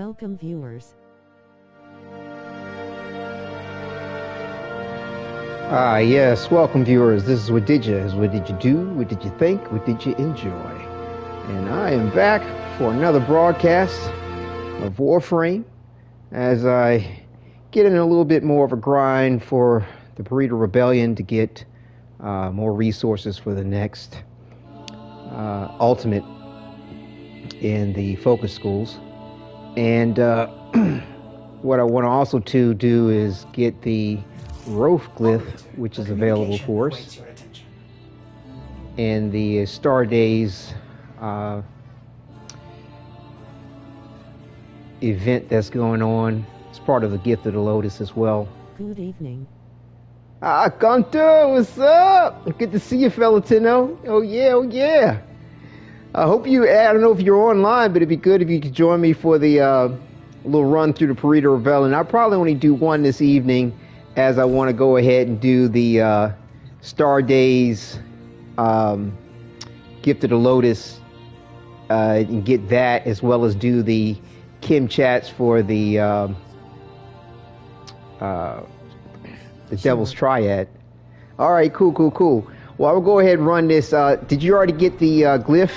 Welcome viewers. Yes, welcome viewers. This is Wadidja. What did you do? What did you think? What did you enjoy? And I am back for another broadcast of Warframe as I get in a little bit more of a grind for the Perita Rebellion to get more resources for the next ultimate in the focus schools. And what I want to also to do is get the Roathe Glyph, which is available for us, and the Star Days event that's going on. It's part of the Gift of the Lotus as well. Good evening. Gunter, what's up? Good to see you, fella Tino. Oh yeah, oh yeah. I hope you, I don't know if you're online, but it'd be good if you could join me for the little run through the Perita Rebellion. I'll probably only do one this evening, as I want to go ahead and do the Star Days Gift of the Lotus and get that, as well as do the Kim chats for the Devil's Triad. All right, cool. Well, I'll go ahead and run this. Did you already get the glyph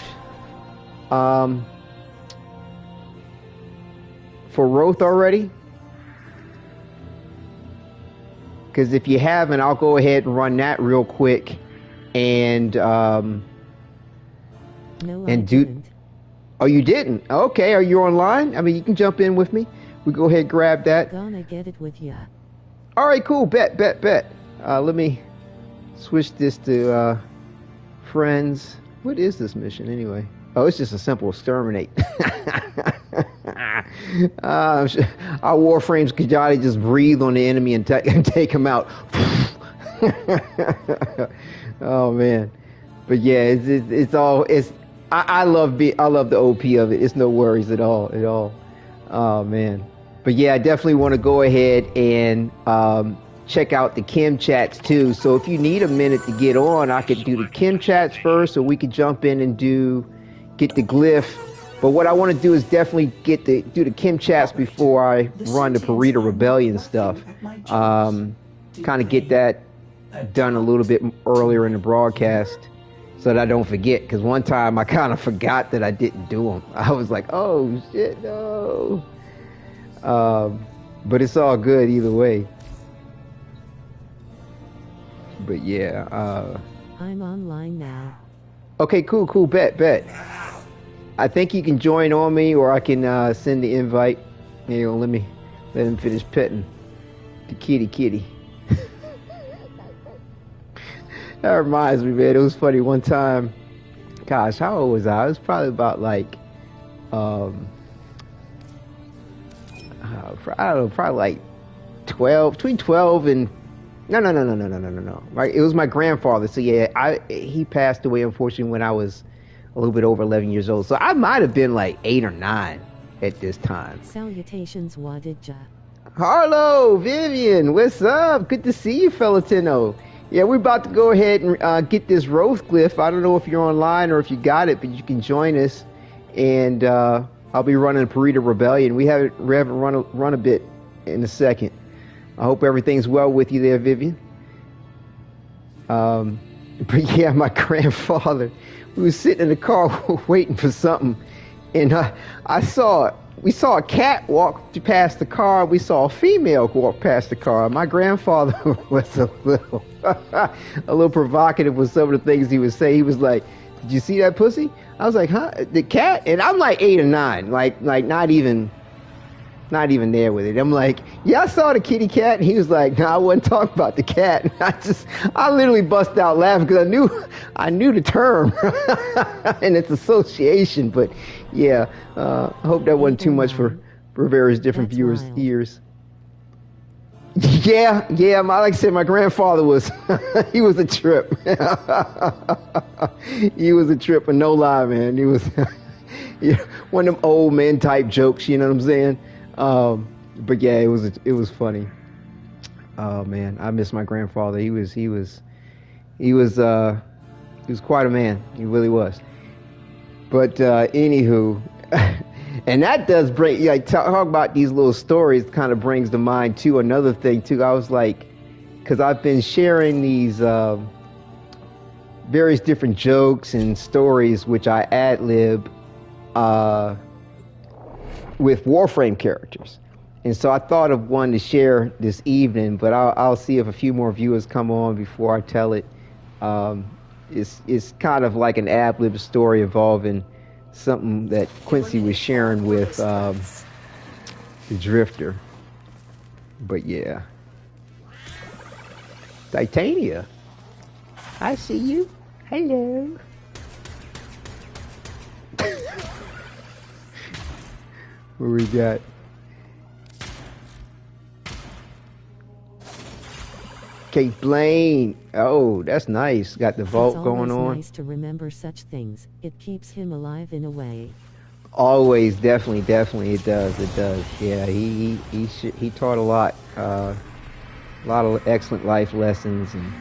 for Roathe already? Because if you haven't, I'll go ahead and run that real quick, and No, I didn't. Oh, you didn't? Okay, are you online? I mean, you can jump in with me. We go ahead and grab that. Gonna get it with ya. All right, cool. Bet. Let me switch this to friends. What is this mission anyway? Oh, it's just a simple exterminate. Our Warframes could just breathe on the enemy and take him out. Oh man, but yeah, I love the OP of it. It's no worries at all. Oh man, but yeah, I definitely want to go ahead and check out the Kim chats too. So if you need a minute to get on, I could do the Kim chats first, or we could jump in and get the glyph. But what I want to do is definitely do the Kim chats before I run the Perita Rebellion stuff. Kind of get that done a little bit earlier in the broadcast so that I don't forget. Because one time I kind of forgot that I didn't do them. I was like, oh shit, no. But it's all good either way. But yeah. I'm online now. Okay, cool. Bet. I think you can join on me, or I can send the invite. You know, let him finish petting the kitty. That reminds me, man. It was funny one time. Gosh, how old was I? I was probably about like, I don't know, probably like 12, between 12 and no. Right, it was my grandfather. So yeah, he passed away unfortunately when I was a little bit over 11 years old. So I might have been like 8 or 9 at this time. Salutations, Wadidja. Harlow, Vivian, what's up? Good to see you, fella Tino. Yeah, we're about to go ahead and get this Roathe Glyph. I don't know if you're online or if you got it, but you can join us. And I'll be running Perita Rebellion. We haven't run a bit in a second. I hope everything's well with you there, Vivian. But yeah, my grandfather, we were sitting in the car waiting for something, and we saw a cat walk past the car. We saw a female walk past the car. My grandfather was a little provocative with some of the things he would say. He was like, "Did you see that pussy?" I was like, "Huh? The cat?" And I'm like 8 or 9, like not even there with it. I'm like, "Yeah, I saw the kitty cat." And he was like, "No, I wasn't talking about the cat." And I literally bust out laughing because I knew the term and its association. But yeah, I hope that wasn't too much for various different viewers' ears. Yeah. Like I said, my grandfather he was a trip. He was a trip, and no lie, man. He was one of them old man type jokes. You know what I'm saying? But yeah, it was funny. Oh man, I miss my grandfather. He was quite a man. He really was. But anywho, And that does bring, like, talk about these little stories, kind of brings to mind too another thing too. I was like, because I've been sharing these various different jokes and stories which I ad-lib with Warframe characters. And so I thought of one to share this evening, but I'll see if a few more viewers come on before I tell it. It's kind of like an ad-lib story involving something that Quincy was sharing with the Drifter. But yeah. Titania, I see you. Hello. What we got? Kate Blaine. Oh, that's nice. Got the vault going on. It's nice to remember such things. It keeps him alive in a way. Always, definitely, it does. Yeah, he taught a lot of excellent life lessons and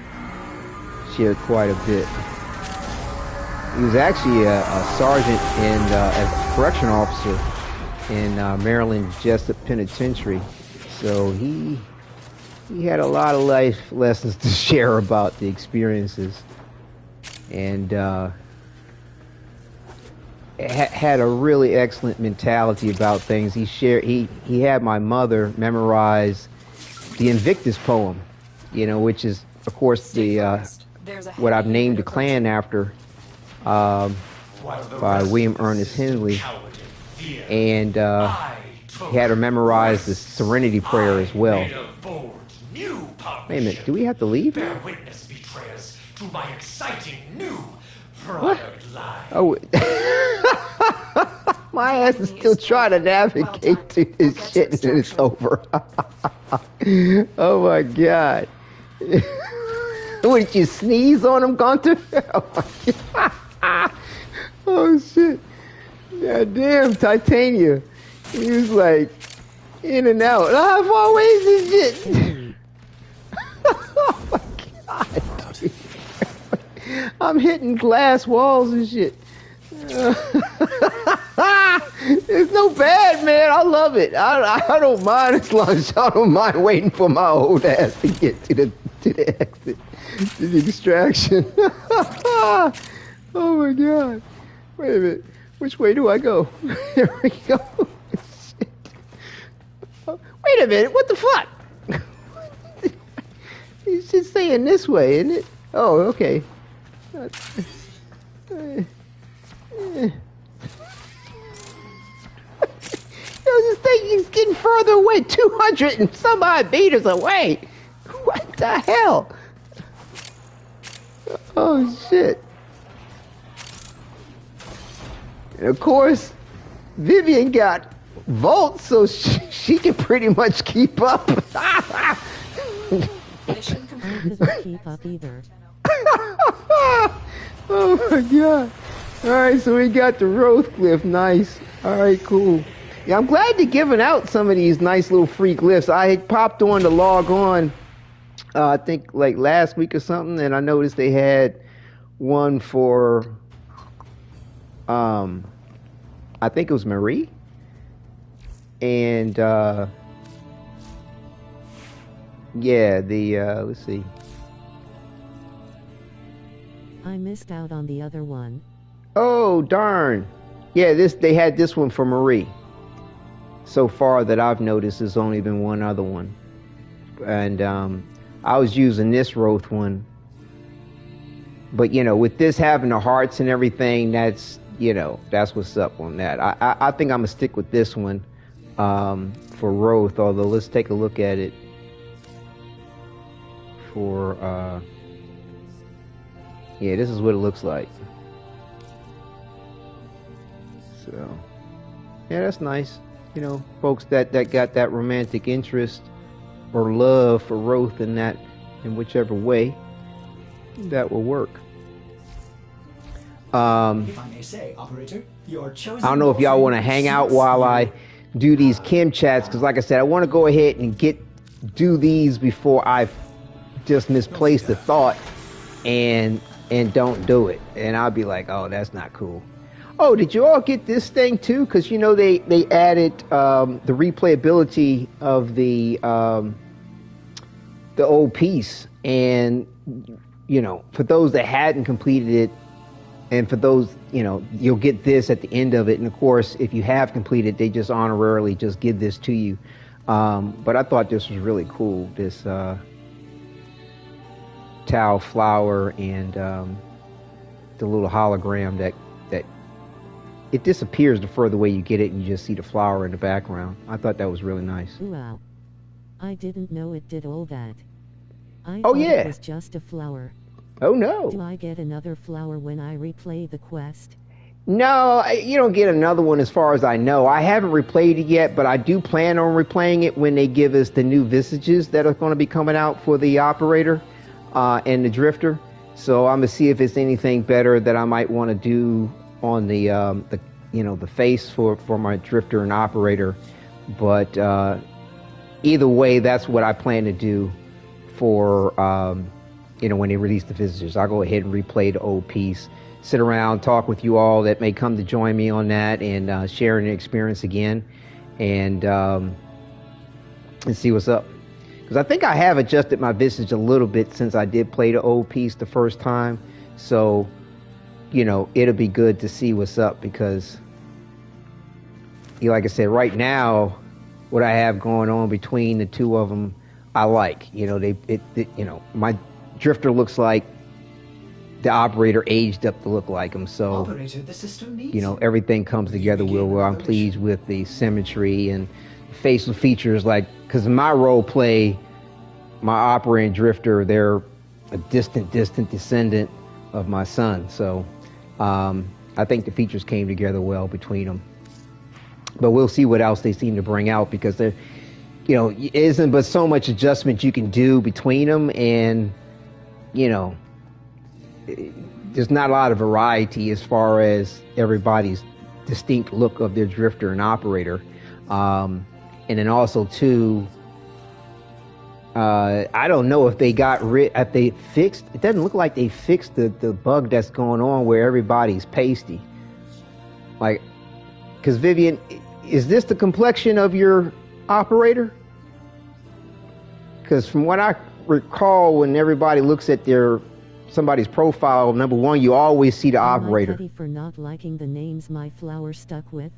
shared quite a bit. He was actually a sergeant and as a correctional officer in Maryland Jessup Penitentiary, so he had a lot of life lessons to share about the experiences, and had a really excellent mentality about things. He had my mother memorize the Invictus poem, which is, of course, the what I've named the clan after, by William Ernest Henley, and he had her memorize the Serenity Prayer as well. Wait a minute, do we have to leave? Bear witness, betrayers, to my exciting new product line. Oh, my ass is still trying to navigate through this shit and it's over. Oh my god. What, did you sneeze on him, Gunter? Oh my god. Oh shit. God damn, Titania. He was like in and out. I've always this shit. Oh my god. Dude. I'm hitting glass walls and shit. It's no bad, man. I love it. I don't mind as long as y'all don't mind waiting for my old ass to get to the exit, to the extraction. Oh my god. Wait a minute. Which way do I go? Here we go. Shit. Wait a minute. What the fuck? He's just saying this way, isn't it? Oh, okay. This thing is getting further away, 200 and some odd meters away. What the hell? Oh shit. And of course, Vivian got volts, so she can pretty much keep up. Mission complete. Couldn't keep up either. Oh my god. Alright, so we got the Roathe Glyph. Nice. Alright, cool. Yeah, I'm glad they're giving out some of these nice little free glyphs. I had popped on to log on, I think like last week or something, and I noticed they had one for, I think it was Marie. And, yeah, let's see. I missed out on the other one. Oh, darn. Yeah, they had this one for Marie. So far that I've noticed, there's only been one other one. And I was using this Roathe one. But, with this having the hearts and everything, that's what's up on that. I think I'm going to stick with this one for Roathe, although let's take a look at it for... yeah, this is what it looks like. So, yeah, that's nice. Folks that got that romantic interest or love for Roathe in whichever way, that will work. If I may say, operator, your chosen I don't know if y'all want to hang out while I do these chem chats, because like I said, I want to go ahead and do these before I just misplace the thought and don't do it. And I'll be like, oh, that's not cool. Oh, did you all get this thing too? Because you know they added the replayability of the old piece, and you know, for those that hadn't completed it, and for those, you know, you'll get this at the end of it. And of course, if you have completed, they just honorarily just give this to you. But I thought this was really cool. This Tau flower and the little hologram that it disappears the further away you get it, and you just see the flower in the background. I thought that was really nice. Wow. I didn't know it did all that. I Oh thought yeah. it was just a flower. Oh no. Do I get another flower when I replay the quest? No, you don't get another one as far as I know. I haven't replayed it yet, but I do plan on replaying it when they give us the new visages that are going to be coming out for the operator and the drifter. So I'm gonna see if it's anything better that I might want to do on the you know, the face for my drifter and operator. But either way, that's what I plan to do for you know, when they release the visitors. I'll go ahead and replay the old piece, sit around, talk with you all that may come to join me on that, and sharing the experience again, and see what's up. Because I think I have adjusted my visage a little bit since I did play the old piece the first time. So, you know, it'll be good to see what's up, because, you know, like I said, right now, what I have going on between the two of them, I like. You know, you know, my drifter looks like the operator aged up to look like him. So, Operator, the system needs you know, everything comes together well. I'm pleased with the symmetry and facial features, like, because in my role play, my operator and drifter, they're a distant descendant of my son. So I think the features came together well between them. But we'll see what else they seem to bring out, because there, you know, isn't but so much adjustment you can do between them, and you know, there's not a lot of variety as far as everybody's distinct look of their drifter and operator. And then also too, I don't know if they if they fixed, it doesn't look like they fixed the bug that's going on where everybody's pasty. Like, because Vivian, is this the complexion of your operator? Because from what I recall, when everybody looks at somebody's profile, number one, you always see the operator. Am I petty for not liking the names my flower stuck with?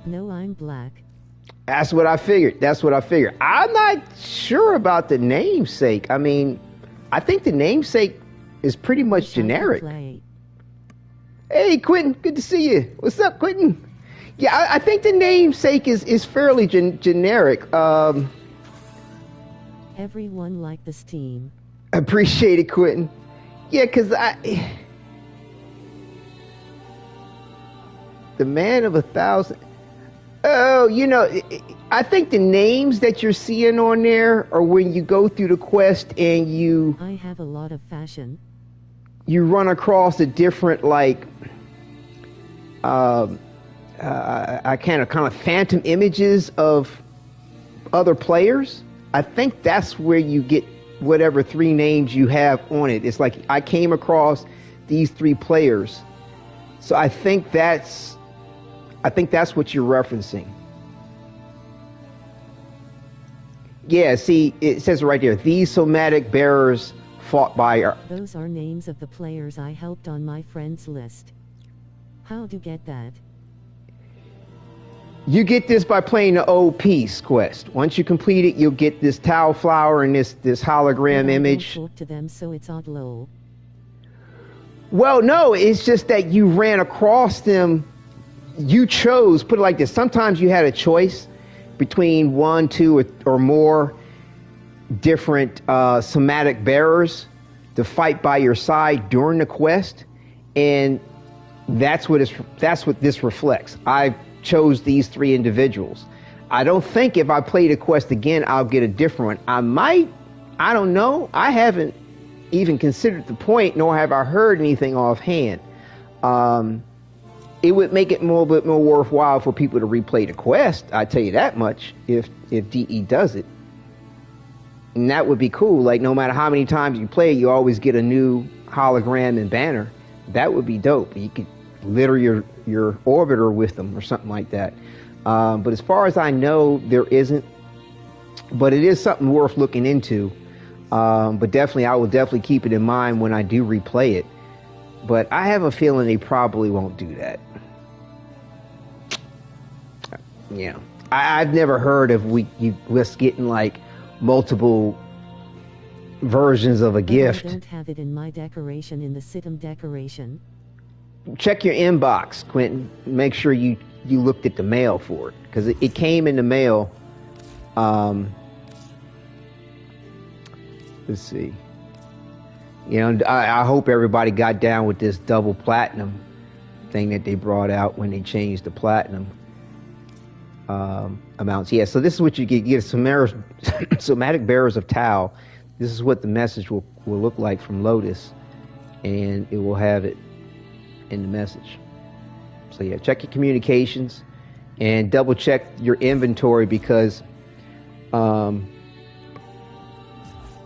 No, I'm black. That's what I figured. I'm not sure about the namesake. I mean, I think the namesake is pretty much generic. Hey, Quentin, good to see you. What's up, Quentin? Yeah, I think the namesake is fairly generic. Everyone liked the steam. Appreciate it, Quentin. Yeah, because the man of 1,000. Oh, you know, I think the names that you're seeing on there are when you go through the quest and I have a lot of fashion. You run across the different, like, I kind of phantom images of other players. I think that's where you get whatever 3 names you have on it. It's like, I came across these 3 players. So I think that's what you're referencing. Yeah, see, it says right there, these somatic bearers fought by... Those are names of the players I helped on my friends list. How to get that? You get this by playing the old piece quest. Once you complete it, you'll get this Tau flower and this hologram image. Talk to them, so it's odd low. Well, no, it's just that you ran across them. You chose, put it like this, sometimes you had a choice between 1, 2, or more different somatic bearers to fight by your side during the quest, and that's what this reflects. I chose these 3 individuals. I don't think if I play the quest again, I'll get a different one. I might, I don't know. I haven't even considered the point, nor have I heard anything offhand. It would make it a little bit more worthwhile for people to replay the quest, I tell you that much, if DE does it. And that would be cool. Like, no matter how many times you play, you always get a new hologram and banner, that would be dope. You could litter your orbiter with them or something like that. But as far as I know, there isn't. But it is something worth looking into. But definitely, I will definitely keep it in mind when I do replay it. But I have a feeling they probably won't do that. Yeah, I've never heard of us getting like multiple versions of a gift. I don't have it in my decoration in the Situm decoration. Check your inbox, Quentin. Make sure you looked at the mail for it, because it came in the mail. Let's see. You know, I hope everybody got down with this double platinum thing that they brought out when they changed the platinum amounts. Yeah, so this is what you get. You get somatic bearers of Tau. This is what the message will look like from Lotus, and it will have it in the message. So yeah, check your communications and double check your inventory, because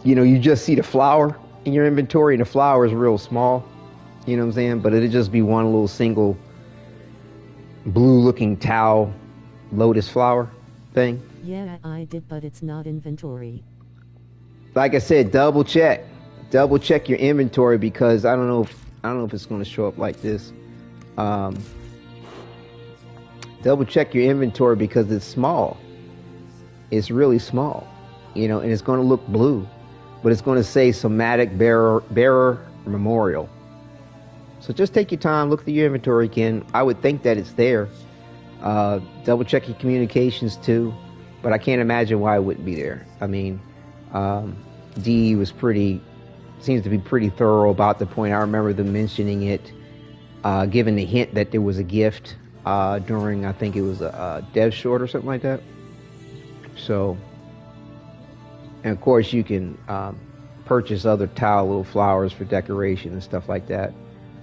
you know, you just see the flower in your inventory, and the flower is real small, you know what I'm saying? But it'll just be one little single blue looking Tau lotus flower thing. Yeah, I did, but it's not inventory. Like I said, double check your inventory, because I don't know if it's going to show up like this. Double check your inventory, because it's small. It's really small, you know, and it's going to look blue, but it's going to say somatic bearer memorial. So just take your time, look through your inventory again. I would think that it's there. Double check your communications too, but I can't imagine why it wouldn't be there. I mean, D seems to be pretty thorough about the point. I remember them mentioning it, giving the hint that there was a gift during, I think it was a dev short or something like that. So, and of course you can purchase other Tau little flowers for decoration and stuff like that.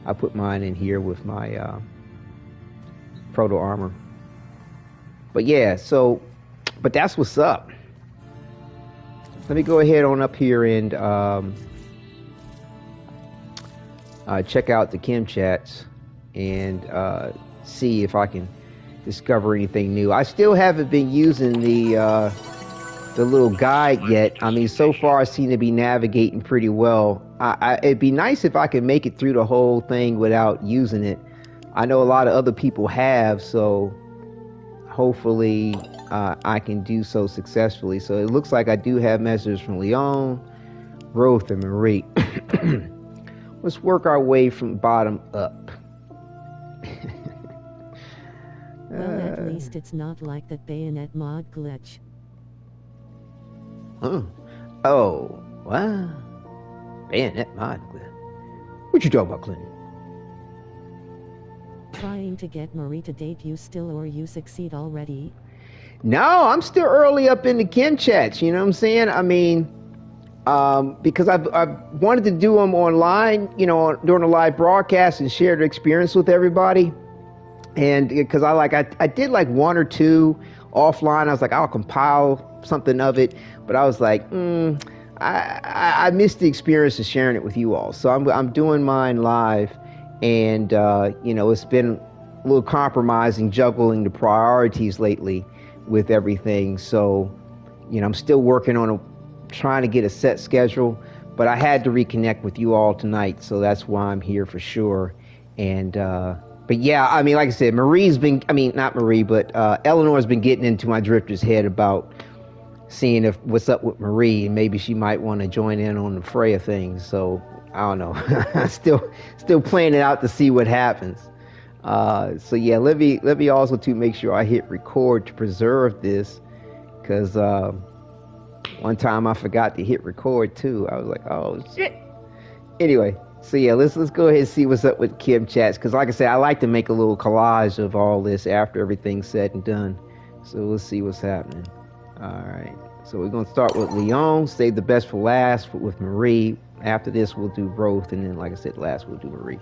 I put mine in here with my proto armor. But yeah, so, but that's what's up. Let me go ahead on up here and check out the Chem chats and see if I can discover anything new. I still haven't been using the little guide yet. I mean, so far I seem to be navigating pretty well. It'd be nice if I could make it through the whole thing without using it. I know a lot of other people have, so hopefully I can do so successfully. So it looks like I do have messages from Leon, Roathe, and Marie. Let's work our way from bottom up. Well, at least it's not like that bayonet mod glitch. Oh, wow. Bayonet mod glitch. What you talking about, Clinton? Trying to get Marie to date you still, or you succeed already? No, I'm still early up in the Chem chats, you know what I'm saying? I mean, because I wanted to do them online, you know, during a live broadcast and share the experience with everybody. And because I did like one or two offline. I was like, I'll compile something of it. But I was like, I missed the experience of sharing it with you all. So I'm doing mine live. And, you know, it's been a little compromising juggling the priorities lately with everything. So, you know, I'm still working on trying to get a set schedule. But I had to reconnect with you all tonight. So that's why I'm here for sure. And, but yeah, I mean, like I said, not Marie, but Eleanor's been getting into my drifter's head about seeing what's up with Marie, and maybe she might want to join in on the fray of things. So I don't know. still playing it out to see what happens. So yeah, let me also to make sure I hit record to preserve this, because one time I forgot to hit record too. I was like, oh shit. Anyway. So yeah, let's go ahead and see what's up with Chem chats, because like I said, I like to make a little collage of all this after everything's said and done. So let's see what's happening. All right, so we're gonna start with Leon, save the best for last with Marie. After this we'll do Roathe, and then like I said, last we'll do Marie.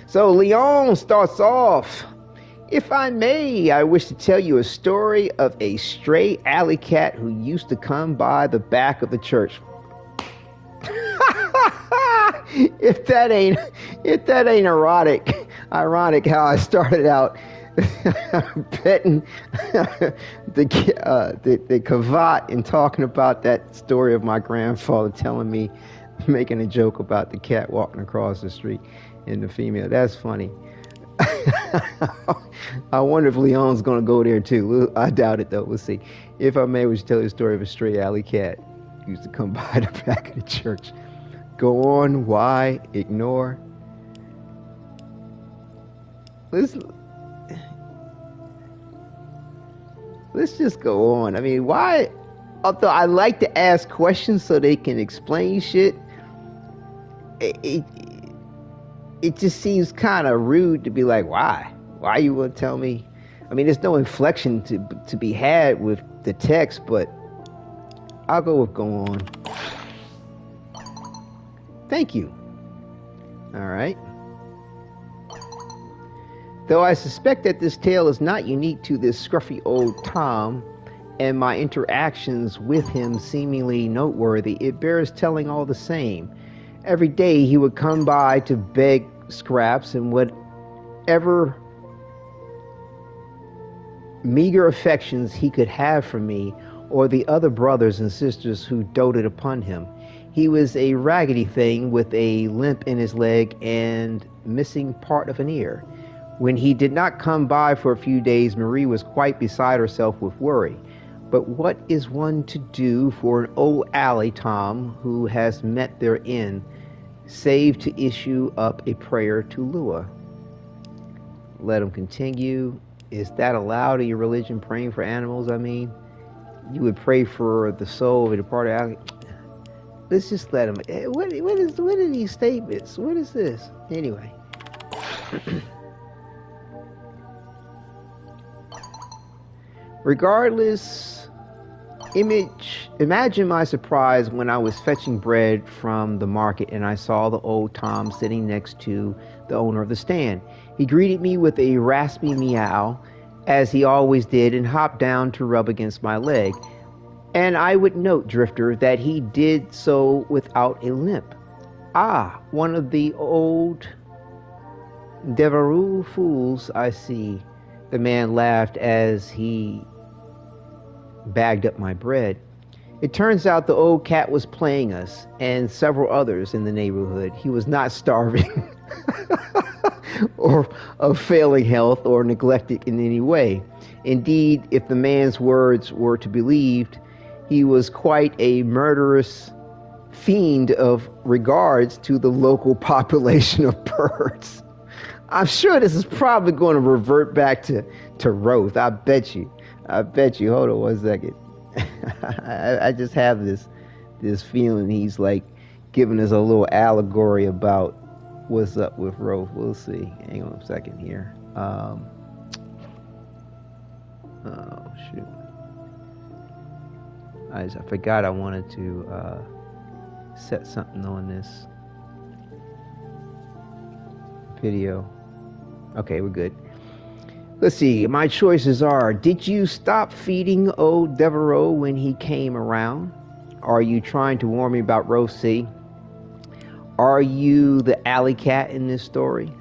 So Leon starts off. If I may, I wish to tell you a story of a stray alley cat who used to come by the back of the church. if that ain't ironic how I started out petting the cavat and talking about that story of my grandfather telling me, making a joke about the cat walking across the street and the female. That's funny. I wonder if Leon's gonna go there too. I doubt it though. We'll see. If I may, we should tell the story of a stray alley cat who used to come by the back of the church. Go on. Why? Ignore. Let's just go on. I mean, why? Although I like to ask questions so they can explain shit, it just seems kind of rude to be like, why? Why you want to tell me? I mean, there's no inflection to be had with the text, but I'll go with go on. Thank you. All right. Though I suspect that this tale is not unique to this scruffy old Tom, and my interactions with him seemingly noteworthy, it bears telling all the same. Every day he would come by to beg scraps, and whatever meager affections he could have for me or the other brothers and sisters who doted upon him. He was a raggedy thing with a limp in his leg and missing part of an ear. When he did not come by for a few days, Marie was quite beside herself with worry. But what is one to do for an old alley Tom who has met their end, save to issue up a prayer to Lua? Let him continue. Is that allowed in your religion, praying for animals? I mean, you would pray for the soul of a departed alley. Let's just let him. What are these statements? What is this? Anyway. Regardless, imagine my surprise when I was fetching bread from the market and I saw the old Tom sitting next to the owner of the stand. He greeted me with a raspy meow, as he always did, and hopped down to rub against my leg. And I would note, Drifter, that he did so without a limp. Ah, one of the old Devereux fools, I see. The man laughed as he bagged up my bread. It turns out the old cat was playing us and several others in the neighborhood. He was not starving or of failing health or neglected in any way. Indeed, if the man's words were to be believed, he was quite a murderous fiend of regards to the local population of birds. I'm sure this is probably going to revert back to Roathe. I bet you. Hold on one second. I just have this feeling he's like giving us a little allegory about what's up with Roathe. We'll see. Hang on a second here. Oh shoot. I forgot I wanted to set something on this video. Okay, we're good. Let's see. My choices are: did you stop feeding old Devereux when he came around? Are you trying to warn me about Roathe C? Are you the alley cat in this story?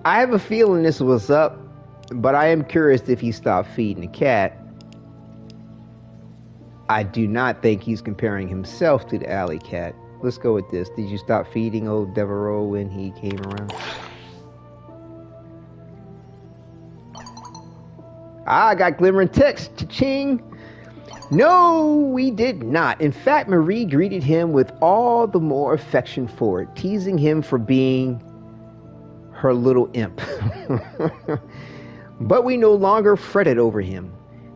I have a feeling this was up, but I am curious if he stopped feeding the cat. I do not think he's comparing himself to the alley cat. Let's go with this. Did you stop feeding old Devereux when he came around? I got glimmering text. Cha-ching. No, we did not. In fact, Marie greeted him with all the more affection for it, teasing him for being her little imp. But we no longer fretted over him.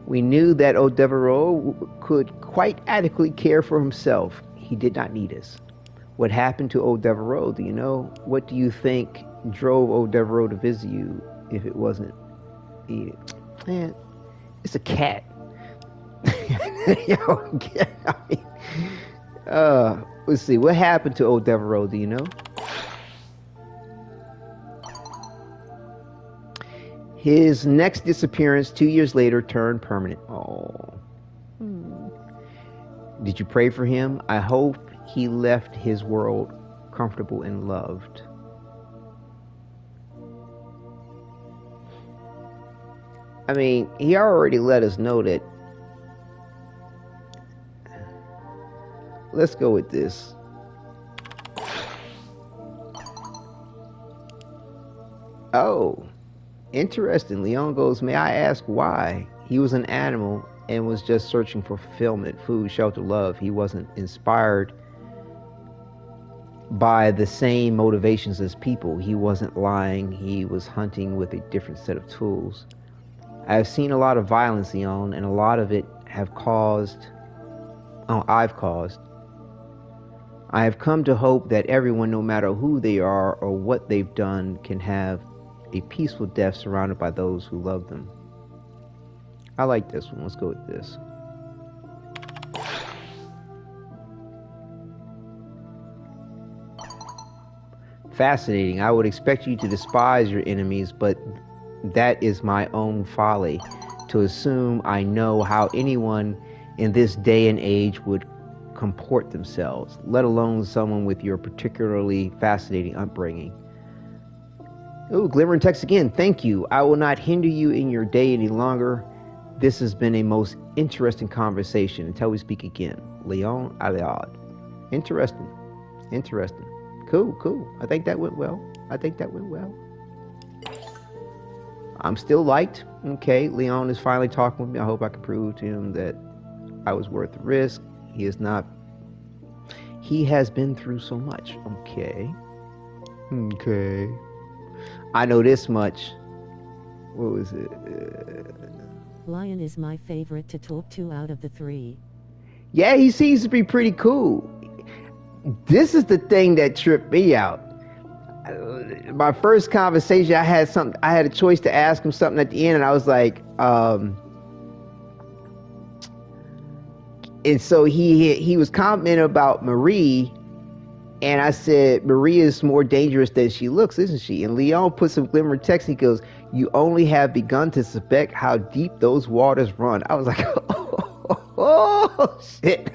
We knew that old Devereux could quite adequately care for himself. He did not need us. What happened to old Devereux, do you know? What do you think drove old Devereux to visit you if it wasn't eating? Man, it's a cat. Let's see. What happened to old Devereux, do you know? His next disappearance 2 years later turned permanent. Oh. Did you pray for him? I hope he left his world comfortable and loved. I mean, he already let us know that. Let's go with this. Oh, interesting. Leon goes, may I ask why? He was an animal and was just searching for fulfillment, food, shelter, love. He wasn't inspired by the same motivations as people. He wasn't lying. He was hunting with a different set of tools. I have seen a lot of violence, Leon, and a lot of it I've caused. I have come to hope that everyone, no matter who they are or what they've done, can have a peaceful death surrounded by those who love them. I like this one. Let's go with this. Fascinating. I would expect you to despise your enemies, but that is my own folly to assume I know how anyone in this day and age would comport themselves, let alone someone with your particularly fascinating upbringing. Ooh, glimmering text again. Thank you. I will not hinder you in your day any longer. This has been a most interesting conversation until we speak again. Leon Aliad. Interesting. Interesting. Cool, cool. I think that went well. I'm still liked. Okay, Leon is finally talking with me. I hope I can prove to him that I was worth the risk. He is not. He has been through so much. Okay. I know this much. What was it? Lion is my favorite to talk to out of the three. Yeah, he seems to be pretty cool. This is the thing that tripped me out. My first conversation, I had a choice to ask him something at the end, and I was like, and so he was commenting about Marie, and I said, Marie is more dangerous than she looks, isn't she? And Leon put some glimmer text, and he goes, you only have begun to suspect how deep those waters run. I was like, oh shit.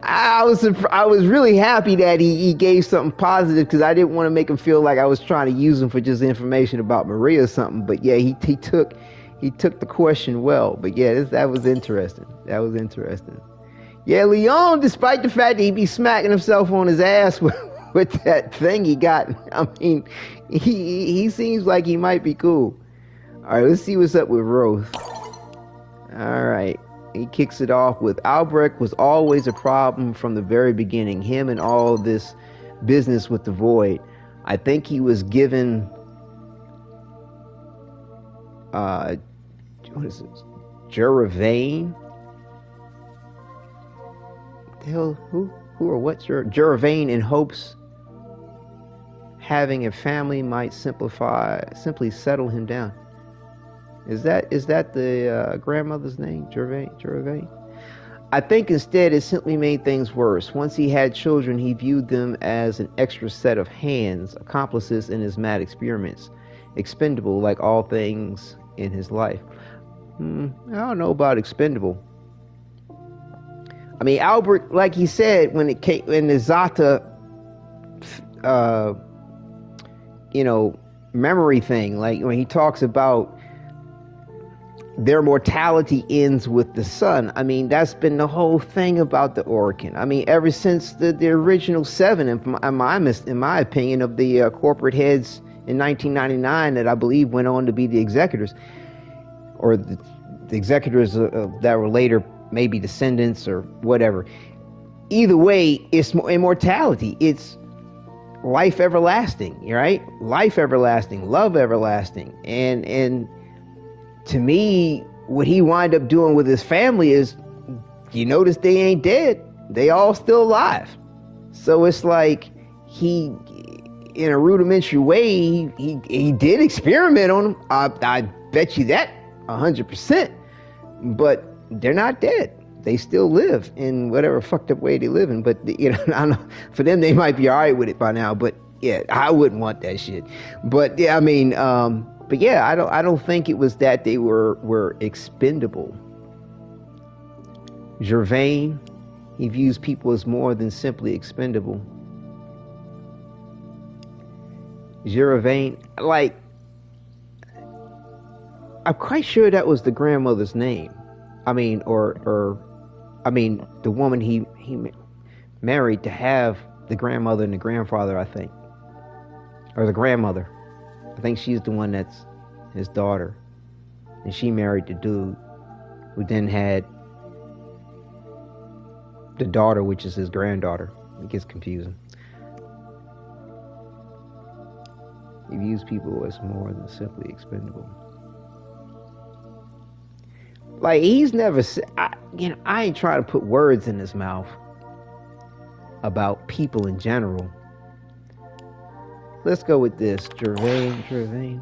I was really happy that he gave something positive, because I didn't want to make him feel like I was trying to use him for just information about Maria or something. But yeah, he took the question well. But yeah, that was interesting. Yeah, Leon, despite the fact that he be smacking himself on his ass with that thing he got, I mean, he seems like he might be cool. All right, let's see what's up with Roathe. All right. He kicks it off with, Albrecht was always a problem from the very beginning. Him and all this business with the Void. I think he was given, what is this? Jeravain? The hell, who or what? Jeravain in hopes having a family might simply settle him down. Is that the grandmother's name? Jeravain? I think instead it simply made things worse. Once he had children, he viewed them as an extra set of hands, accomplices in his mad experiments, expendable like all things in his life. I don't know about expendable. I mean, Albert, like he said, when the Zata, memory thing, like when he talks about their mortality ends with the sun. I mean, that's been the whole thing about the Orokin. I mean, ever since the original 7, in my opinion, of the corporate heads in 1999 that I believe went on to be the executors, or the executors that were later maybe descendants or whatever. Either way, it's immortality. It's life everlasting, right? Life everlasting, love everlasting, and to me, what he wind up doing with his family is, you notice they ain't dead. They all still alive. So it's like he, in a rudimentary way, he did experiment on them. I bet you that 100%. But they're not dead. They still live in whatever fucked up way they live in. But I don't know, for them they might be all right with it by now. But yeah, I wouldn't want that shit. But yeah, I mean, But yeah, I don't think it was that they were expendable. Gervain, he views people as more than simply expendable. Gervain, like, I'm quite sure that was the grandmother's name. I mean, the woman he married to have the grandmother and the grandfather, I think, or the grandmother. I think she's the one that's his daughter, and she married the dude who then had the daughter, which is his granddaughter. It gets confusing. He views people as more than simply expendable. Like, he's never said, I ain't trying to put words in his mouth about people in general. Let's go with this. Gervain.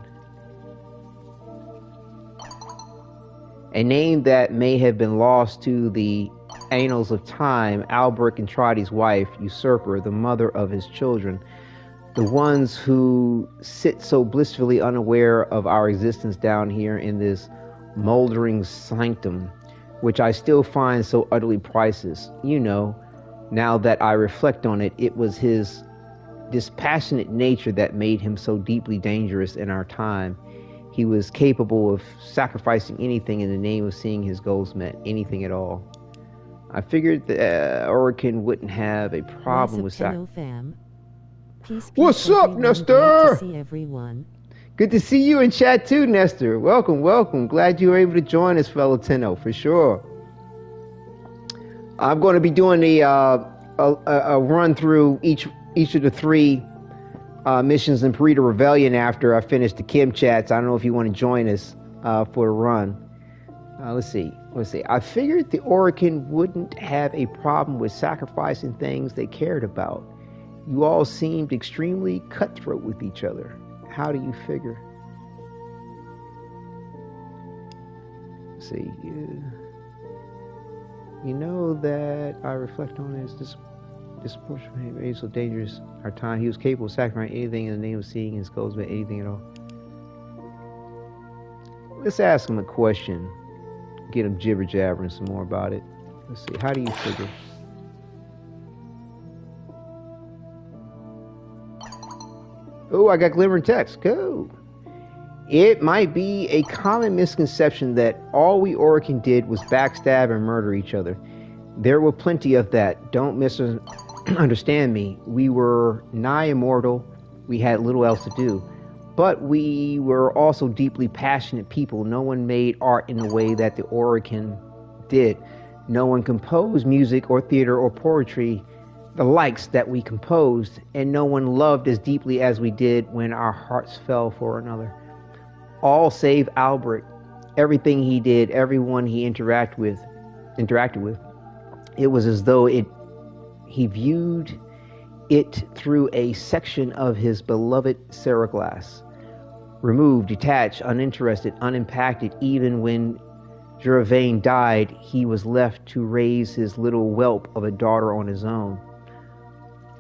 A name that may have been lost to the annals of time. Albrecht and Tradi's wife, usurper, the mother of his children, the ones who sit so blissfully unaware of our existence down here in this moldering sanctum, which I still find so utterly priceless. You know, now that I reflect on it, it was his dispassionate nature that made him so deeply dangerous in our time. He was capable of sacrificing anything in the name of seeing his goals met, anything at all. I figured the Orokin wouldn't have a problem with fam. Peace, What's up, everyone. Nestor? Glad to see everyone. Good to see you in chat too, Nestor. Welcome, welcome. Glad you were able to join us, fellow Tenno, for sure. I'm going to be doing a run through each of the 3 missions in Perita Rebellion after I finish the Kim chats. I don't know if you want to join us for the run. Let's see. I figured the Orokin wouldn't have a problem with sacrificing things they cared about. You all seemed extremely cutthroat with each other. How do you figure? Let's see. You know that I reflect on as disproportionate behavior so dangerous our time. He was capable of sacrificing anything in the name of seeing his goals, but anything at all. Let's ask him a question. Get him jibber jabbering some more about it. Let's see. How do you figure? Oh, I got glimmering text. Cool. It might be a common misconception that all we Orokin did was backstab and murder each other. There were plenty of that. Don't misunderstand me. We were nigh immortal. We had little else to do. But we were also deeply passionate people. No one made art in the way that the Orokin did. No one composed music or theater or poetry the likes that we composed, and no one loved as deeply as we did when our hearts fell for another. All save Albrecht. Everything he did, everyone he interacted with, it was as though he viewed it through a section of his beloved Seraglass. Removed, detached, uninterested, unimpacted. Even when Gervain died, he was left to raise his little whelp of a daughter on his own,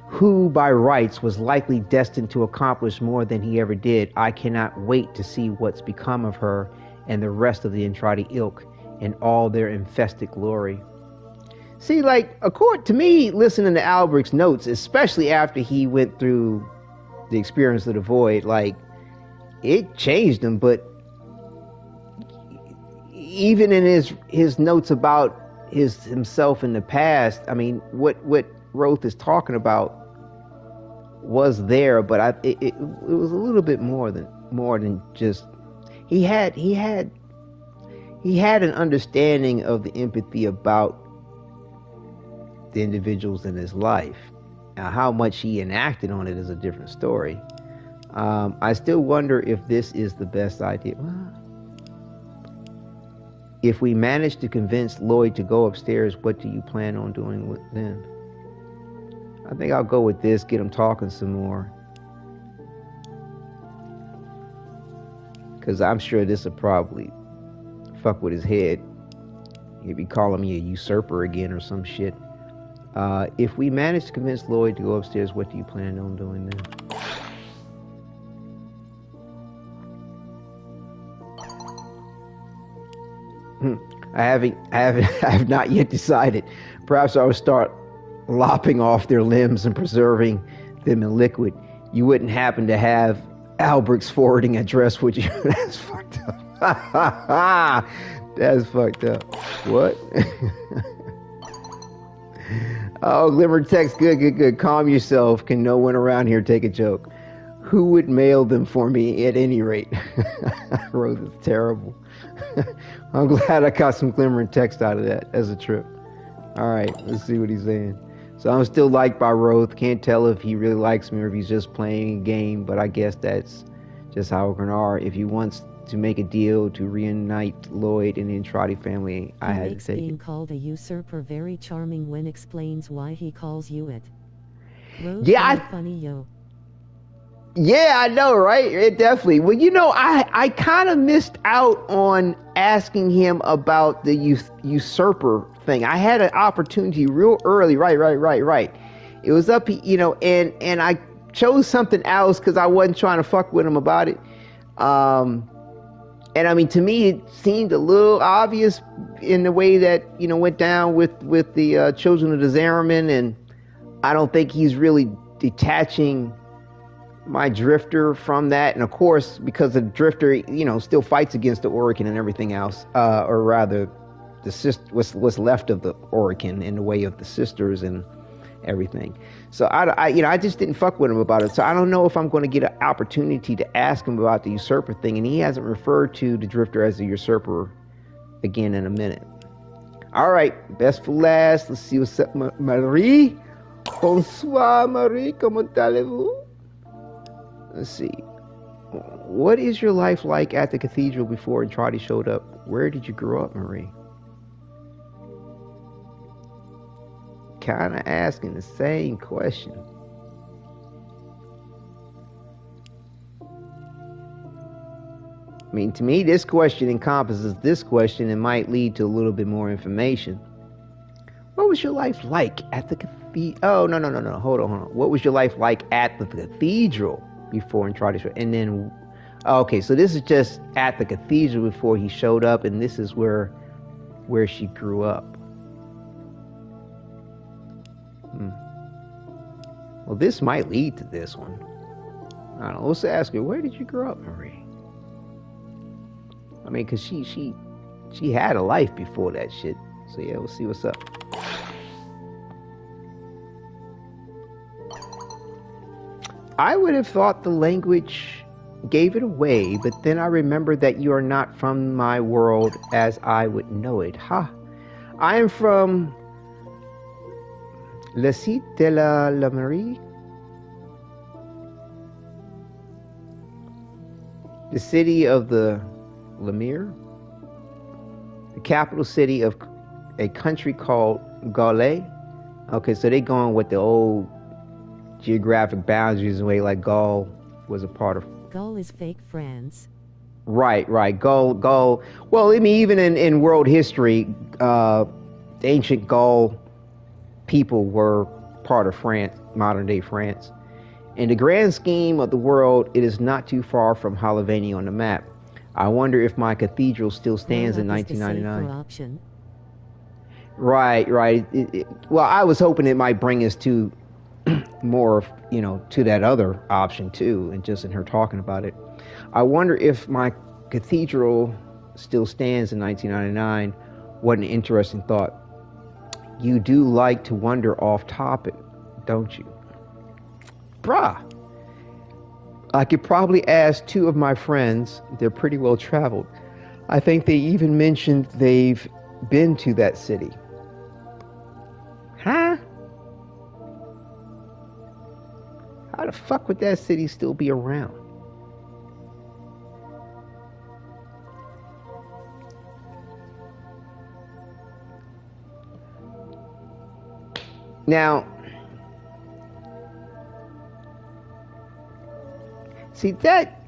who by rights was likely destined to accomplish more than he ever did. I cannot wait to see what's become of her and the rest of the Entradi ilk in all their infested glory. See, like, according to me, listening to Albrecht's notes, especially after he went through the experience of the void, like, it changed him. But even in his notes about himself in the past, I mean, what Roathe is talking about was there, but it was a little bit more than just he had an understanding of the empathy about the individuals in his life. Now, how much he enacted on it is a different story. I still wonder if this is the best idea. If we manage to convince Lloyd to go upstairs, what do you plan on doing then? I think I'll go with this, get him talking some more. Because I'm sure this will probably fuck with his head. He'll be calling me a usurper again or some shit. If we manage to convince Lloyd to go upstairs, what do you plan on doing then? I have not yet decided. Perhaps I will start lopping off their limbs and preserving them in liquid. You wouldn't happen to have Albert's forwarding address, would you? That's fucked up. That's fucked up. What? Oh, Glimmer text. Good. Calm yourself. Can no one around here take a joke? Who would mail them for me at any rate? Roathe is terrible. I'm glad I got some Glimmer text out of that as a trip. All right, let's see what he's saying. So I'm still liked by Roathe. Can't tell if he really likes me or if he's just playing a game, but I guess that's just how we're gonna are. If he wants to make a deal to reunite Lloyd and the Andrade family, I had to take being it. Called a usurper very charming when explains why he calls you it. Roathe, Yeah, funny yo. Yeah, I know, right? It definitely. Well, you know, I kind of missed out on asking him about the usurper thing. I had an opportunity real early. Right. It was up, you know, and I chose something else because I wasn't trying to fuck with him about it. And I mean, to me, it seemed a little obvious in the way that, you know, went down with the Children of the Zariman, and I don't think he's really detaching my drifter from that. And of course, because the drifter, you know, still fights against the Orokin and everything else, or rather the what's left of the Orokin in the way of the sisters and everything. So I just didn't fuck with him about it. So I don't know if I'm going to get an opportunity to ask him about the usurper thing, and he hasn't referred to the drifter as a usurper again in a minute. All right, best for last. Let's see what's up, Marie. Bonsoir, Marie. Comment allez-vous? Let's see. What is your life like at the cathedral before Andrade showed up? Where did you grow up, Marie? Kind of asking the same question. I mean, to me, this question encompasses this question and might lead to a little bit more information. What was your life like at the cathedral? Oh, no. Hold on. What was your life like at the cathedral before Andrade showed up? And then, okay, so this is just at the cathedral before he showed up, and this is where she grew up. Well, this might lead to this one. I don't know. Let's ask her, where did you grow up, Marie? I mean, because she had a life before that shit. So yeah, we'll see what's up. I would have thought the language gave it away, but then I remembered that you are not from my world as I would know it. Ha! I am from Le Site de la Marie, the city of the Lemire, the capital city of a country called Gaul. Okay, so they going with the old geographic boundaries the way like Gaul was a part of. Gaul is fake France. Right. Gaul. Well, I mean, even in world history, the ancient Gaul people were part of France, modern day France. In the grand scheme of the world, it is not too far from Halavani on the map. I wonder if my cathedral still stands in 1999. Right. Well, I was hoping it might bring us to more, you know, to that other option too, and just in her talking about it. I wonder if my cathedral still stands in 1999. What an interesting thought. You do like to wander off topic, don't you? Bruh. I could probably ask two of my friends. They're pretty well traveled. I think they even mentioned they've been to that city. Huh? How the fuck would that city still be around? Now, see that,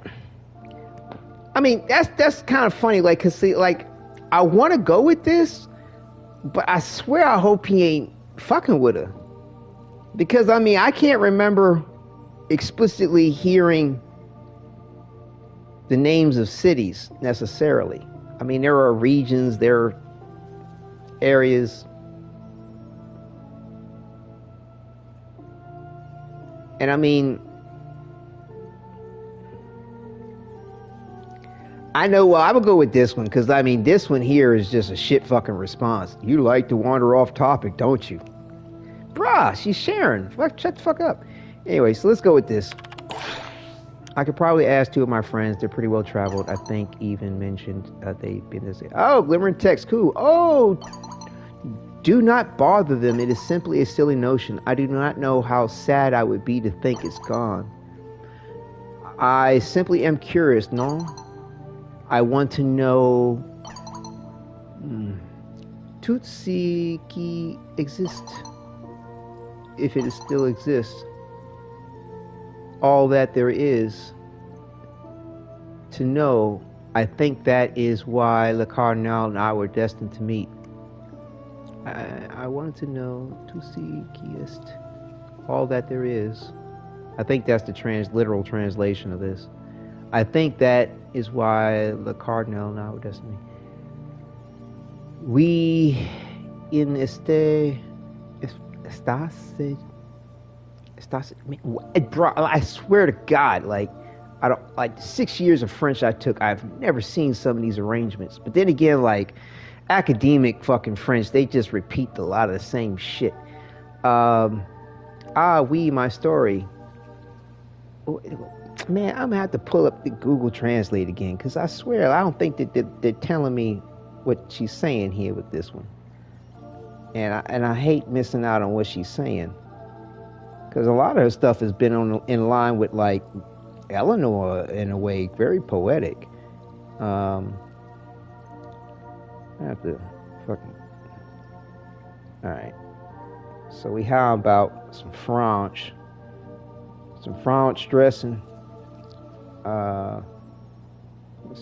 I mean, that's kind of funny, like, cause see, like, I want to go with this, but I swear I hope he ain't fucking with her. Because, I mean, I can't remember explicitly hearing the names of cities necessarily. I mean, there are regions, there are areas. And I mean, I know, well, I would go with this one, because I mean, this one here is just a shit fucking response. You like to wander off topic, don't you? Bruh, she's sharing. Fuck, shut the fuck up. Anyway, so let's go with this. I could probably ask 2 of my friends. They're pretty well traveled. I think even mentioned they've been this. Oh, glimmering text, cool. Oh, do not bother them. It is simply a silly notion. I do not know how sad I would be to think it's gone. I simply am curious, no? I want to know... Tutsi qui exist. If it still exists. All that there is to know. I think that is why Le Cardinal and I were destined to meet. I wanted to know to see qui est, all that there is. I think that's the literal translation of this. I think that is why Le Cardinal and I were destined to meet. We in estás, bro, I swear to God, like, I don't, like, 6 years of French I took, I've never seen some of these arrangements. But then again, like, academic fucking French, they just repeat a lot of the same shit. Oui, my story. Man, I'm gonna have to pull up the Google Translate again, because I swear, I don't think that they're telling me what she's saying here with this one. And I hate missing out on what she's saying. Because a lot of her stuff has been in line with, like, Eleanor, in a way, very poetic. I have to fucking... Alright. So how about some French? Some French dressing. Let's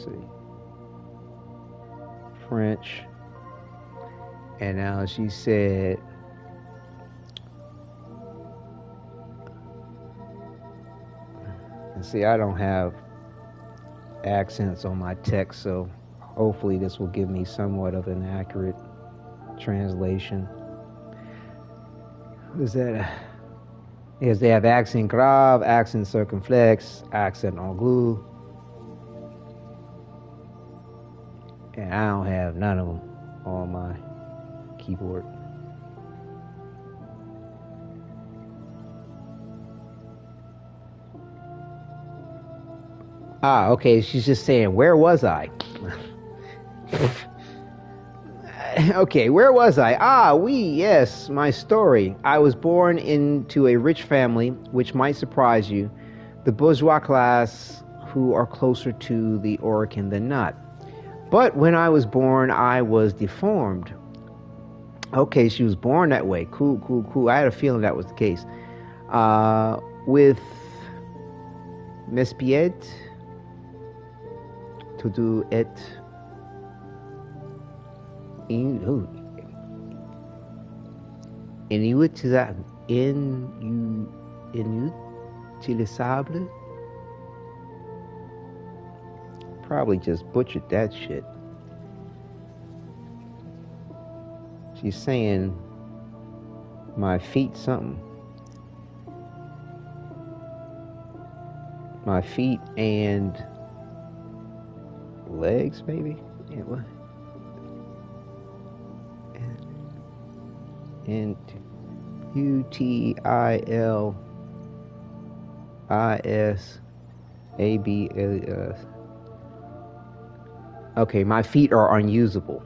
see. French. And now she said... See, I don't have accents on my text, so hopefully this will give me somewhat of an accurate translation. What is that? Yes, they have accent grave, accent circumflex, accent aigu. And I don't have none of them on my keyboard. Ah, okay, she's just saying, where was I? Okay, where was I? Ah, yes, my story. I was born into a rich family, which might surprise you. The bourgeois class, who are closer to the Orican than not. But when I was born, I was deformed. Okay, she was born that way. Cool. I had a feeling that was the case. With Mespied, to do it inutilisable. Probably just butchered that shit. She's saying my feet something. My feet and legs, maybe? Yeah, what? And utilisable. Okay, my feet are unusable.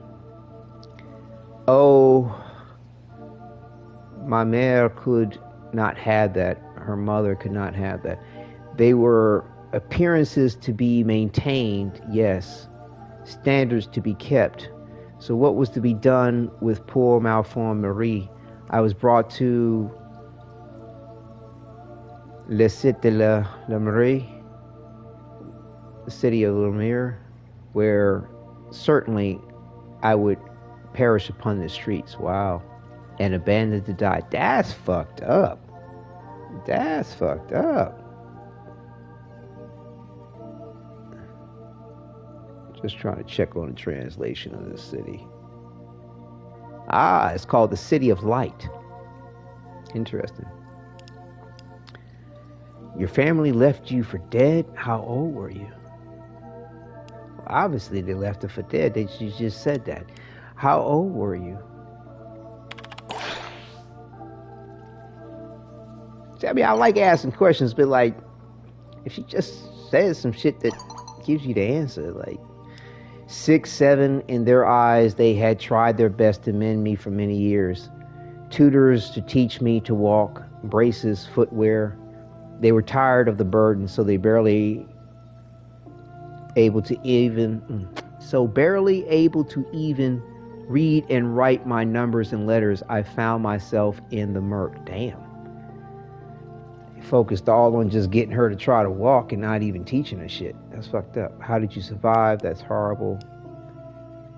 Oh, my mère could not have that. Her mother could not have that. They were appearances to be maintained, yes. Standards to be kept. So what was to be done with poor malformed Marie? I was brought to Le Site de la Marie, the city of Lemire, where certainly I would perish upon the streets. Wow. And abandoned to die. That's fucked up. That's fucked up. Just trying to check on the translation of this city. Ah, it's called the City of Light. Interesting. Your family left you for dead? How old were you? Well, obviously, they left her for dead. She just said that. How old were you? I mean, I like asking questions, but like, if she just says some shit that gives you the answer, like 6, 7, in their eyes, they had tried their best to mend me for many years. Tutors to teach me to walk, braces, footwear. They were tired of the burden, so barely able to even read and write my numbers and letters. I found myself in the murk. Damn. They focused all on just getting her to try to walk and not even teaching her shit. That's fucked up. How did you survive? That's horrible.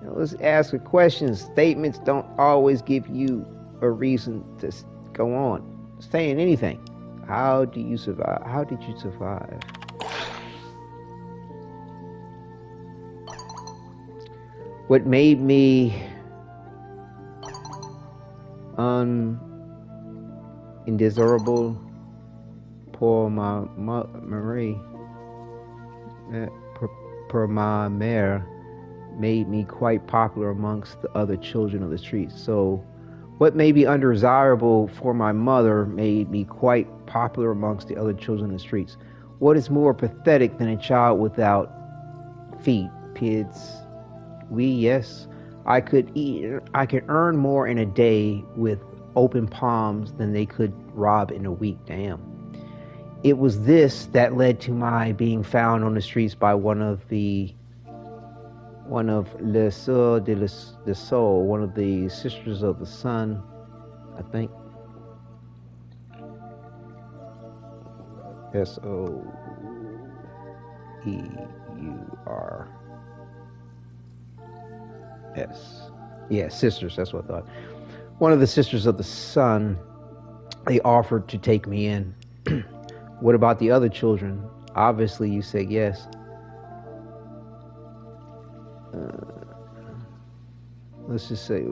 You know, let's ask her questions. Statements don't always give you a reason to go on saying anything. How do you survive? How did you survive? What made me indesirable pour ma mère made me quite popular amongst the other children of the streets. So what made me undesirable for my mother made me quite popular amongst the other children in the streets. What is more pathetic than a child without feet? Kids. Yes. I could earn more in a day with open palms than they could rob in a week. Damn. It was this that led to my being found on the streets by one of Les Sœurs de Soul, one of the Sisters of the Sun, I think. S-O-E-U-R-S. Yeah, sisters, that's what I thought. One of the Sisters of the Sun, they offered to take me in. What about the other children? Obviously, you said yes. Let's just say,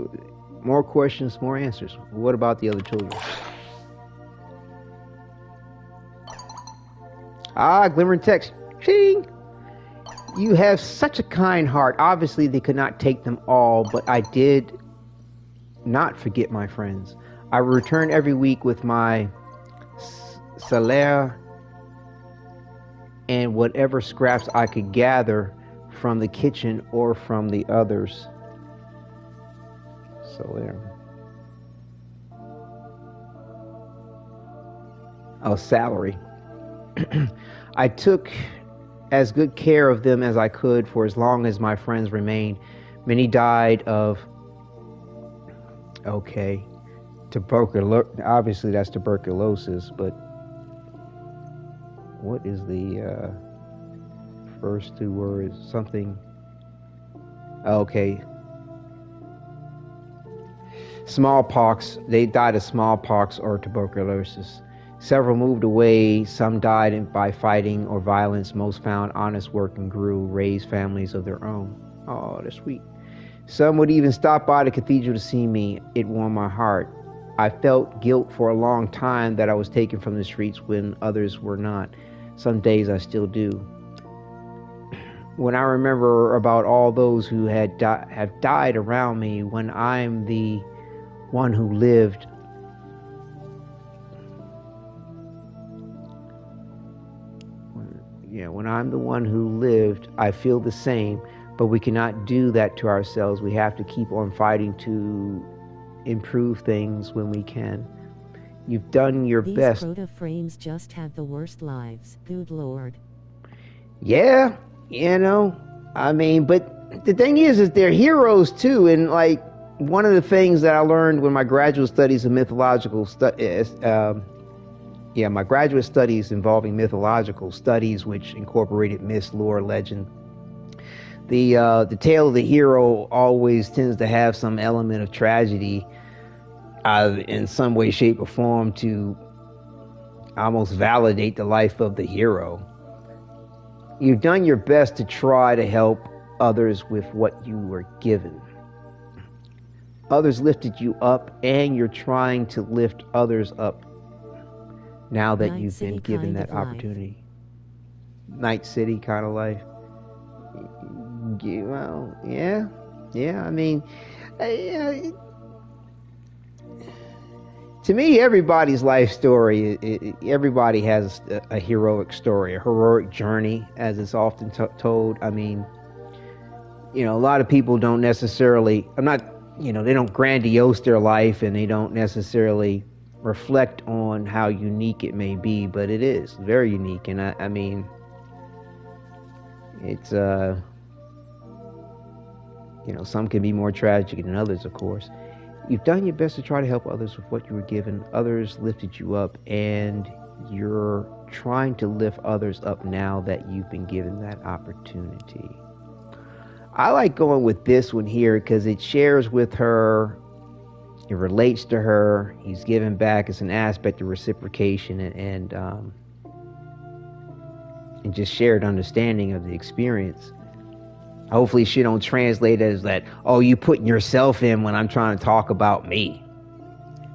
more questions, more answers. What about the other children? Ah, glimmering text. Ching! You have such a kind heart. Obviously, they could not take them all, but I did not forget my friends. I return every week with my salaire and whatever scraps I could gather from the kitchen or from the others. Salaire. Oh, salary. I took as good care of them as I could for as long as my friends remained. Many died of, tuberculosis. Obviously that's tuberculosis, but what is the first two words? Something. Okay. Smallpox. They died of smallpox or tuberculosis. Several moved away. Some died by fighting or violence. Most found honest work and grew, raised families of their own. Oh, that's sweet. Some would even stop by the cathedral to see me. It warmed my heart. I felt guilt for a long time that I was taken from the streets when others were not. Some days I still do. When I remember about all those who have died around me, when I'm the one who lived, when I'm the one who lived, I feel the same, but we cannot do that to ourselves. We have to keep on fighting to improve things when we can. You've done your best. These proto-frames just have the worst lives. Good Lord. Yeah, I mean, but the thing is they're heroes too. And like, one of the things that I learned when my graduate studies of mythological my graduate studies involving mythological studies, which incorporated myths, lore, legend. The tale of the hero always tends to have some element of tragedy in some way, shape, or form to almost validate the life of the hero. You've done your best to try to help others with what you were given. Others lifted you up, and you're trying to lift others up now that Night you've City been given kind that of life. opportunity. Night City kind of life. Well, yeah. I mean, to me, everybody's life story, everybody has a heroic story, a heroic journey, as it's often told. I mean, a lot of people don't necessarily, they don't grandiose their life, and they don't necessarily reflect on how unique it may be, but it is very unique. And I mean, it's, some can be more tragic than others, of course. You've done your best to try to help others with what you were given. Others lifted you up, and you're trying to lift others up now that you've been given that opportunity. I like going with this one here because it shares with her, it relates to her. He's giving back. It's an aspect of reciprocation and just shared understanding of the experience. Hopefully she don't translate it as that, oh, you putting yourself in when I'm trying to talk about me.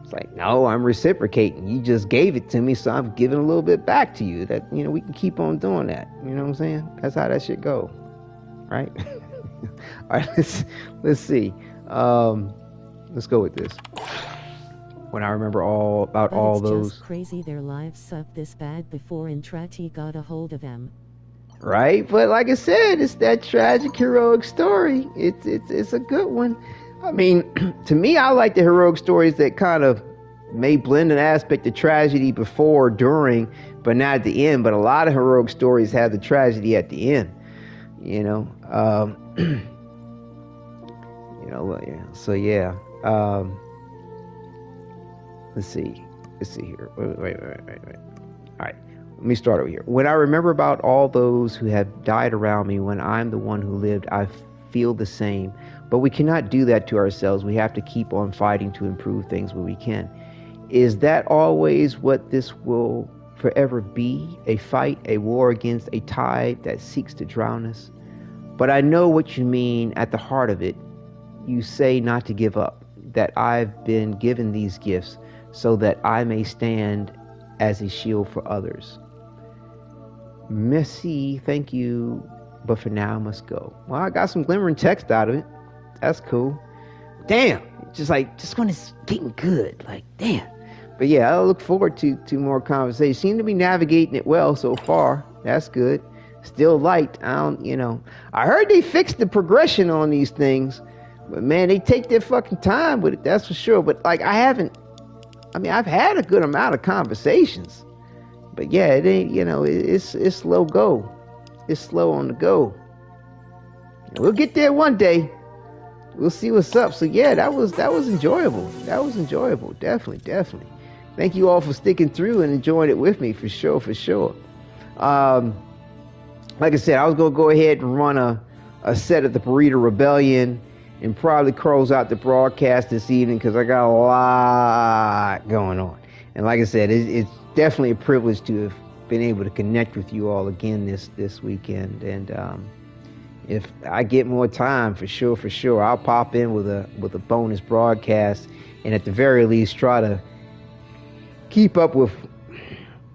It's like, no, I'm reciprocating. You just gave it to me, so I'm giving a little bit back to you. That, we can keep on doing that. You know what I'm saying? That's how that shit go. Right? All right, let's see. Let's go with this. When I remember all those. It's just crazy their lives sucked this bad before Intrati got a hold of them. Right, but like I said, it's that tragic heroic story. It's a good one. I mean, to me, I like the heroic stories that kind of may blend an aspect of tragedy before, during, but not at the end. But a lot of heroic stories have the tragedy at the end. So yeah. Let's see here. Wait. All right. Let me start over here. When I remember about all those who have died around me, when I'm the one who lived, I feel the same. But we cannot do that to ourselves. We have to keep on fighting to improve things where we can. Is that always what this will forever be? A fight, a war against a tide that seeks to drown us? But I know what you mean at the heart of it. You say not to give up, that I've been given these gifts so that I may stand as a shield for others. Merci, thank you, but for now I must go. Well, I got some glimmering text out of it. That's cool. Damn, just when it's getting good, like damn. But yeah, I look forward to more conversations. Seem to be navigating it well so far. That's good. Still light. I heard they fixed the progression on these things, but man, they take their fucking time with it. That's for sure. But I've had a good amount of conversations. But yeah, it ain't, it's slow go. It's slow on the go. We'll get there one day. We'll see what's up. So yeah, that was enjoyable. That was enjoyable. Definitely. Thank you all for sticking through and enjoying it with me, for sure. Like I said, I was going to go ahead and run a set of the Perita Rebellion and probably close out the broadcast this evening because I got a lot going on. And like I said, it's definitely a privilege to have been able to connect with you all again this weekend. And if I get more time, for sure, I'll pop in with a bonus broadcast, and at the very least try to keep up with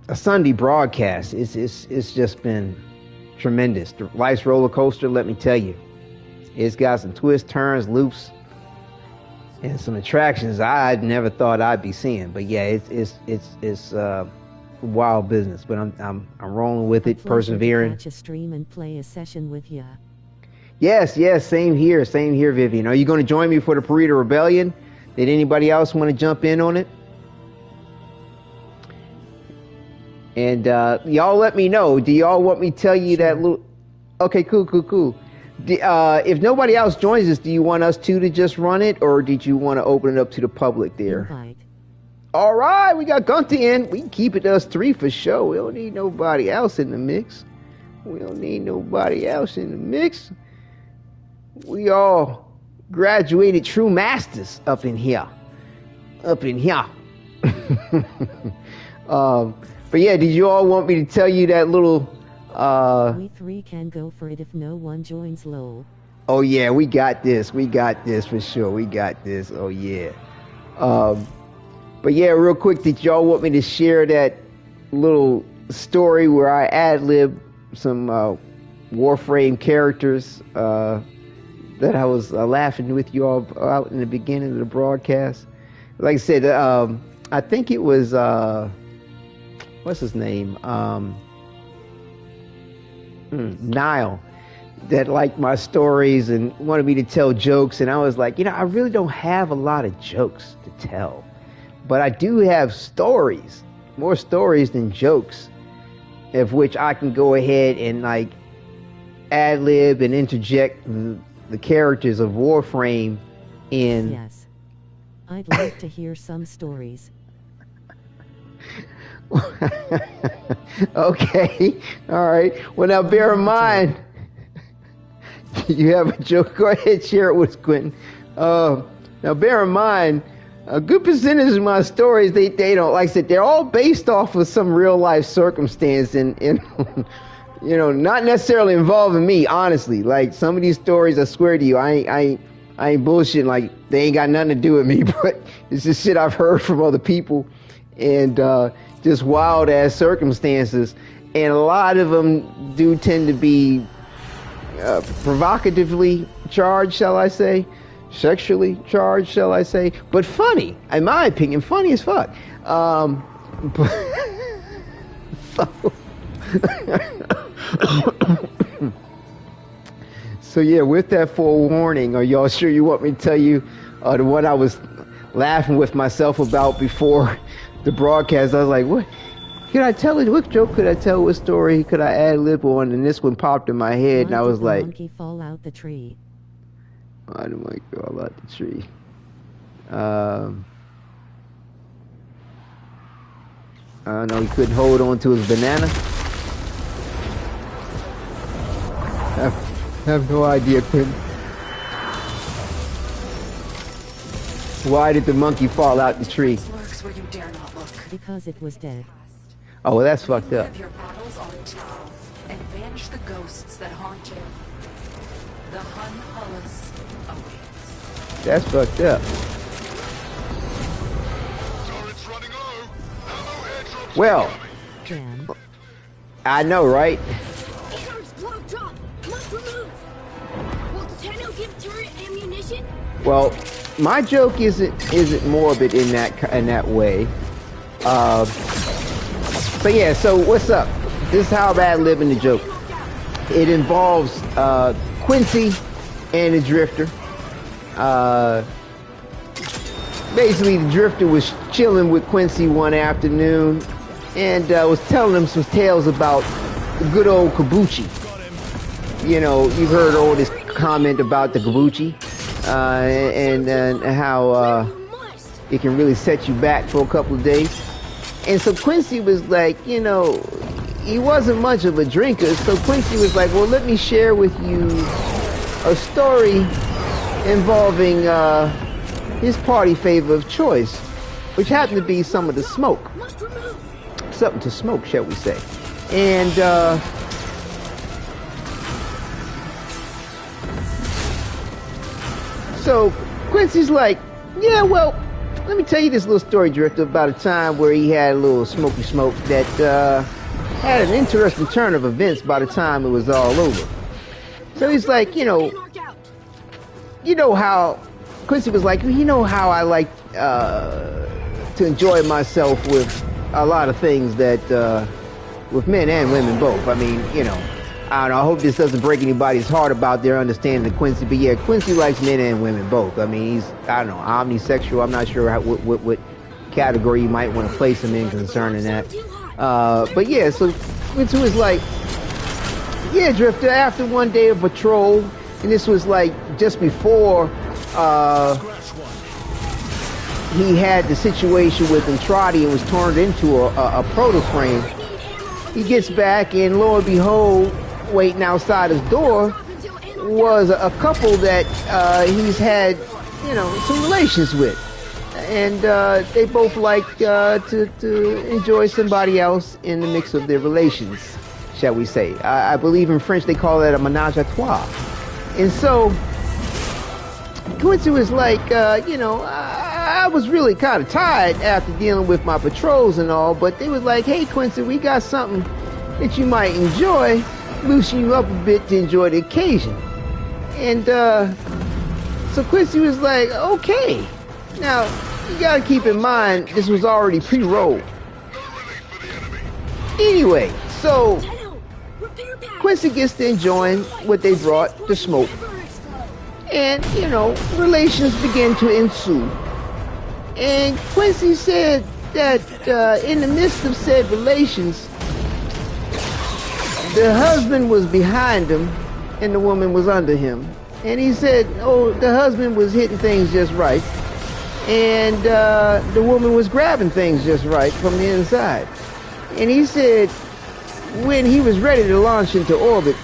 a Sunday broadcast. It's just been tremendous. The life's roller coaster, let me tell you. It's got some twists, turns, loops, and some attractions I never thought I'd be seeing. But yeah, it's wild business. But I'm rolling with it, persevering. Catch a stream and play a session with ya. Yes, same here, Vivian. Are you going to join me for the Perita Rebellion? Did anybody else want to jump in on it? And y'all let me know. Do y'all want me to tell you that little... Okay, cool. If nobody else joins us, do you want us to just run it, or did you want to open it up to the public there? Invite. All right, we got Gunter in. We can keep it us three for sure. We don't need nobody else in the mix. We all graduated true masters up in here. But yeah, did you all want me to tell you that little We three can go for it if no one joins lol. Oh yeah, we got this. We got this for sure. We got this. Oh yeah. But yeah, real quick, did y'all want me to share that little story where I ad-lib some Warframe characters that I was laughing with you all out in the beginning of the broadcast? Like I said, I think it was what's his name? Niall, that liked my stories and wanted me to tell jokes, and I was like, I really don't have a lot of jokes to tell, but I do have stories, more stories than jokes, of which I can go ahead and like ad-lib and interject the characters of Warframe in. Yes, I'd like to hear some stories. Okay, all right. Well, now bear in mind, you have a joke. Go ahead, share it with Quentin. Now bear in mind, a good percentage of my stories, they don't, like I said, they're all based off of some real life circumstance, and not necessarily involving me. Honestly, like some of these stories, I swear to you, I ain't bullshitting. Like they ain't got nothing to do with me, but it's just shit I've heard from other people, and just wild ass circumstances, and a lot of them do tend to be provocatively charged, shall I say, sexually charged, shall I say, but funny, in my opinion, funny as fuck. So yeah, with that forewarning, are y'all sure you want me to tell you the one I was laughing with myself about before the broadcast? I was like, what could I tell it? What joke could I tell? What story could I ad-lib on? And this one popped in my head, and I was like, monkey fall out the tree? Why did the monkey fall out the tree? I don't know, he couldn't hold on to his banana. I have no idea, Quentin. Why did the monkey fall out the tree? Where you dare not look. Because it was dead. Oh, well, that's fucked up. Live your battles on Tau and banish the ghosts that haunt you. The Hun Hullus awaits. That's fucked up. Well, Damn. I know, right? Well, my joke isn't morbid in that way. So yeah, so what's up? This is how I'm ad-libbing the joke. It involves Quincy and the Drifter. Basically, the Drifter was chilling with Quincy one afternoon and was telling him some tales about the good old Kabuchi. You've heard all this comment about the Kabuchi and how it can really set you back for a couple of days. And so Quincy was like, he wasn't much of a drinker, so Quincy was like, well, let me share with you a story involving his party favor of choice, which happened to be some of the smoke. Something to smoke, shall we say. And so Quincy's like, yeah, well, let me tell you this little story, Drifter, about a time where he had a little smoky smoke that had an interesting turn of events by the time it was all over. So he's like, how Quincy was like, how I like to enjoy myself with a lot of things that with men and women both. I mean, I don't know, I hope this doesn't break anybody's heart about their understanding of Quincy, but yeah, Quincy likes men and women both. I mean, he's, I don't know, omnisexual. I'm not sure what category you might want to place him in concerning that. But yeah, so Quincy was like, yeah, Drifter, after one day of patrol, and this was like just before he had the situation with Entradi and was turned into a proto-frame. He gets back, and lo and behold, waiting outside his door was a couple that he's had, some relations with. And they both like to enjoy somebody else in the mix of their relations, shall we say. I believe in French they call that a ménage à trois. And so Quincy was like, I was really kind of tired after dealing with my patrols and all, but they was like, hey Quincy, we got something that you might enjoy, loosen you up a bit to enjoy the occasion. And so Quincy was like, okay. Now, you gotta keep in mind, this was already pre-rolled. Anyway, so Quincy gets to enjoying what they brought, the smoke. And, relations begin to ensue. And Quincy said that in the midst of said relations, the husband was behind him and the woman was under him. And he said, the husband was hitting things just right. And the woman was grabbing things just right from the inside. And he said, when he was ready to launch into orbit,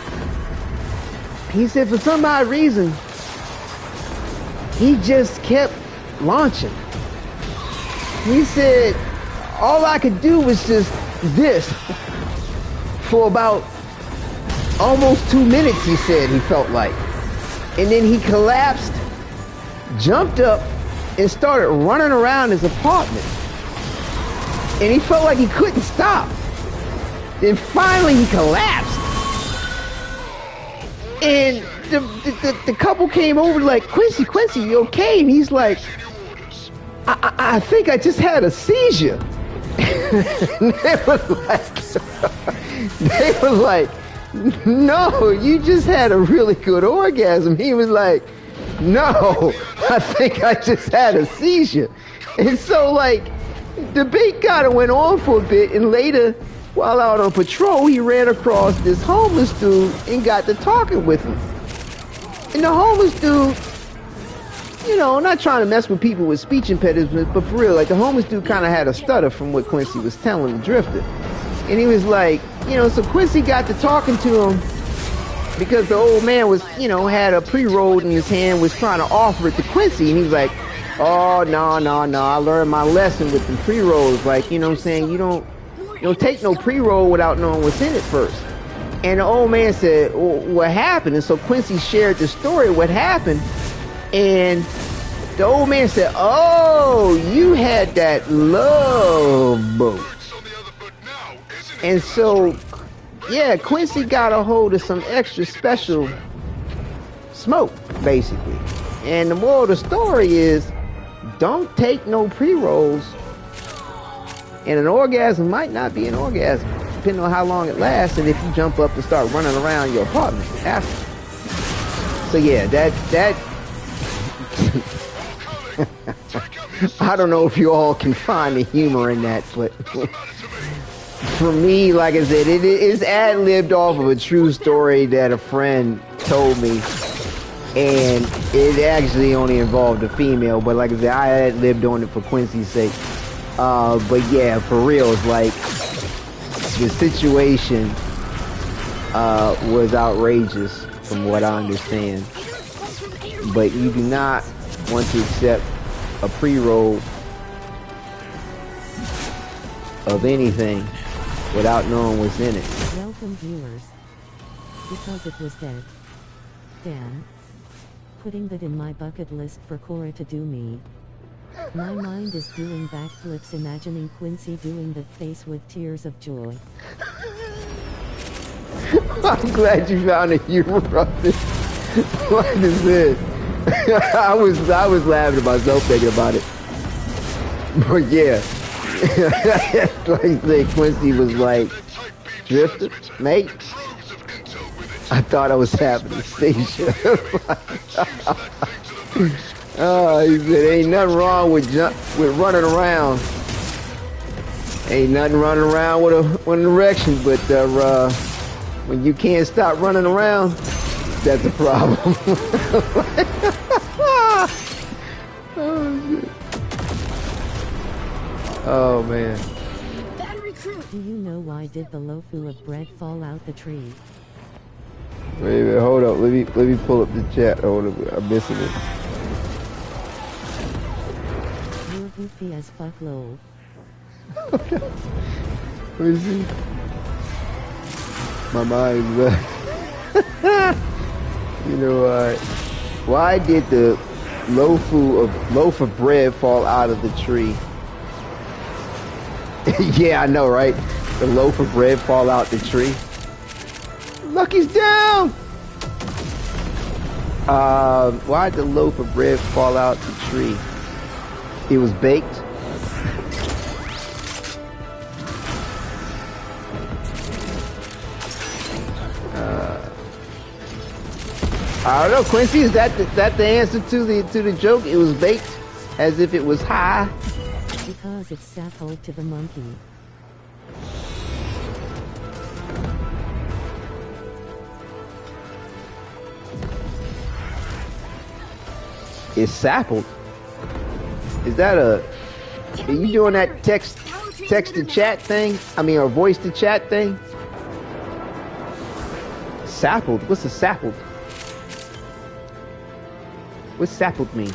he said for some odd reason, he just kept launching. He said, all I could do was just this for about almost 2 minutes, he said he felt like. And then he collapsed, jumped up, and started running around his apartment. And he felt like he couldn't stop. Then finally he collapsed. And the couple came over like, Quincy, you okay? And he's like, I think I just had a seizure. They were like, no, you just had a really good orgasm. He was like, no, I think I just had a seizure. And so like, debate kind of went on for a bit, and later, while out on patrol, he ran across this homeless dude and got to talking with him. And the homeless dude, not trying to mess with people with speech impediments, but for real, like the homeless dude kind of had a stutter from what Quincy was telling the drifter. And he was like, so Quincy got to talking to him because the old man was, had a pre-roll in his hand, was trying to offer it to Quincy. And he was like, oh, no, I learned my lesson with the pre-rolls. Like, you don't take no pre-roll without knowing what's in it first. And the old man said, well, what happened? And so Quincy shared the story of what happened. And the old man said, oh, you had that love boat. And so, yeah, Quincy got a hold of some extra special smoke, basically. And the moral of the story is, don't take no pre-rolls. And an orgasm might not be an orgasm, depending on how long it lasts, and if you jump up and start running around your apartment after. So yeah, that I don't know if you all can find the humor in that, but for me, like I said, it is ad-libbed off of a true story that a friend told me, and it actually only involved a female, but like I said, I ad-libbed on it for Quincy's sake. But yeah, for real, it's like the situation was outrageous from what I understand. But you do not want to accept a pre-roll of anything without knowing what's in it. Welcome viewers. Because it was dead. Damn. Putting that in my bucket list for Cora to do me. My mind is doing backflips imagining Quincy doing that face with tears of joy. I'm glad you found the humor of this. Like I said, I was laughing at myself thinking about it. But yeah, like I say, Quincy was like, Drifter, mate, I thought I was having a seizure. He said, ain't nothing wrong with running around. Ain't nothing running around with an erection, but when you can't stop running around, that's a problem. Oh, shit. Oh man. Do you know why did the loaf of bread fall out the tree? Wait a minute, hold up. Let me pull up the chat. Hold up, I'm missing it. You're goofy as fuck, lol. Let me see. My mind is You know what? Why did the loaf of bread fall out of the tree? Yeah, I know, right? The loaf of bread fall out the tree. Lucky's down! Why did the loaf of bread fall out the tree? It was baked. I don't know, Quincy, is that the answer to the joke? It was baked as if it was high. Because it's sap-hold to the monkey. It's sappled. Is that are you doing that text to chat thing? I mean, or voice to chat thing? Sappled? What's a sappled? What's sappled mean?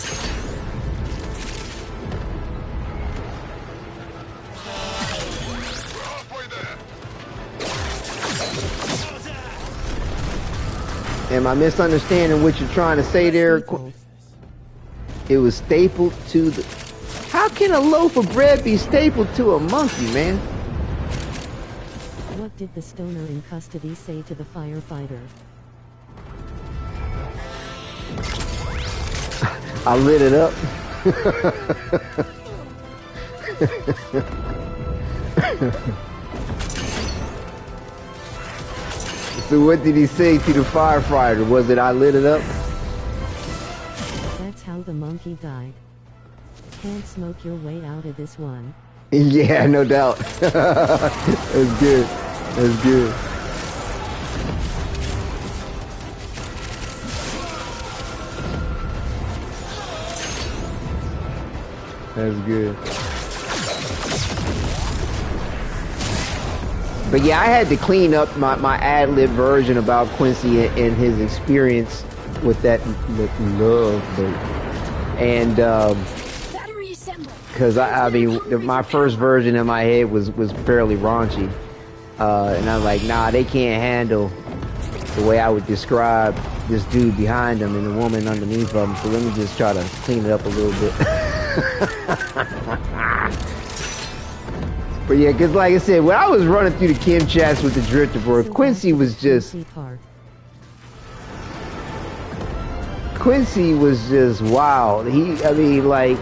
Am I misunderstanding what you're trying to say there? It was stapled to the... How can a loaf of bread be stapled to a monkey, man? What did the stoner in custody say to the firefighter? I lit it up. So what did he say to the firefighter? Was it I lit it up? That's how the monkey died. Can't smoke your way out of this one. Yeah, no doubt. That's good. That's good. That's good. But yeah, I had to clean up my ad-lib version about Quincy and his experience with that love boat. And because I mean, my first version in my head was fairly raunchy. And I'm like, nah, they can't handle the way I would describe this dude behind him and the woman underneath him. So let me just try to clean it up a little bit. But yeah, because like I said, when I was running through the chem chats with the Drifter, Quincy was just wild. I mean, like,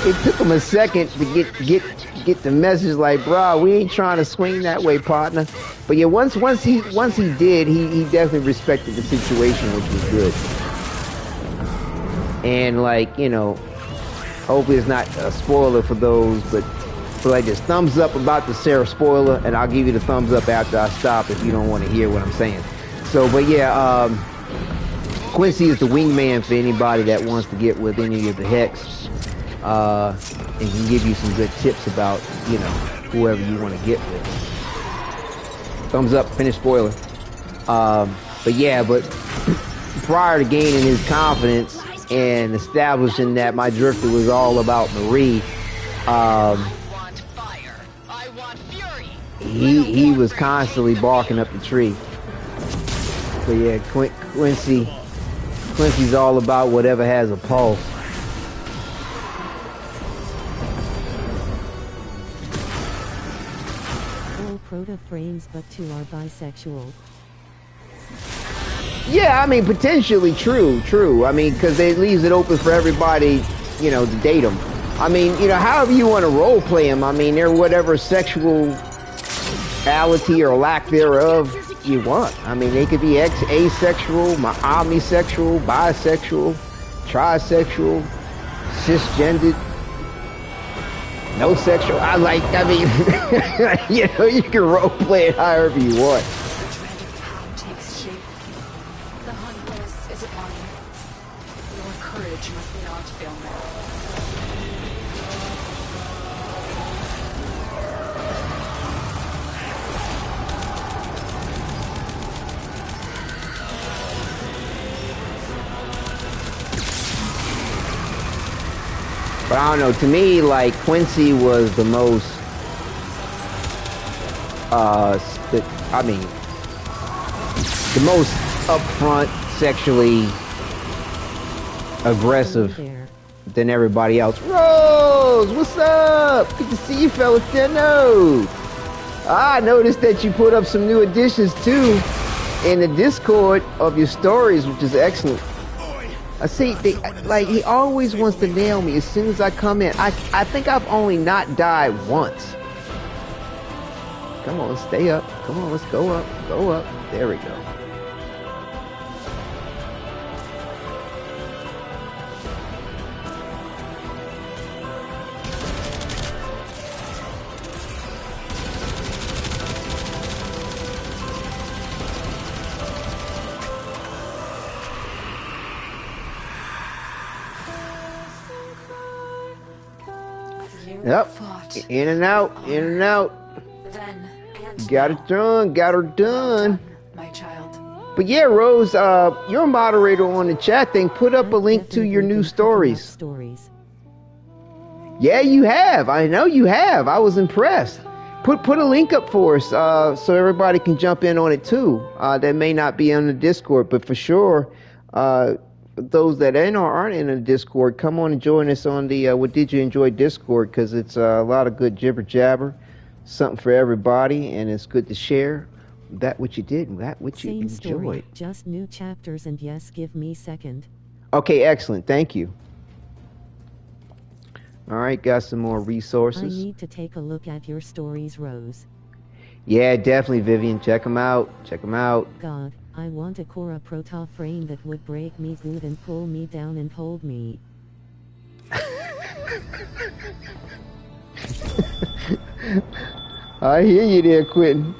it took him a second to get the message, like, bro, we ain't trying to swing that way, partner. But yeah, once he did, he definitely respected the situation, which was good. And like, you know, hopefully it's not a spoiler for those, but for like this thumbs up about the Sarah spoiler, and I'll give you the thumbs up after I stop if you don't want to hear what I'm saying. So, but yeah, Quincy is the wingman for anybody that wants to get with any of the Hex, and can give you some good tips about, you know, whoever you want to get with. Thumbs up, finish spoiler. But yeah, but prior to gaining his confidence and establishing that my Drifter was all about Marie, he was constantly barking up the tree. So yeah, Quincy's all about whatever has a pulse. All Proto frames but two are bisexual. Yeah, I mean, potentially true. I mean, because it leaves it open for everybody, you know, to date them. I mean, you know, however you want to role play them. I mean, they're whatever sexuality or lack thereof you want. I mean, they could be asexual, omnisexual, bisexual, trisexual, cisgendered, no sexual. I mean, you know, you can role play it however you want. But I don't know, to me, like, Quincy was the most I mean, the most upfront, sexually aggressive than everybody else. Rose, what's up? Good to see you, fellas. No. I noticed that you put up some new additions too in the Discord of your stories, which is excellent. I see, like, he always wants to nail me as soon as I come in. I think I've only not died once. Come on, stay up. Come on, let's go up. Go up. There we go. Yep. In and out, in and out. Then, got it done, got her done. My child. But yeah, Rose, you're a moderator on the chat thing. Put up a link to your new stories. Yeah, you have. I know you have. I was impressed. Put a link up for us so everybody can jump in on it too. That may not be on the Discord, but for sure, those that aren't in the Discord, come on and join us on the What Did You Enjoy Discord, because it's a lot of good jibber jabber, something for everybody, and it's good to share that what you did and that what you enjoyed. Story, just new chapters, and yes, give me second. Okay, excellent. Thank you. All right, got some more resources. I need to take a look at your stories, Rose. Yeah, definitely, Vivian. Check them out. Check them out. God, I want a Korra Protoss frame that would break me good and pull me down and hold me. I hear you there, Quentin.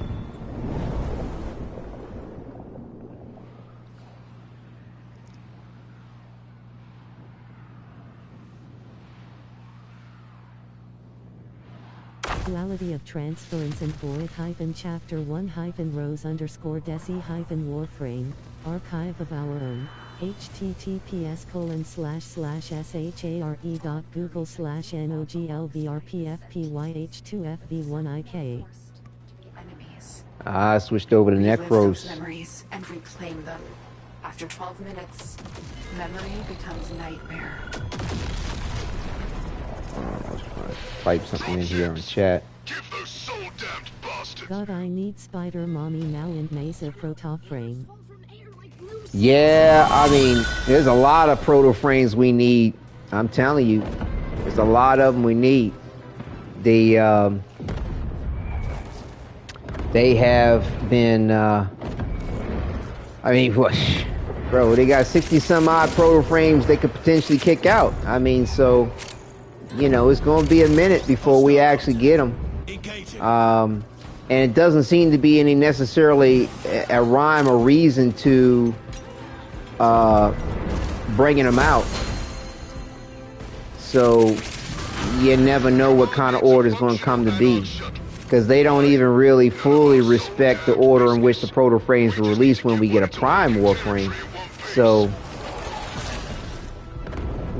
Duality of transference and void chapter 1 Rose _ Desi Warframe, archive of our own, https://google/noglvrpfpyh2fv1ik. I switched over to Necros. Memories and reclaim them. After 12 minutes, memory becomes nightmare. Let's type something in here in chat. God, I need Spider Mommy now and Mesa Protoss frame. Yeah, I mean, there's a lot of proto frames we need. I'm telling you, there's a lot of them we need. They have been, I mean, what, bro, they got 60 some odd proto frames they could potentially kick out. I mean, so, you know, it's going to be a minute before we actually get them. And it doesn't seem to be any necessarily a rhyme or reason to bringing them out. So you never know what kind of order is going to come to be, because they don't even really fully respect the order in which the proto frames were released when we get a prime Warframe. So,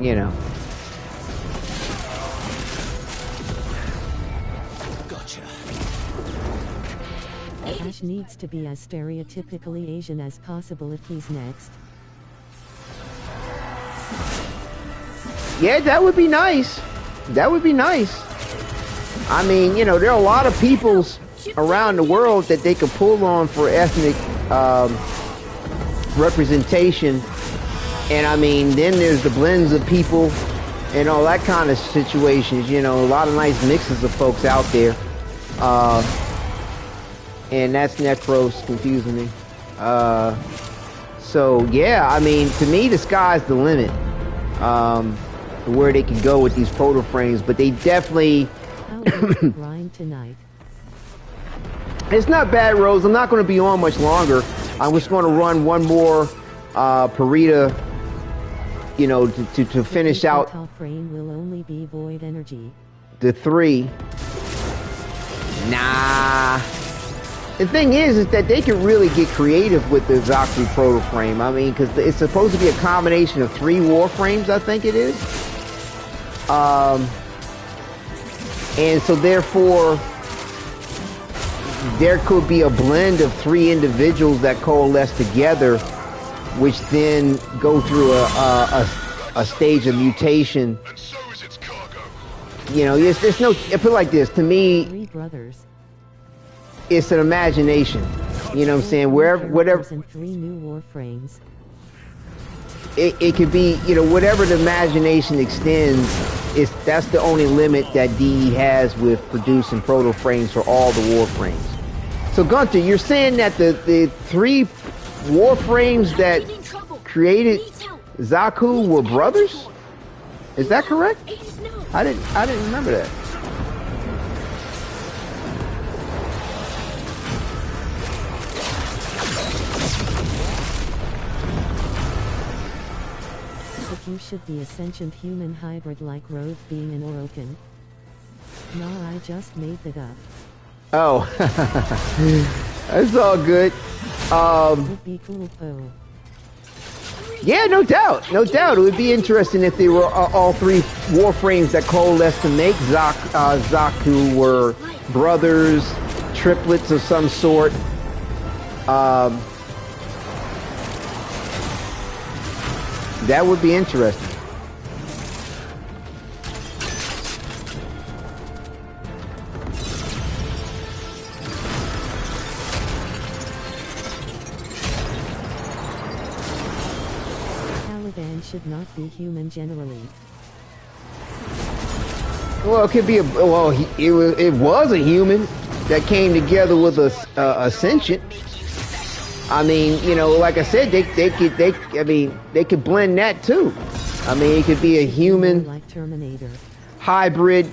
you know. Ash needs to be as stereotypically Asian as possible if he's next. Yeah, that would be nice. That would be nice. I mean, you know, there are a lot of peoples around the world that they could pull on for ethnic representation. And I mean, then there's the blends of people and all that kind of situations. You know, a lot of nice mixes of folks out there. And that's Necros confusing me. So yeah, I mean, to me, the sky's the limit. Where they can go with these proto frames, but they definitely. Grind tonight. It's not bad, Rose. I'm not going to be on much longer. I'm just going to run one more Perita, you know, to finish out. Frame will only be void energy. The 3. Nah. The thing is that they can really get creative with the Valkyrie proto frame. I mean, because it's supposed to be a combination of 3 Warframes, I think it is. And so therefore, there could be a blend of 3 individuals that coalesce together, which then go through a stage of mutation. And so is its cargo. You know, there's no. I put it like this. To me, 3 brothers. it's an imagination. You know what I'm saying? Wherever, whatever. And 3 new Warframes. It could be, you know, whatever the imagination extends, that's the only limit that DE has with producing proto frames for all the Warframes. So Gunter, you're saying that the 3 Warframes that created Zaku were brothers? Is that correct? I didn't remember that. You should be a sentient human hybrid like Roathe being an Orokin. Nah, I just made that up. Oh, that's all good. Would be cool, oh. Yeah, no doubt, no doubt. It would be interesting if they were all 3 Warframes that coalesced to make Zaku were brothers, triplets of some sort. That would be interesting. Caliban should not be human generally. Well, it could be it was a human that came together with a sentient. I mean, you know, like I said, they could blend that too. I mean, it could be a human Like Terminator. hybrid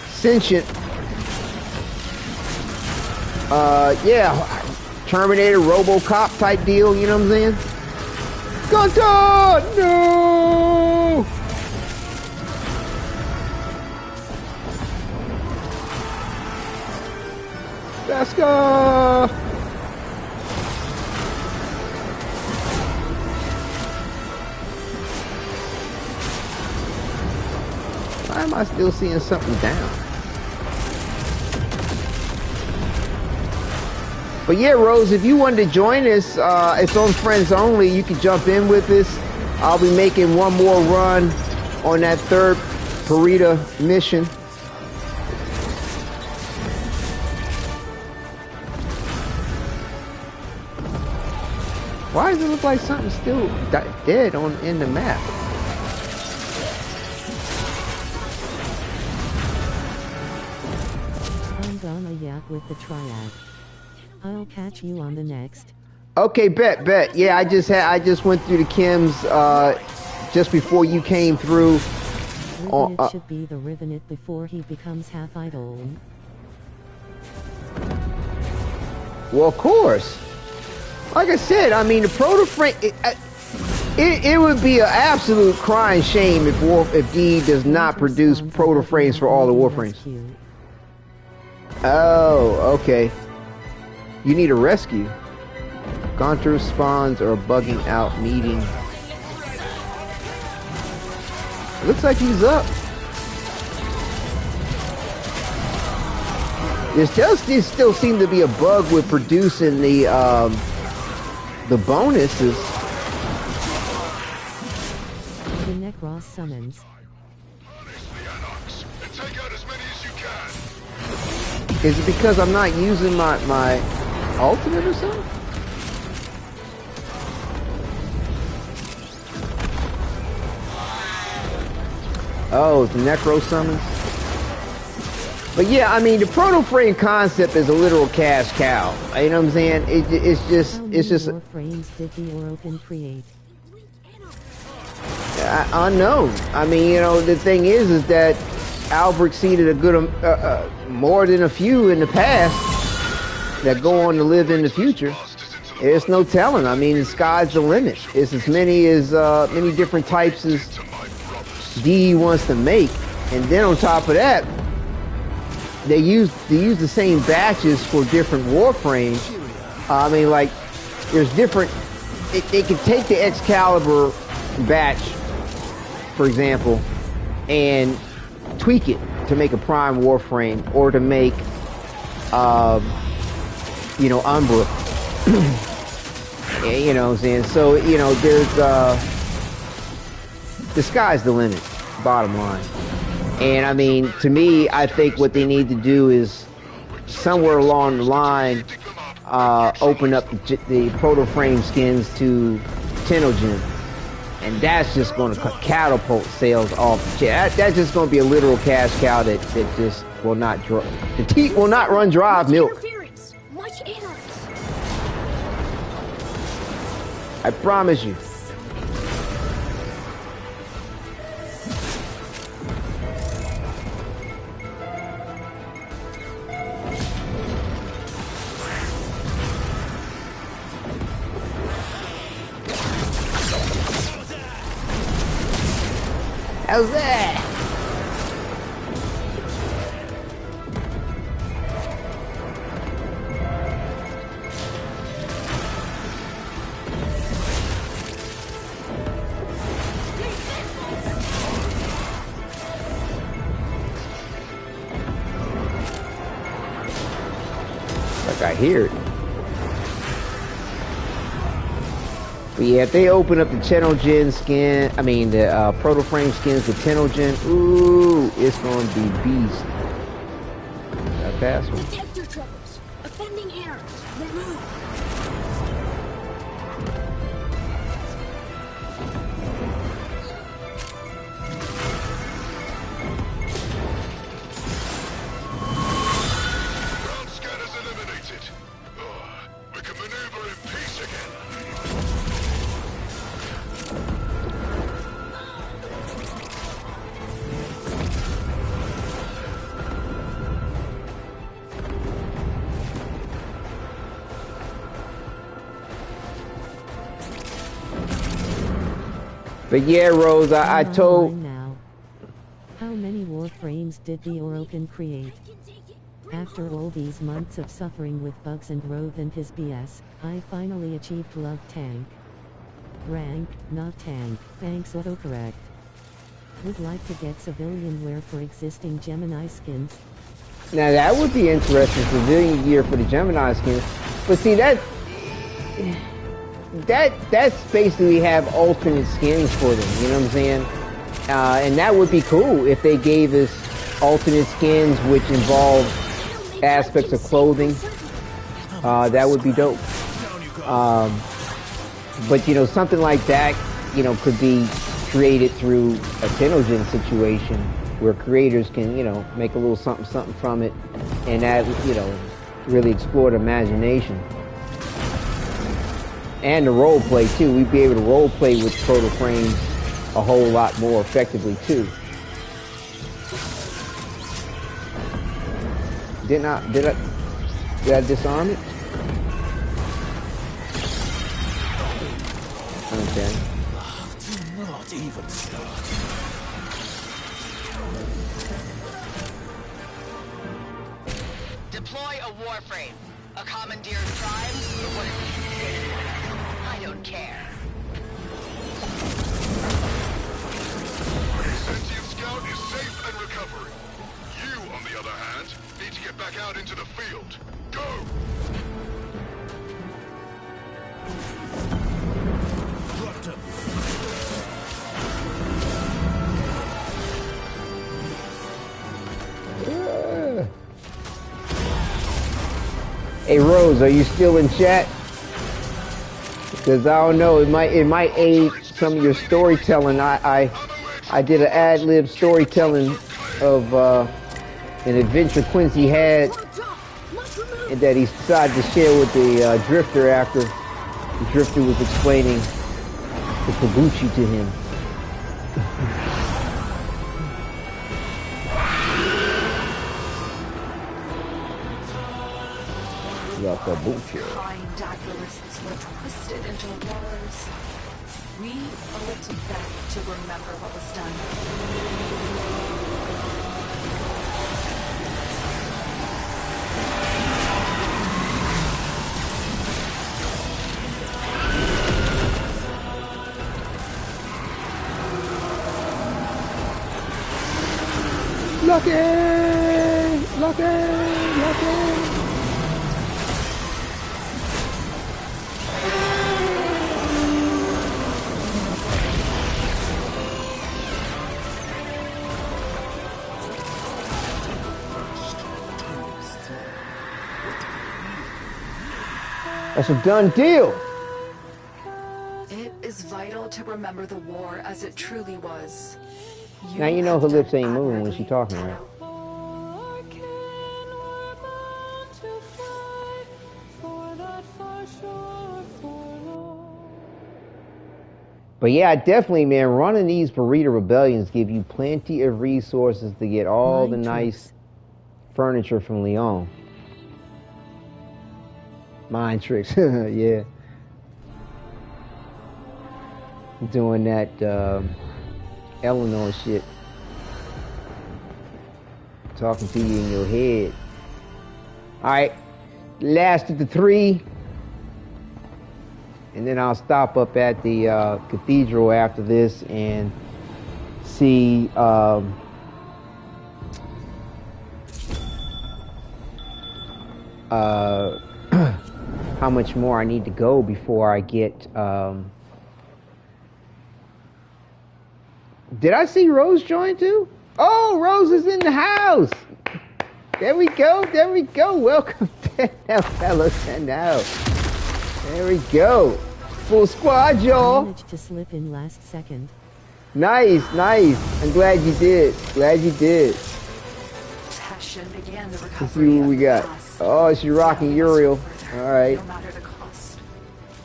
sentient. Yeah, Terminator, RoboCop type deal. You know what I'm saying? Gunter, no! Let's go! Why am I still seeing something down? But yeah, Rose, if you wanted to join us, it's on Friends Only. You can jump in with us. I'll be making one more run on that 3rd Perita mission. Why does it look like something's still dead in the map? I'm gonna yak with the Triad. I'll catch you on the next. Okay, bet. Yeah, I just went through the chems just before you came through. Rivenet should be the Rivenet before he becomes half idol. Well, of course. Like I said, I mean, the proto frame. It would be an absolute crying shame if D does not produce proto frames for all the Warframes. Oh, okay. You need a rescue. Gonter spawns are bugging out meeting. It looks like he's up. There still seem to be a bug with producing the bonuses. The Necros summons. Is it because I'm not using my ultimate or something? Oh, the Necro summons. But yeah, I mean, the proto frame concept is a literal cash cow. You know what I'm saying? It's just. How many frames did the Orokin create? Unknown. I mean, you know, the thing is that Albert seeded a good, more than a few in the past that go on to live in the future. There's no telling. I mean, the sky's the limit. It's as many different types as DE wants to make, and then on top of that, they use the same batches for different Warframes. I mean, like, there's different. They can take the Excalibur batch, for example, and tweak it to make a Prime Warframe or to make, you know, Umbra. You know what I'm saying? So, you know, there's, the sky's the limit, bottom line. And I mean, to me, I think what they need to do is somewhere along the line, open up the proto frame skins to Tenogen. And that's just going to catapult sales off the chair. That's just going to be a literal cash cow that just will not draw. The teat will not run dry of milk. Much ignorance. I promise you. How's that? Like I hear it. But yeah, if they open up the Tenogen skin, I mean the proto frame skins with Tenogen, ooh, it's going to be beast. That fast one. Detector troubles. Offending errors. Remove. Ground scanners eliminated. We can maneuver in peace again. But yeah, Rose, I told... Now. How many Warframes did the Orokin create? After all these months of suffering with bugs and Roathe and his BS, I finally achieved love tank. Rank, not tank, thanks autocorrect. Would like to get civilian wear for existing Gemini skins. Now that would be interesting, civilian gear for the Gemini skins. But see, that's basically have alternate skins for them, you know what I'm saying? And that would be cool if they gave us alternate skins which involve aspects of clothing. That would be dope. But you know, something like that, you know, could be created through a Tenogen situation where creators can, you know, make a little something from it and add, you know, really explore the imagination. And the role play too. We'd be able to role play with proto frames a whole lot more effectively too. Did I disarm it? Okay. Do not even start. Deploy a Warframe. A commandeered prime, or whatever you say. I don't care. Sentient Scout is safe and recovering. You, on the other hand, need to get back out into the field. Go! Hey Rose, are you still in chat? Because I don't know, it might aid some of your storytelling. I did an ad-lib storytelling of an adventure Quincy had and that he decided to share with the Drifter after the Drifter was explaining the Kabuchi to him. La Kabuchi. Prying daggerists were twisted into horrors. We owe it to them to remember what was done. Lucky! Lucky! That's a done deal. It is vital to remember the war as it truly was. Now you know her have lips done ain't moving when she talking, right? But yeah, definitely, man, running these Perita Rebellions give you plenty of resources to get all the nice furniture from Leon. Mind tricks, yeah. Doing that Eleanor shit. Talking to you in your head. Alright, last of the 3. And then I'll stop up at the cathedral after this and see how much more I need to go before I get Did I see Rose join too? Oh, Rose is in the house. There we go. Welcome to fellas and now. There we go. Full squad, y'all. Managed to slip in last second. Nice. I'm glad you did. Passion began the Let's recovery see what we got. Oh, she's rocking Uriel. All right. No matter the cost.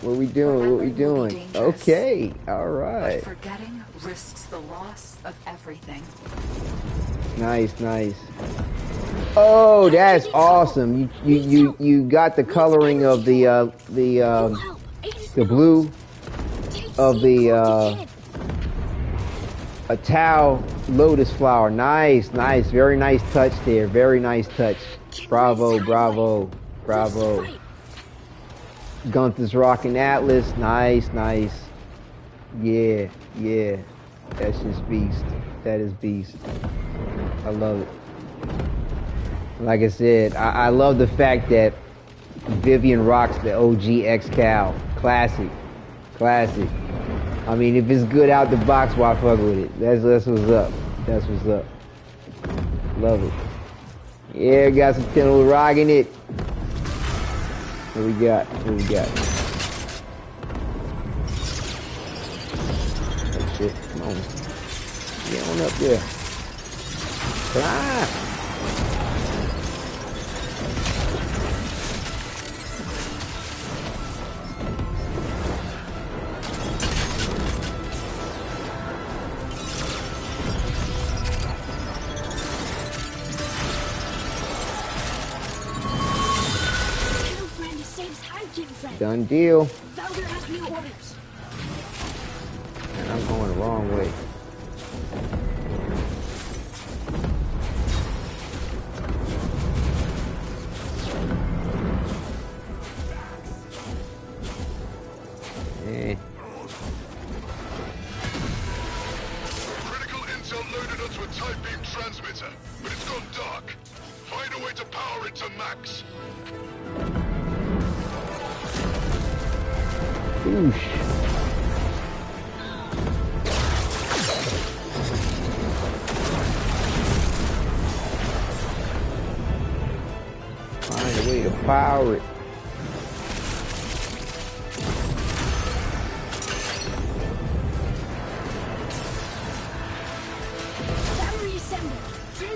What we doing? Okay. All right. But forgetting risks the loss of everything. Nice. Oh, that's awesome. You got the coloring of the blue of the a Tau lotus flower. Nice. Very nice touch there. Very nice touch. Bravo. Gunther's rocking Atlas. Nice. Yeah. That's just beast. That is beast. I love it. Like I said, I love the fact that Vivian rocks the OG X-Cal. Classic. I mean, if it's good out the box, why fuck with it? That's what's up. Love it. Yeah, got some Tendril rocking it. What we got? Oh shit, come on. Get on up there. Climb. Done deal. Valder has new orders. And I'm going the wrong way. Critical intel loaded onto a tight beam transmitter, but it's gone dark. Find a way to power it to max. Oosh. Find a way to power it.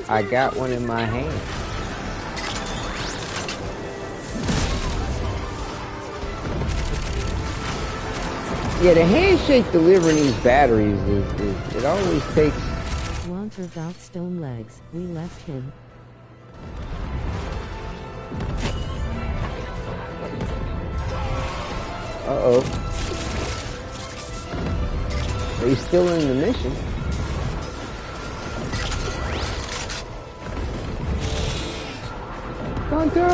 I got one in my hand. Yeah, the handshake delivering these batteries is it always takes. Wanter got stone legs. We left him. Uh-oh. He's still in the mission. Hunter!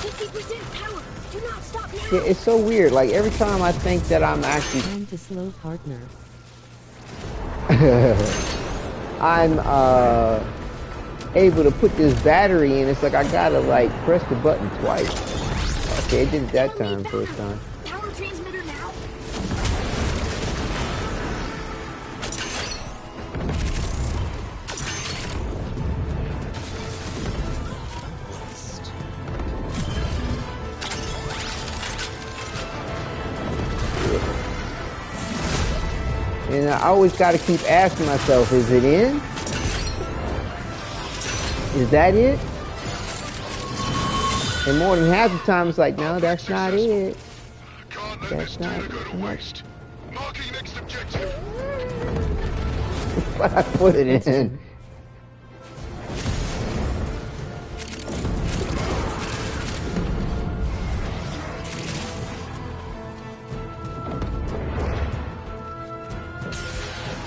50% power. Do not stop Yeah, it's so weird. Like every time I think that I'm actually Time to slow partner. I'm able to put this battery in, it's like I gotta like press the button twice. Okay, it did it that time, first time. Power transmitter now. And I always gotta keep asking myself, is it in? Is that it? And more than half the time it's like, no, that's not it. That's not it. Marking next objective. But I put it in.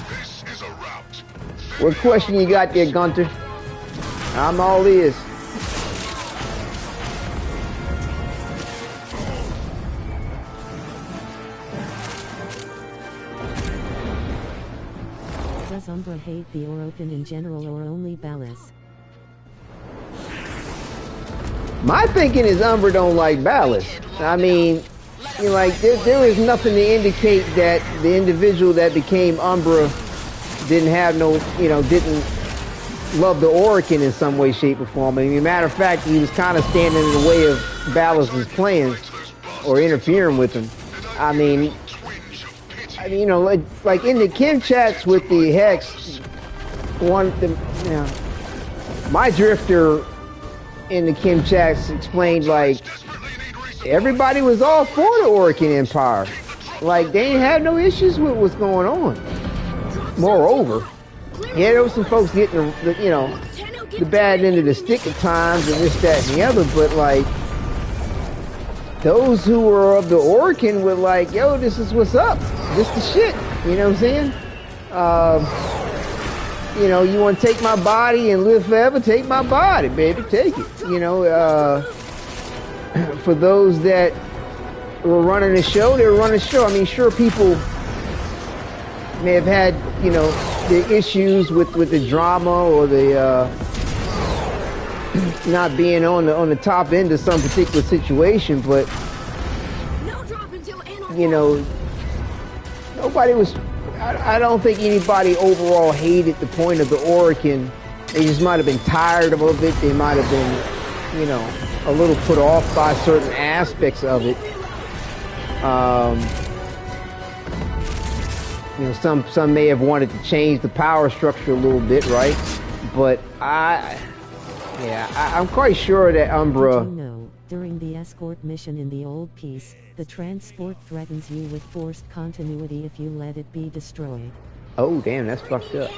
This is a route. What question you got there, Gunter? I'm all ears. Does Umbra hate the Orokin in general or only Ballas? My thinking is Umbra don't like Ballas. I mean, you know, like there is nothing to indicate that the individual that became Umbra didn't have no, you know, didn't love the Orokin in some way, shape, or form. I mean, matter of fact, he was kind of standing in the way of Ballas' plans or interfering with them. I mean, you know, like in the Kim chats with the Hex, my drifter in the Kim chats explained like everybody was all for the Orokin Empire. Like they didn't have no issues with what's going on. Moreover, yeah, there was some folks getting the bad end of the stick at times and this, that, and the other, but like those who were of the Orokin were like, yo, this is what's up. This the shit. You know what I'm saying? You know, you want to take my body and live forever? Take my body, baby. Take it. You know, for those that were running the show, they were running the show. I mean, sure, people may have had, you know, the issues with the drama or the not being on the top end of some particular situation, but you know, nobody was. I don't think anybody overall hated the point of the Orokin. They just might have been tired of it. They might have been, you know, a little put off by certain aspects of it. You know, some may have wanted to change the power structure a little bit, right? But I'm quite sure that Umbra. Did you know, during the escort mission in the old piece, the transport threatens you with forced continuity if you let it be destroyed. Oh, damn, that's fucked up.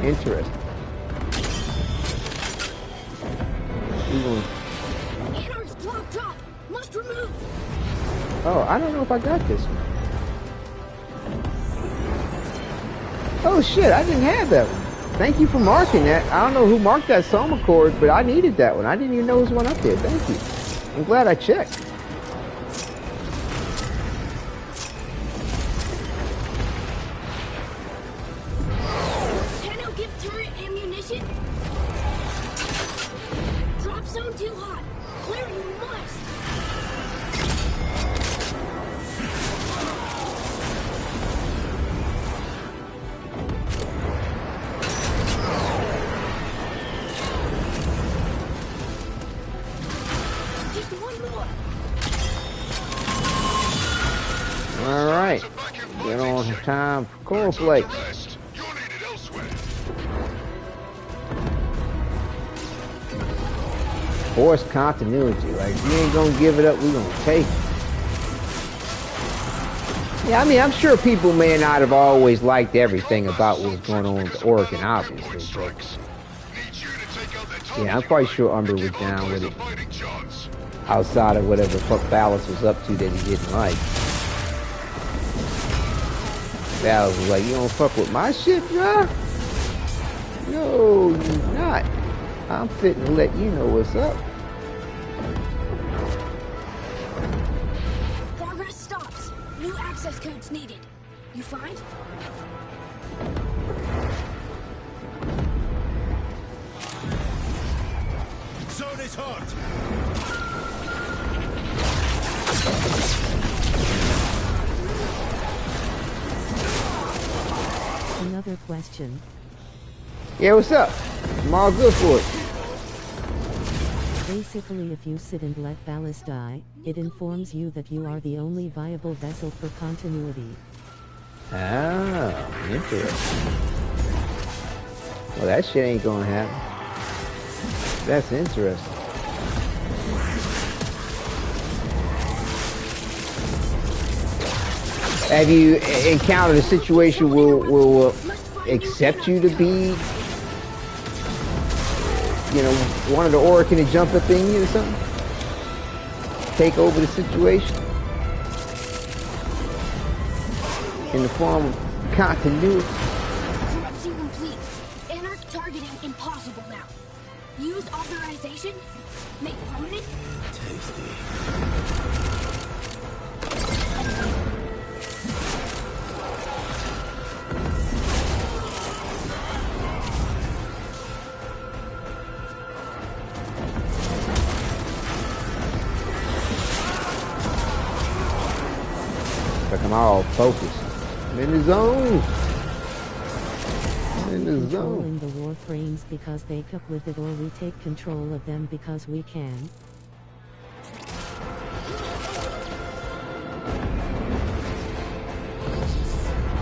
Interesting. Oh, I don't know if I got this one. Oh shit, I didn't have that one. Thank you for marking that. I don't know who marked that Soma cord, but I needed that one. I didn't even know there was one up there. Thank you. I'm glad I checked. Tenno, give turret ammunition. Drop zone too hot. Clear you must. Alright. Get on time for coral flakes. Forced continuity. Like, if you ain't gonna give it up, we gonna take it. Yeah, I mean, I'm sure people may not have always liked everything about what's going on with the Orokin, obviously. But yeah, I'm quite sure Umbra was down with it. Outside of whatever the fuck Ballas was up to that he didn't like. Ballas was like, you don't fuck with my shit, bruh? No, you not. I'm fitting to let you know what's up. New access codes needed. You find? Zone is hot. Another question. Yeah, what's up? I'm all good for it. Basically, if you sit and let ballast die, it informs you that you are the only viable vessel for continuity. Ah, interesting. Well, that shit ain't gonna happen. That's interesting. Have you encountered a situation where will accept you to be, you know, one of the Orokin to jump up in you or something? Take over the situation? In the form of continuity? Corruption complete. Anarch targeting impossible now. Use authorization? Make permanent? Tasty. Like I'm all focused. I'm in the zone. I'm in the Controlling zone. the Warframes because they cook with it, or we take control of them because we can.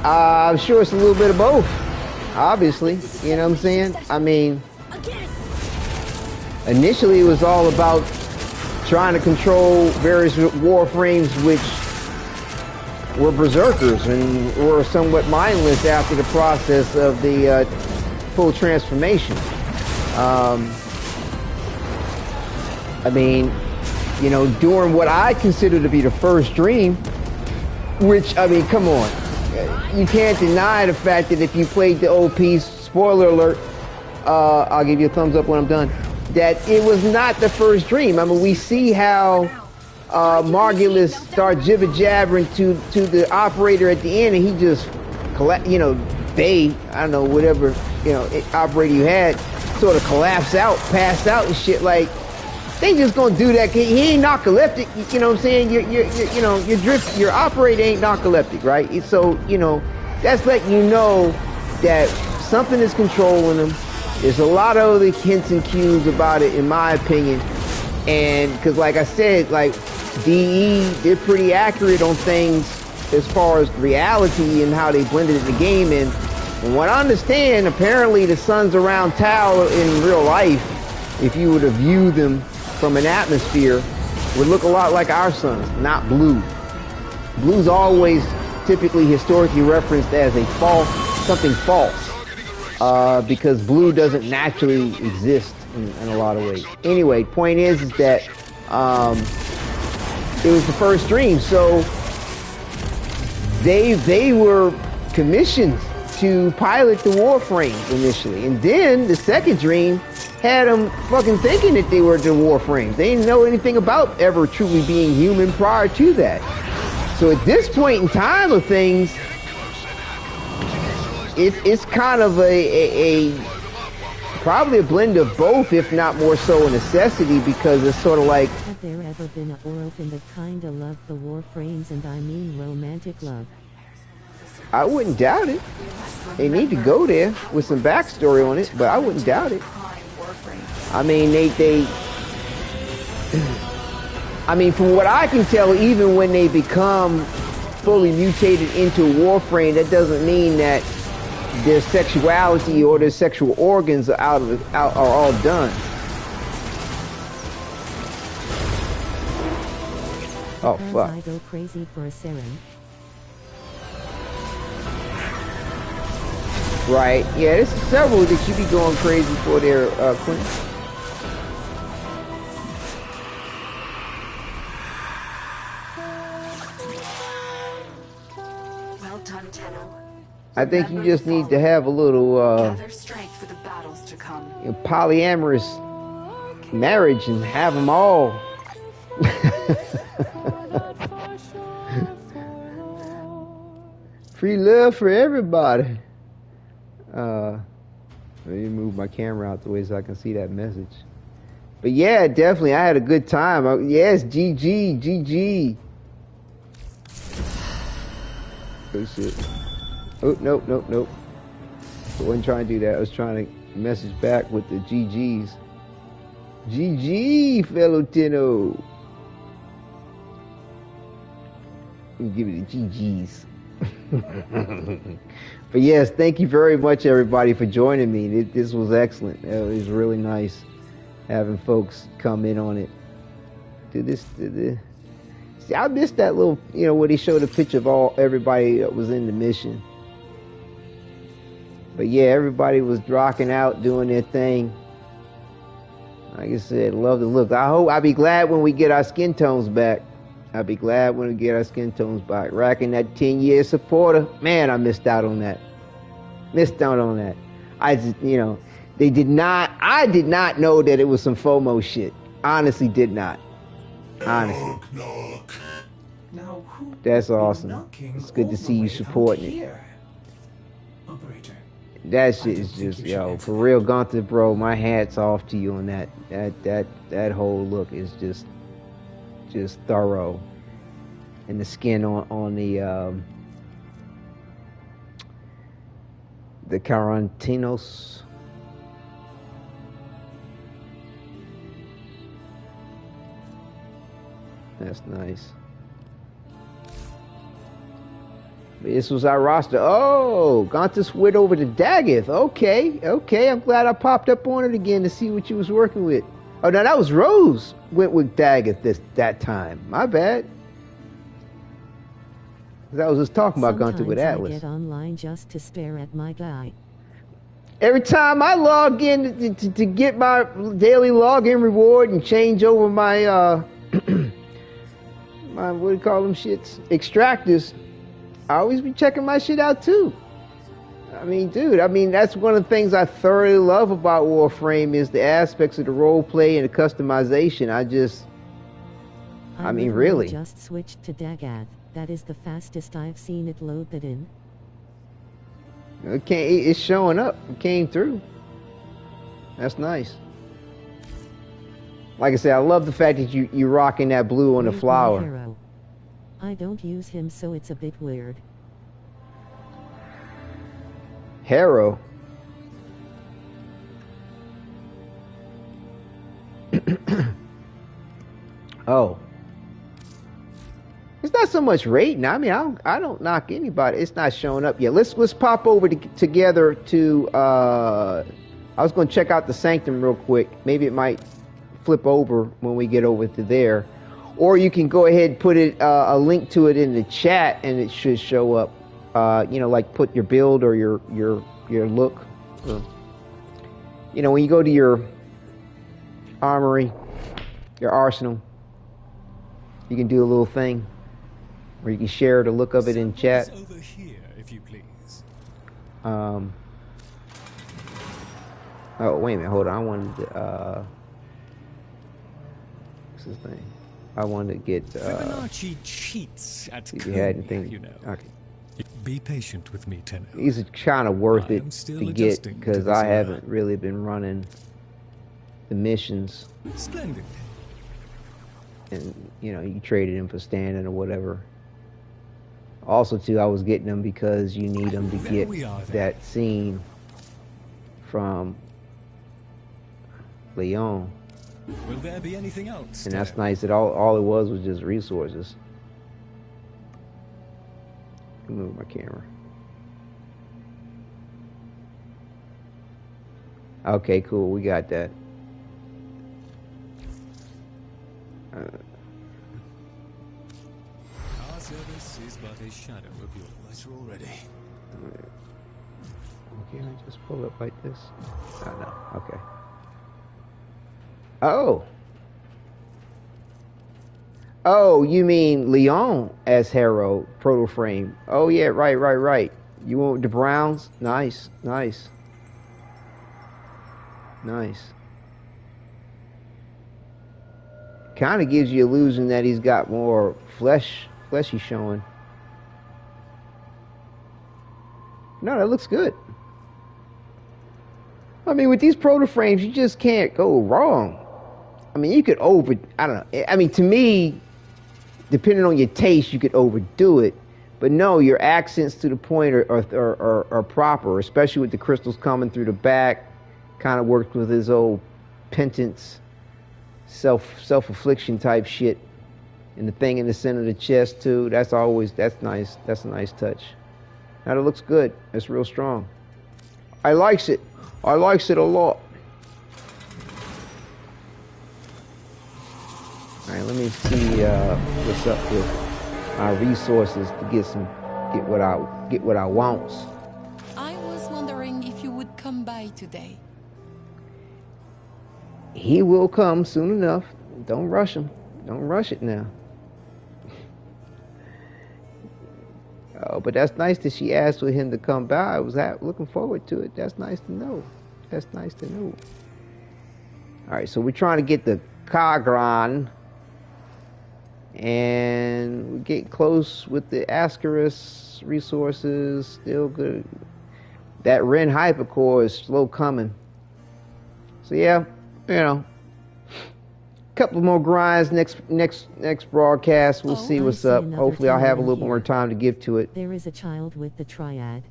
I'm sure it's a little bit of both. Obviously, you know what I'm saying? I mean, Again! initially it was all about trying to control various Warframes which were berserkers and were somewhat mindless after the process of the full transformation. I mean, you know, during what I consider to be the first dream, which, I mean, come on. You can't deny the fact that if you played the old piece, spoiler alert, I'll give you a thumbs up when I'm done, that it was not the first dream. I mean, we see how Margulis start jibber-jabbering to the operator at the end, and he just, you know, I don't know, whatever, you know, operator you had, sort of collapse out, pass out and shit. Like, they just gonna do that. He ain't narcoleptic, you know what I'm saying? You know, your operator ain't narcoleptic, right? So, you know, that's letting you know that something is controlling him. There's a lot of other hints and cues about it, in my opinion. And because, like I said, like DE, they're pretty accurate on things as far as reality and how they blended it in the game. And from what I understand, apparently the suns around Tau in real life, if you were to view them from an atmosphere, would look a lot like our suns, not blue. Blue's always typically historically referenced as a false, something false, because blue doesn't naturally exist in a lot of ways. Anyway, point is that it was the first dream, so they were commissioned to pilot the Warframe initially, and then the second dream had them fucking thinking that they were the Warframes. They didn't know anything about ever truly being human prior to that. So at this point in time of things, it's kind of a probably a blend of both, if not more so a necessity, because it's sort of like, Have there ever been a Orokin that kinda loved the Warframes, and I mean romantic love? I wouldn't doubt it. They need to go there with some backstory on it, but I wouldn't doubt it. I mean, I mean, from what I can tell, even when they become fully mutated into a Warframe, that doesn't mean that their sexuality or their sexual organs are are all done. Oh fuck! I go crazy for a Seren. Right? Yeah, there's several that you be going crazy for there, Quinn. Well done, Tenno. I think you just need to have a little Gather strength for the battles to come. polyamorous marriage and have them all Free love for everybody. Let me move my camera out the way so I can see that message. But yeah, definitely, I had a good time. Yes, GG, GG. Oh shit. Oh, nope, nope, nope. I wasn't trying to do that. I was trying to message back with the GGs. GG, fellow Tino. Give me the GGs. But yes, thank you very much, everybody, for joining me. This was excellent. It was really nice having folks come in on it. See, I missed that little, where they showed a picture of everybody that was in the mission. But yeah, everybody was rocking out, doing their thing. Like I said, love the look. I'll be glad when we get our skin tones back. I'll be glad when we get our skin tones back. Racking that 10-year supporter. Man, I missed out on that. I just, I did not know that it was some FOMO shit. Honestly, did not. Honestly. Knock. Now, who That's awesome. It's good to see you supporting it. Operator. That shit is just, for real, Gunther, bro, my hat's off to you on that. That whole look is just thorough. And the skin on the Carantinos. That's nice. This was our roster. Oh, Gunther switched over to Daggett. Okay. I'm glad I popped up on it again to see what you was working with. Oh, no, that was Rose went with Daggett that time. My bad. I was just talking about Gunther with Atlas. I get online just to stare at my guy. Every time I log in to get my daily login reward and change over my my what do you call them shits? Extractors. I always be checking my shit out too. I mean, dude, that's one of the things I thoroughly love about Warframe is the aspects of the role play and the customization. I mean, really. Just switched to Daggett. That is the fastest I've seen it loaded in. Okay, it's showing up. It came through. That's nice. Like I said, I love the fact that you're rocking that blue on the flower. Hero. I don't use him, so it's a bit weird. Harrow. Oh. It's not so much rating. I mean, I don't knock anybody. It's not showing up yet. Let's pop over together to. I was going to check out the Sanctum real quick. Maybe it might flip over when we get over to there, or you can go ahead and put it a link to it in the chat, and it should show up. Like put your build or your look. When you go to your armory, your arsenal, you can do a little thing. Or you can share the look of it in chat. Over here, if you please. Oh, wait a minute, hold on. I wanted to, what's his name? I wanted to get, Fibonacci cheats at if you had anything, you know. okay. Be patient with me, Tenno. These are kind of worth it to get, because I haven't really been running the missions. Splendid. And, you traded them for standing or whatever. Also, too, I was getting them because you need them to get that scene from Leon. Will there be anything else? And that's nice that all it was just resources. Move my camera. Okay, cool. We got that. Our service is but a shadow of yours already. Can I just pull it like this? Oh, no. Okay. Oh. Oh, you mean Leon as Harrow, Proto Frame. Oh, yeah, right. You went with the Browns? Nice. Kind of gives you illusion that he's got more fleshy showing. No, that looks good. I mean, with these proto frames, you just can't go wrong. I mean, you could I don't know. I mean, to me, depending on your taste, you could overdo it. But no, your accents to the point are proper, especially with the crystals coming through the back. Kind of worked with his old penance, self-affliction type shit. And the thing in the center of the chest too. That's nice. That's a nice touch. Now it looks good. It's real strong. I likes it. I likes it a lot. All right, let me see what's up with my resources to get what I want. I was wondering if you would come by today. He will come soon enough. Don't rush him. Don't rush it now. Oh, but that's nice that she asked for him to come by. I was looking forward to it. That's nice to know. That's nice to know. All right, so we're trying to get the Kagran. And we're getting close with the Ascaris resources. Still good. That Ren Hypercore is slow coming. So yeah, you know, a couple more grinds next broadcast. We'll see what's up. Hopefully I'll have a little more time to give to it. There is a child with the Triad.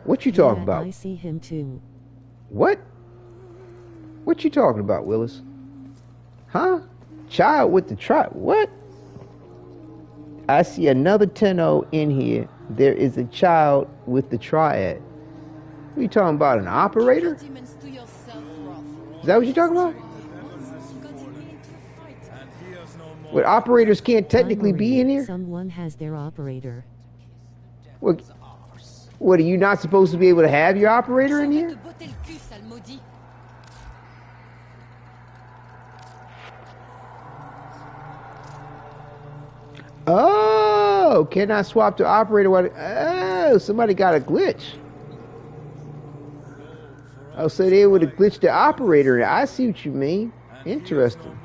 What you talking about? I see him too. What? What you talking about, Willis? Huh? Child with the Triad? What? I see another 10-0 in here. There is a child with the Triad. What are you talking about? An operator? Is that what you're talking about? What, operators can't technically be in here? Someone has their operator. What, are you not supposed to be able to have your operator in here? Oh, can I swap to operator? Oh, somebody got a glitch. Oh, so they would have glitched the operator. I see what you mean. Interesting.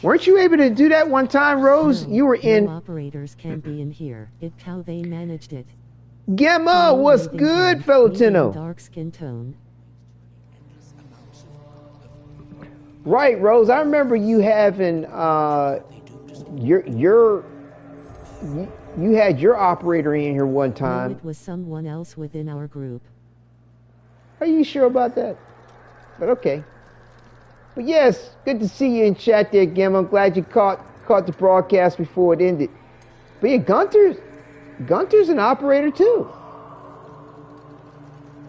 Weren't you able to do that one time, Rose? No, you were in. No operators can be in here. It's how they managed it. Gemma, what's good, fellow Tenno? Dark skin tone. Right, Rose. I remember you having you had your operator in here one time. No, it was someone else within our group. Are you sure about that? But okay. But yes, good to see you in chat there, Gim. I'm glad you caught the broadcast before it ended. But yeah, Gunter's an operator too.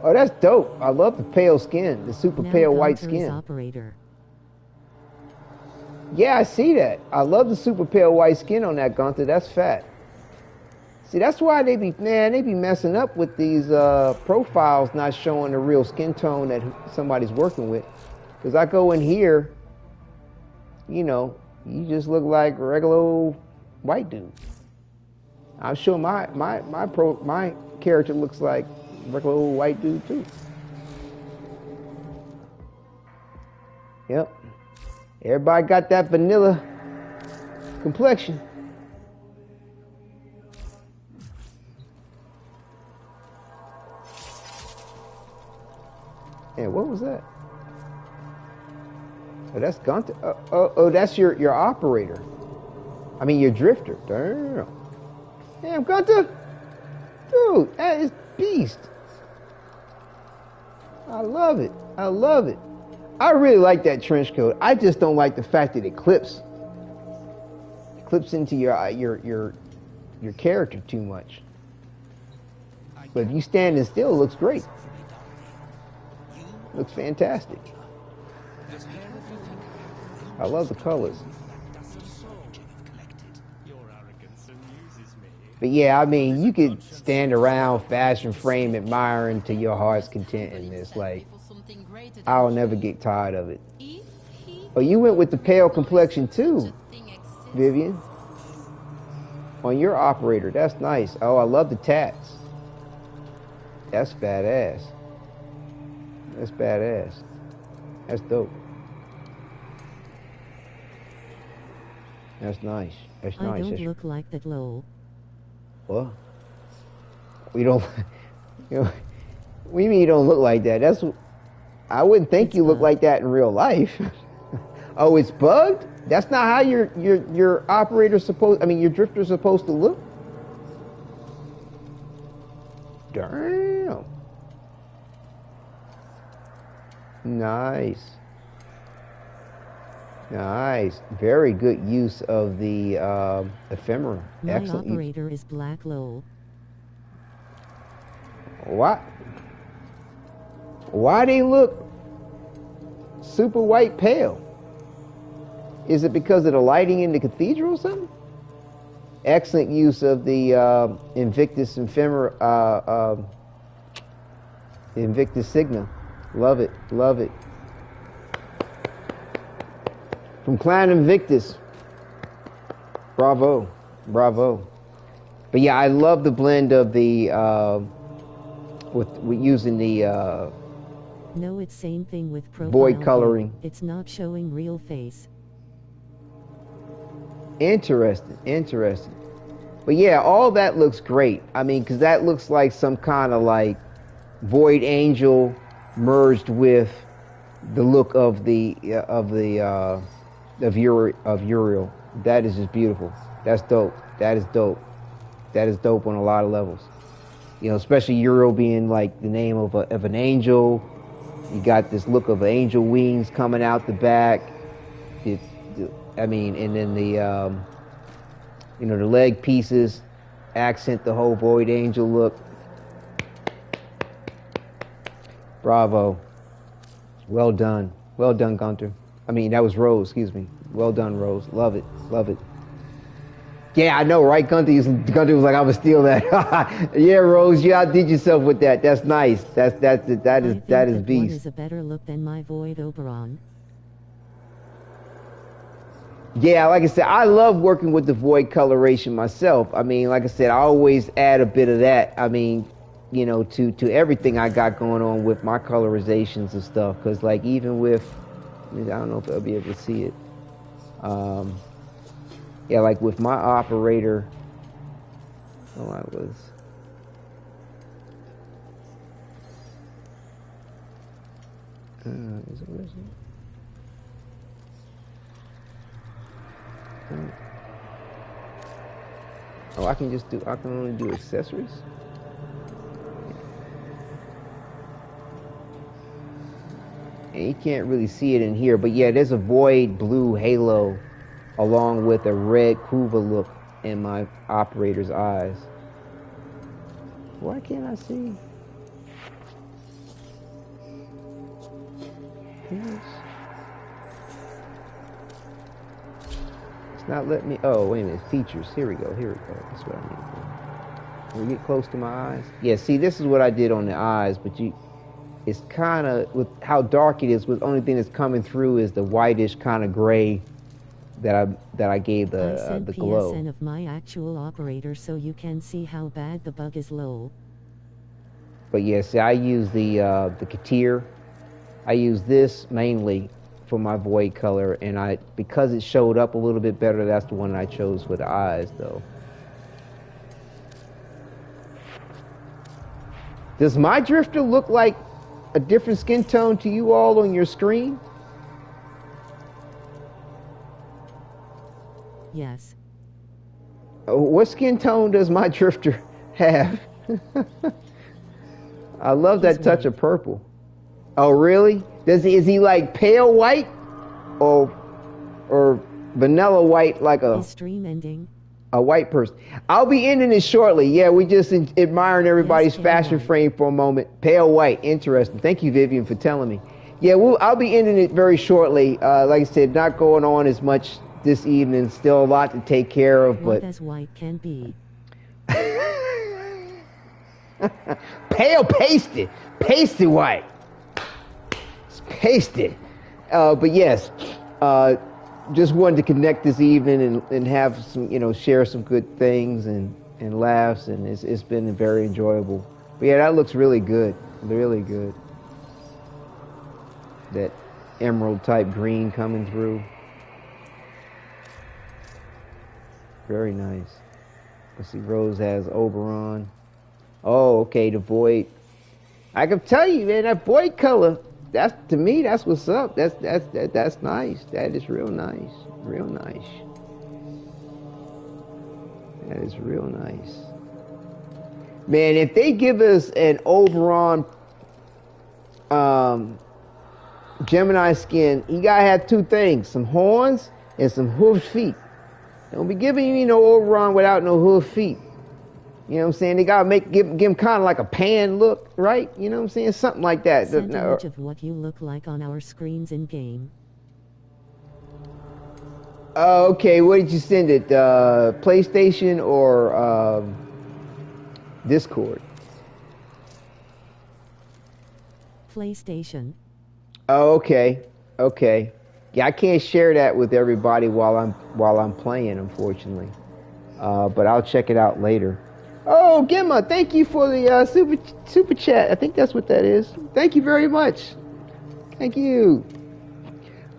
Oh, that's dope. I love the pale skin, the super pale white skin. Operator. Yeah, I see that. I love the super pale white skin on that Gunther. That's fat. See, that's why they be messing up with these profiles not showing the real skin tone that somebody's working with. Because I go in here, you know, you just look like a regular old white dude. I'm sure my character looks like a regular old white dude too. Yep. Everybody got that vanilla complexion. Yeah, what was that? Oh, that's Gunther. Oh, that's your operator. I mean, your drifter. Damn, Gunther. Dude, that is beast. I love it. I love it. I really like that trench coat. I just don't like the fact that it clips. It clips into your character too much. But if you standing still, it looks great. It looks fantastic. I love the colors. But yeah, I mean, you could stand around Fashion Frame admiring to your heart's content in this. Like, I'll never get tired of it. Oh, you went with the pale complexion too, Vivian. On your operator, that's nice. Oh, I love the tats. That's badass. That's badass. That's dope. That's nice. That's I nice. don't look like that, lol. What? We don't. You know, what do you mean you don't look like that? That's. I wouldn't think you look like that in real life. Oh, it's bugged? That's not how your operator's supposed. I mean, your drifter's supposed to look. Damn. Nice. Nice. Very good use of the ephemera. My Excellent. operator is black, lol. What? Why they look super white pale? Is it because of the lighting in the cathedral or something? Excellent use of the Invictus ephemera, Invictus Signa. Love it, love it. From Clan Invictus. Bravo, bravo. But yeah, I love the blend of the with using the No, it's same thing with profile void coloring. It's not showing real face. Interesting, interesting. But yeah, all that looks great. I mean, because that looks like some kind of like Void Angel merged with the look of Uriel. That is just beautiful. That's dope. That is dope. That is dope on a lot of levels. You know, especially Uriel being like the name of an angel. You got this look of angel wings coming out the back. I mean, and then the you know, the leg pieces accent the whole Void Angel look. Bravo. Well done. Well done, Gunter. I mean, that was Rose, excuse me. Well done, Rose. Love it. Love it. Yeah, I know, right? Gunter was like, I'm gonna steal that. Yeah, Rose, you outdid yourself with that. That's nice. That is beast. One is a better look than my Void Oberon. Yeah, like I said, I love working with the void coloration myself. I mean, like I said, I always add a bit of that. I mean, you know, to everything I got going on with my colorizations and stuff. Because, like, even with, I don't know if I'll be able to see it. Yeah, like with my operator. Oh, I was. Is it, where is it? Oh, I can only do accessories? And you can't really see it in here, but yeah, there's a void blue halo along with a red Kuva look in my operator's eyes. Why can't I see? Yes. Not let me. Oh, wait a minute. Features. Here we go. Here we go. That's what I need. Can we get close to my eyes? Yeah. See, this is what I did on the eyes, but it's kind of with how dark it is. With the only thing that's coming through is the whitish kind of gray that I gave the glow. PSN of my actual operator so you can see how bad the bug is, lol. But yeah, see, I use the Katir. I use this mainly for my void color, and because it showed up a little bit better, that's the one I chose for the eyes, though. Does my drifter look like a different skin tone to you all on your screen? Yes. What skin tone does my drifter have? I love that touch of purple. Oh, really? Is he like pale white or vanilla white, like Is stream ending? A white person? I'll be ending it shortly. Yeah, we just admiring everybody's fashion frame for a moment. Pale white, interesting. Thank you, Vivian, for telling me. Yeah, I'll be ending it very shortly. Like I said, not going on as much this evening. Still a lot to take care of, but What as white can be. Pale pasty white. Pasted. But yes, just wanted to connect this evening and have some, share some good things and laughs, and it's been very enjoyable. But yeah, that looks really good. Really good. That emerald type green coming through. Very nice. Let's see, Rose has Oberon. Oh, okay, the Void. I can tell you, man, that Void color, that's, to me, that's what's up. That's nice. That is real nice. Real nice. That is real nice. Man, if they give us an Oberon Gemini skin, you gotta have two things: some horns and some hoof feet. Don't be giving me no Oberon without no hoof feet. You know what I'm saying? They gotta give him kind of like a pan look, right? You know what I'm saying? Something like that. Send image of what you look like on our screens in game. Okay, what did you send it? PlayStation or Discord? PlayStation. Oh, okay. Okay. Yeah, I can't share that with everybody while I'm playing, unfortunately. But I'll check it out later. Oh, Gemma, thank you for the super chat. I think that's what that is. Thank you very much. Thank you.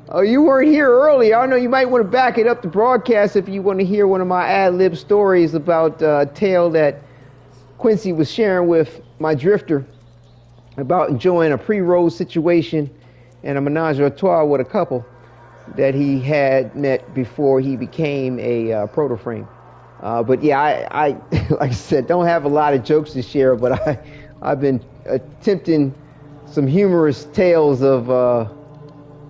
Oh, you weren't here early. I don't know. You might want to back it up the broadcast if you want to hear one of my ad-lib stories about a tale that Quincy was sharing with my drifter about enjoying a pre-roll situation and a menage a trois with a couple that he had met before he became a proto-frame. But yeah, I like I said, don't have a lot of jokes to share, but I've been attempting some humorous tales of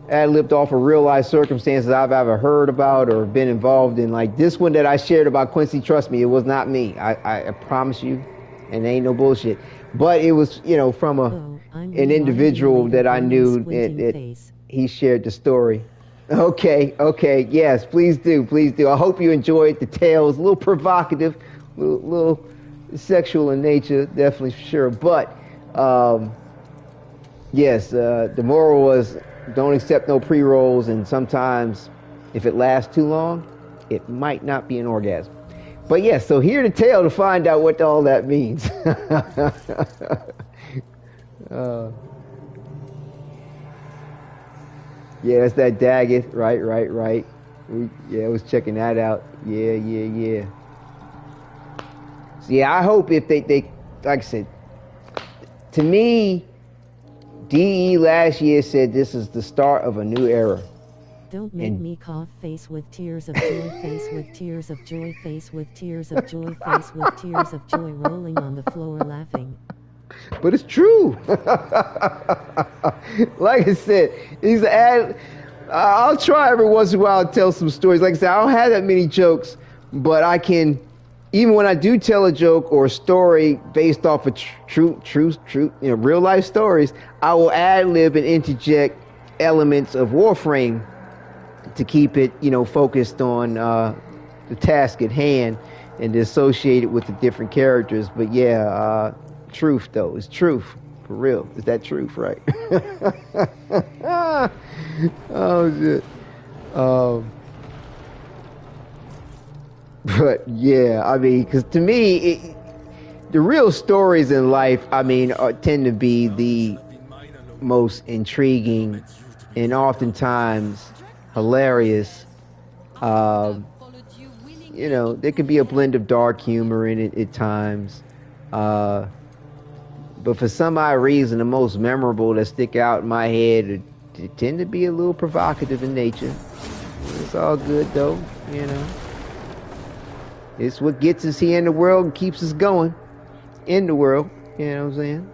ad-libbed off of real-life circumstances I've ever heard about or been involved in. Like this one that I shared about Quincy, trust me, it was not me. I promise you, and ain't no bullshit. But it was, you know, from an individual that I knew. He shared the story. Okay, yes, please do. I hope you enjoyed the tales. A little provocative, a little sexual in nature, definitely for sure. But yes, the moral was don't accept no pre-rolls, and sometimes if it lasts too long, it might not be an orgasm. But yes, so hear the tale to find out what all that means. Yeah, it's that Daggett. Right. I was checking that out. Yeah. So yeah, I hope if they like I said, to me, DE last year said this is the start of a new era. Don't make me cough. Face with tears of joy, face with tears of joy, face with tears of joy, face with tears of joy, rolling on the floor laughing. But it's true. Like I said, I'll try every once in a while to tell some stories. Like I said, I don't have that many jokes, but I can, even when I do tell a joke or a story based off of true, you know, real life stories, I will ad-lib and interject elements of Warframe to keep it, you know, focused on the task at hand and associate it with the different characters. But yeah, truth though, it's truth for real. Is that truth, right? Oh shit. But yeah, I mean, because to me, the real stories in life, I mean, tend to be the most intriguing and oftentimes hilarious. You know, there could be a blend of dark humor in it at times. But for some odd reason, the most memorable that stick out in my head tend to be a little provocative in nature. It's all good though, you know. It's what gets us here in the world and keeps us going in the world. You know what I'm saying?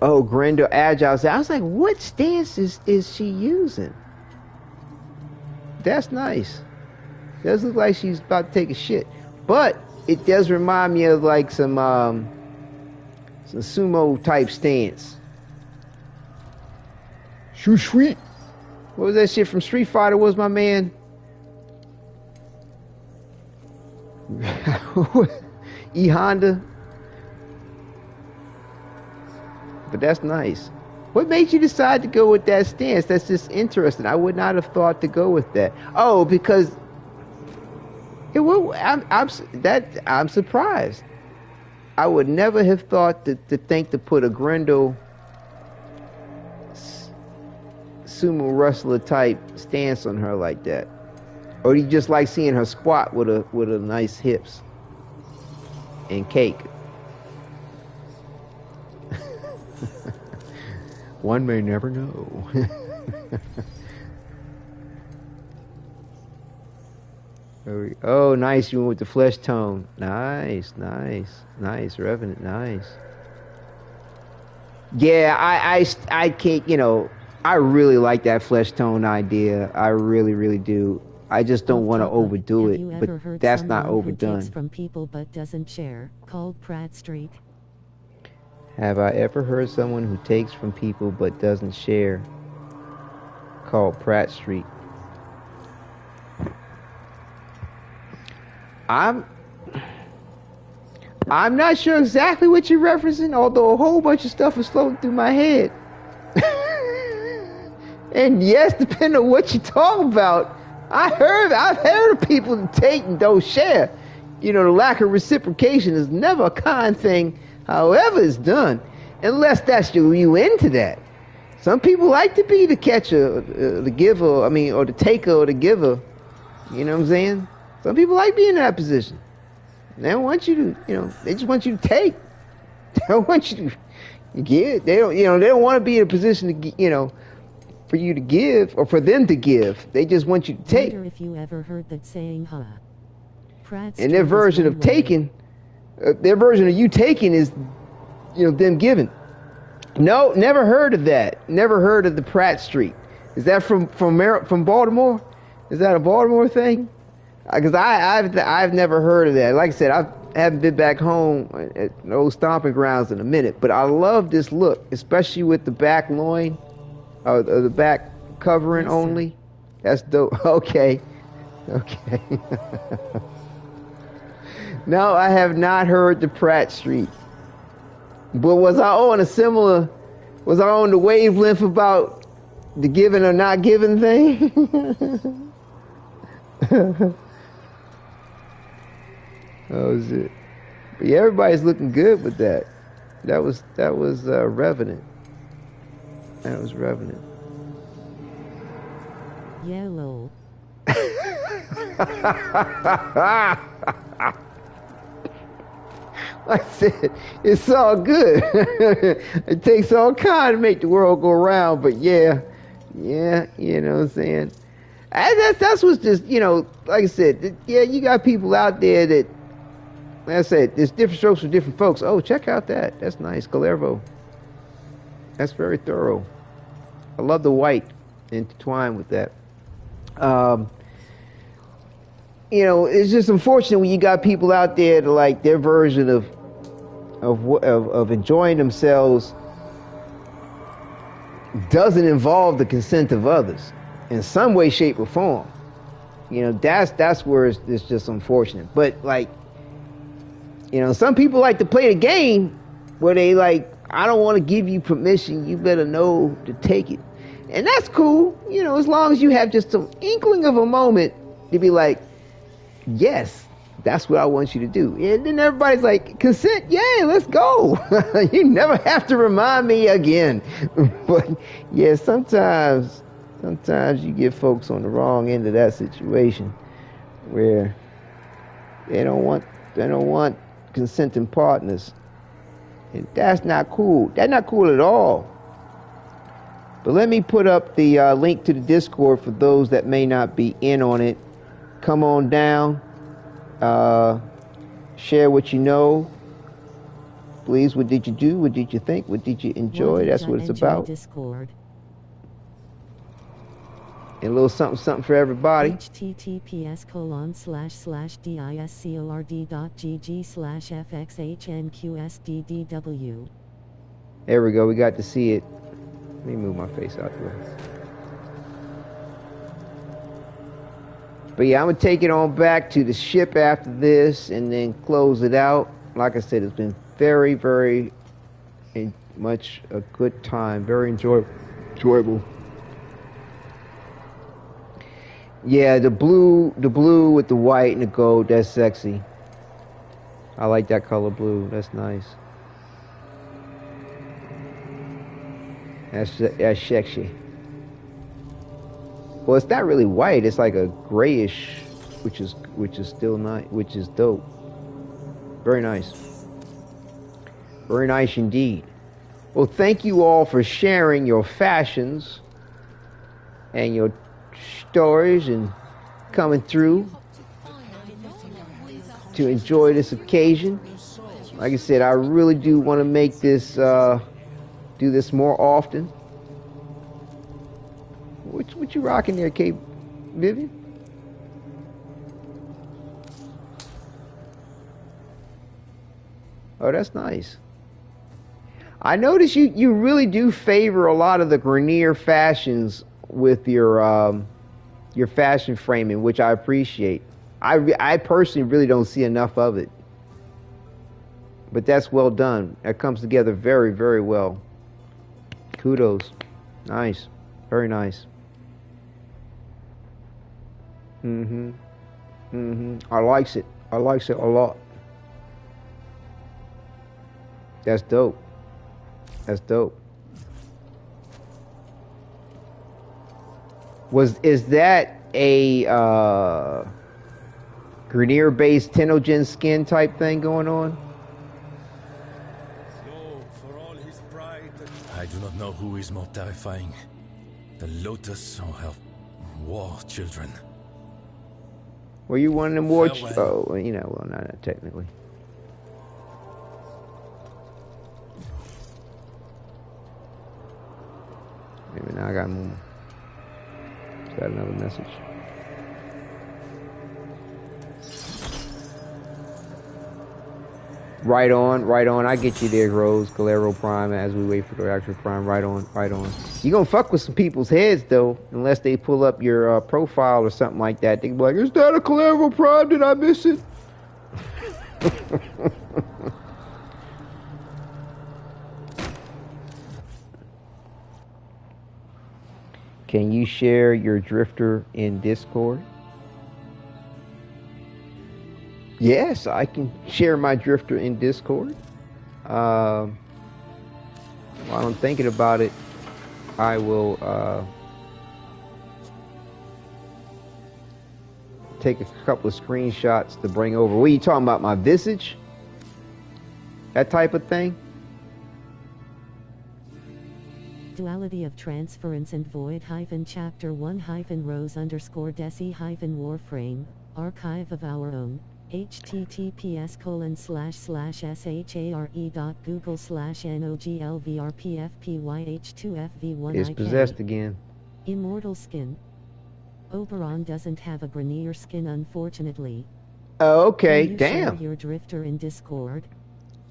Oh, Grendel Agile. I was like, what stance is she using? That's nice. Does look like she's about to take a shit. But it does remind me of like some sumo type stance. Shoo sweet. What was that shit from Street Fighter? Was my man? E Honda. But that's nice. What made you decide to go with that stance? That's just interesting. I would not have thought to go with that. Oh, because I'm surprised. I would never have thought to think to put a Grendel sumo wrestler type stance on her like that? Or do you just like seeing her squat with a nice hips and cake? One may never know. Oh, nice. You went with the flesh tone. Nice, Revenant. Nice. Yeah, I can't. You know, I really like that flesh tone idea. I really do. I just don't want to overdo it, but that's not overdone. Takes from people but doesn't share, called Pratt Street. Have I ever heard someone who takes from people but doesn't share, called Pratt Street? I'm not sure exactly what you're referencing, although a whole bunch of stuff is floating through my head. And yes, depending on what you talk about, I've heard of people that take and don't share. You know, the lack of reciprocation is never a kind thing, however it's done, unless that's you into that. Some people like to be the catcher, the giver, or the taker or the giver. You know what I'm saying? Some people like being in that position. They don't want you to, they just want you to take. They don't want you to give. They don't want to be in a position to, for you to give or for them to give. They just want you to take. I wonder if you ever heard that saying, huh? And their version of taking, their version of you taking is, them giving. No, never heard of that. Never heard of the Pratt Street. Is that from Baltimore? Is that a Baltimore thing? Because I've never heard of that. Like I said, I haven't been back home at old stomping grounds in a minute. But I love this look, especially with the back loin, or the back covering only. That's dope. Okay. No, I have not heard the Pratt Street. But was I on the wavelength about the giving or not giving thing? Oh, is it? But yeah, everybody's looking good with that. That was Revenant. That was Revenant. Yeah, lol. Like I said, it's all good. It takes all kind to make the world go round, but yeah, you know what I'm saying? That's what's just, like I said, yeah, you got people out there that, like I said, there's different strokes for different folks. Oh, check out that. That's nice. Galervo. That's very thorough. I love the white intertwined with that. It's just unfortunate when you got people out there that like their version of enjoying themselves doesn't involve the consent of others in some way, shape, or form. That's where it's just unfortunate. But like, some people like to play the game where they like, I don't want to give you permission. You better know to take it. And that's cool. As long as you have just some inkling of a moment to be like, yes, that's what I want you to do. And then everybody's like, consent, yeah, let's go. You never have to remind me again. But yeah, sometimes you get folks on the wrong end of that situation where they don't want consenting partners. And that's not cool. That's not cool at all. But let me put up the link to the Discord for those that may not be in on it. Come on down. Share what you know. Please, what did you do? What did you think? What did you enjoy? That's what it's about. Discord. And a little something for everybody. https://discord.gg/fxhnqsdddw. There we go. We got to see it. Let me move my face out the way. But yeah, I'm going to take it on back to the ship after this and then close it out. Like I said, it's been very, very much a good time. Very enjoyable. Yeah, the blue with the white and the gold, that's sexy. I like that color blue. That's nice. That's sexy. Well, it's not really white. It's like a grayish, which is still nice, which is dope. Very nice. Very nice indeed. Well, thank you all for sharing your fashions and your stories and coming through to enjoy this occasion. Like I said, I really do want to make this, do this more often. What you rocking there, Kate Vivian? Oh, that's nice. I notice you really do favor a lot of the Grenier fashions with your fashion framing, which I appreciate. I personally really don't see enough of it, but that's well done. That comes together very, very well. Kudos. Nice. Very nice. I likes it. I likes it a lot. That's dope. That's dope. Is that a Grenier based Tenogen skin type thing going on? For all his pride, I do not know who is more terrifying, the Lotus or her war children. Were you one of them war? Oh, you know, well, not technically. Maybe now I got more. Got another message. Right on, right on. I get you there, Rose. Galero Prime, as we wait for the actual Prime. Right on, right on. You gonna fuck with some people's heads, though, unless they pull up your profile or something like that. They can be like, is that a Galero Prime? Did I miss it? Can you share your drifter in Discord? Yes, I can share my drifter in Discord. While I'm thinking about it, I will take a couple of screenshots to bring over. What are you talking about? My visage? That type of thing? Duality of transference and void chapter 1 rose _ desi warframe, archive of our own, https://sharE.google/noglvrpfpyh2fv1ik. It's possessed again. Immortal skin. Oberon doesn't have a Grenier skin, unfortunately. Oh, okay. Can you damn. Share your drifter in Discord?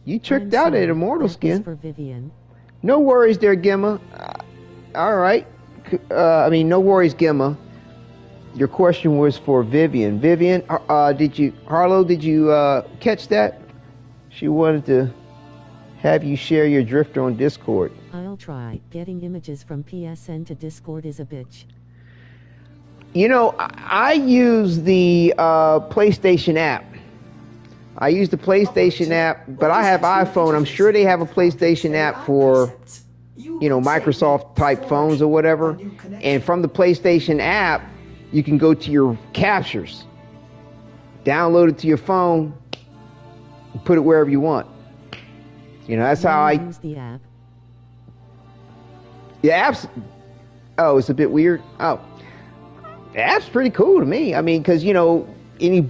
You tricked out at Immortal that skin. was for Vivian. No worries there, Gemma. All right. No worries, Gemma. Your question was for Vivian. Vivian, Harlow, did you catch that? She wanted to have you share your drifter on Discord. I'll try. Getting images from PSN to Discord is a bitch. You know, I use the PlayStation app. I use the PlayStation app, but I have iPhone. I'm sure they have a PlayStation app for, Microsoft type phones or whatever. And from the PlayStation app, you can go to your captures, download it to your phone, and put it wherever you want. That's how I use the app. The app's, it's a bit weird. Oh, the app's pretty cool to me. I mean, because any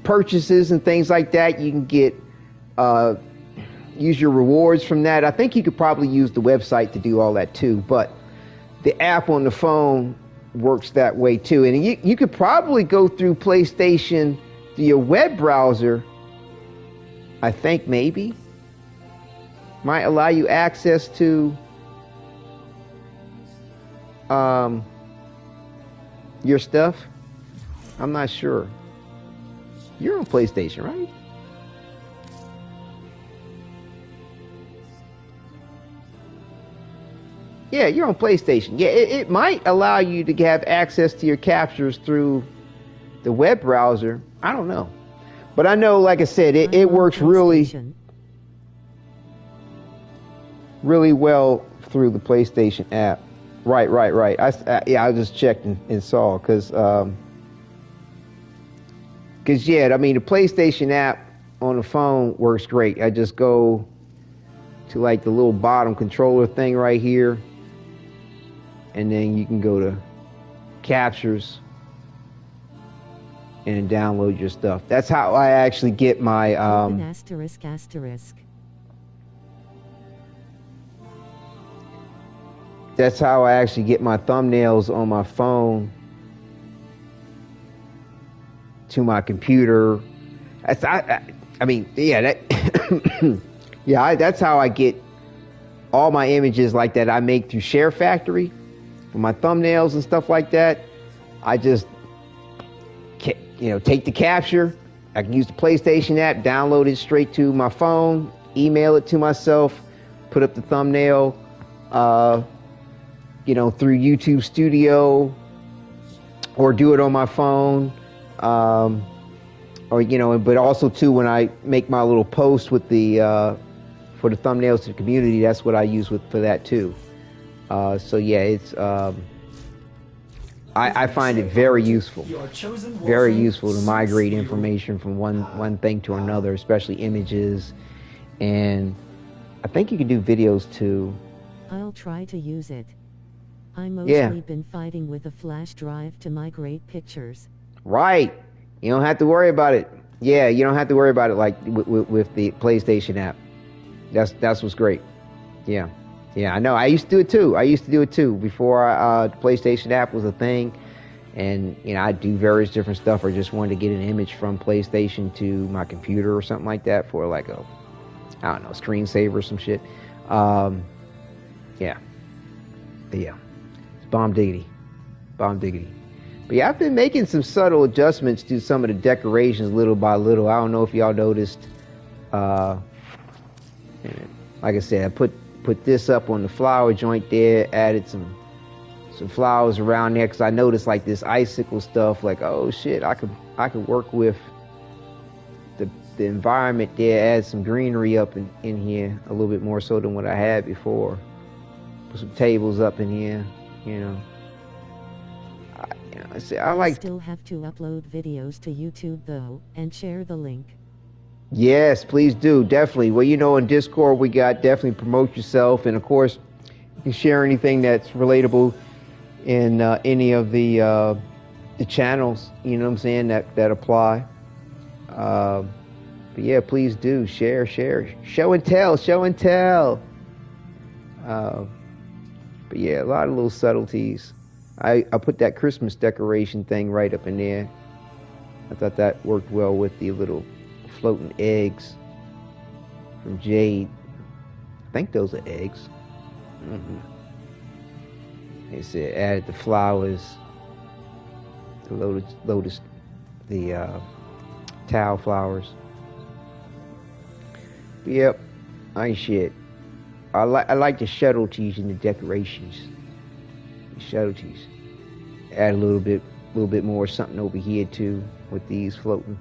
purchases and things like that, you can get use your rewards from that. I think you could probably use the website to do all that too, but the app on the phone works that way too. And you could probably go through PlayStation through your web browser. I think maybe might allow you access to your stuff. I'm not sure. You're on PlayStation, right? Yeah, you're on PlayStation. Yeah, it might allow you to have access to your captures through the web browser. I don't know. But I know, like I said, it works really well through the PlayStation app. Right. Yeah, I just checked and saw because yeah, I mean the PlayStation app on the phone works great. I just go to like the little bottom controller thing right here, and then you can go to captures and download your stuff. That's how I actually get my asterisk. That's how I actually get my thumbnails on my phone to my computer. I mean, yeah, that yeah, that's how I get all my images like that I make through Share Factory for my thumbnails and stuff like that. I just, take the capture. I can use the PlayStation app, download it straight to my phone, email it to myself, put up the thumbnail, through YouTube Studio, or do it on my phone, but also too when I make my little post with the for the thumbnails to the community, that's what I use for that too. So yeah, it's I find it very useful to migrate information from one thing to another, especially images, and I think you can do videos too. I'll try to use it. I mostly been fighting with a flash drive to migrate pictures. Right. You don't have to worry about it. Yeah, you don't have to worry about it like with the PlayStation app. That's what's great. Yeah, I know. I used to do it too. Before the PlayStation app was a thing, and I do various different stuff, or just wanted to get an image from PlayStation to my computer or something like that for like a, I don't know, screensaver or some shit. Yeah. It's bomb diggity. But yeah, I've been making some subtle adjustments to some of the decorations little by little. I don't know if y'all noticed. Like I said, I put this up on the flower joint there, added some flowers around there, because I noticed like this icicle stuff, like, oh shit, I could work with the environment there, add some greenery up in here a little bit more so than what I had before. Put some tables up in here, I still have to upload videos to YouTube though, and share the link. Yes, please do, definitely. Well, in Discord we got definitely promote yourself, and of course you can share anything that's relatable in any of the channels, what I'm saying, that apply. But yeah, please do share, show and tell. But yeah, a lot of little subtleties. I put that Christmas decoration thing right up in there. I thought that worked well with the little floating eggs from Jade. I think those are eggs. They said added the flowers, the lotus, the towel flowers. But yep, I ain't shit. I like the subtleties in the decorations. Subtleties. Add a little bit more something over here too with these floating.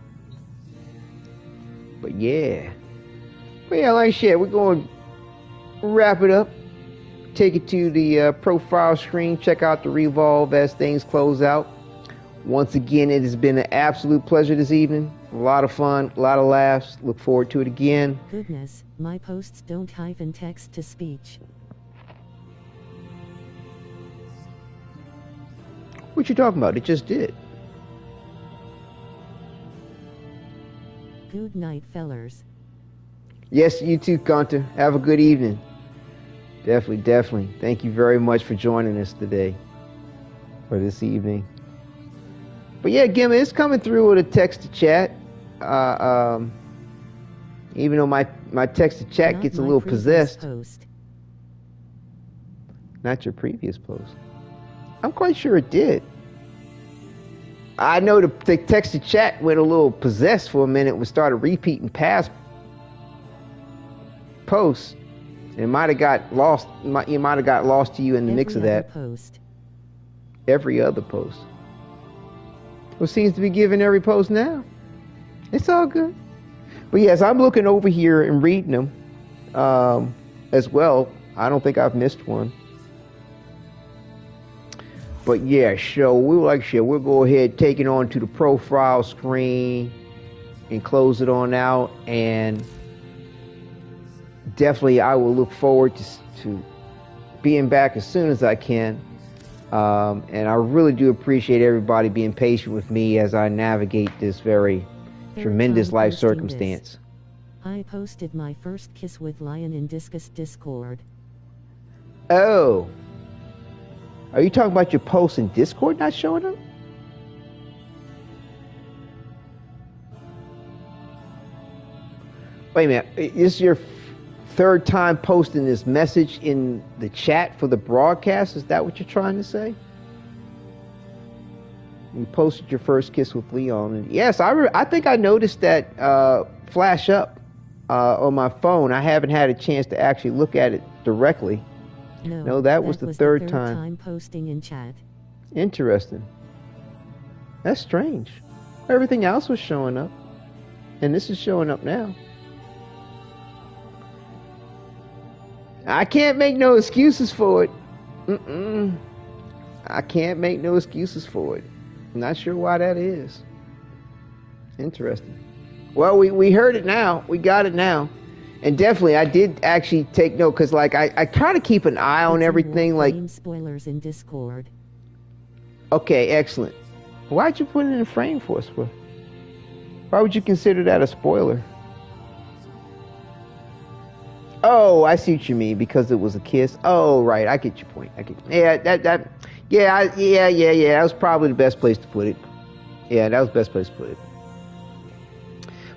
But yeah, like shit, we're going to wrap it up. Take it to the profile screen. Check out the Revolve as things close out. Once again, it has been an absolute pleasure this evening. A lot of fun, a lot of laughs. Look forward to it again. Goodness, my posts don't hyphen text to speech. What you talking about? It just did. Good night, fellers. Yes, you too, Gunter. Have a good evening. Definitely. Thank you very much for joining us today, or this evening. But yeah, Gimma, it's coming through with a text to chat. Even though my text to chat Not gets a my little previous possessed. Post. Not your previous post. I'm quite sure it did. I know the text to chat went a little possessed for a minute and started repeating past posts. It might have got lost. It might have got lost to you in the mix of that. Every other post. Well, seems to be giving every post now. It's all good. But yes, I'm looking over here and reading them as well. I don't think I've missed one. But yeah, we'll go ahead, take it on to the profile screen and close it on out. And definitely I will look forward to being back as soon as I can. And I really do appreciate everybody being patient with me as I navigate this very tremendous life circumstance. I posted my first kiss with Lion in Discord. Oh. Are you talking about your post in Discord not showing up? Wait a minute. This is your third time posting this message in the chat for the broadcast? Is that what you're trying to say? You posted your first kiss with Leon. And yes, I think I noticed that flash up on my phone. I haven't had a chance to actually look at it directly. No, that was the third time posting in chat. Interesting. That's strange. Everything else was showing up. And this is showing up now. I can't make no excuses for it. I can't make no excuses for it. I'm not sure why that is. Interesting. Well, we heard it now. We got it now. And definitely, I did actually take note, because like I try to keep an eye on everything. Like spoilers in Discord. Okay, excellent. Why'd you put it in a frame for us? Why would you consider that a spoiler? Oh, I see what you mean, because it was a kiss. Oh, right, I get your point. Yeah, that was probably the best place to put it. Yeah, that was the best place to put it.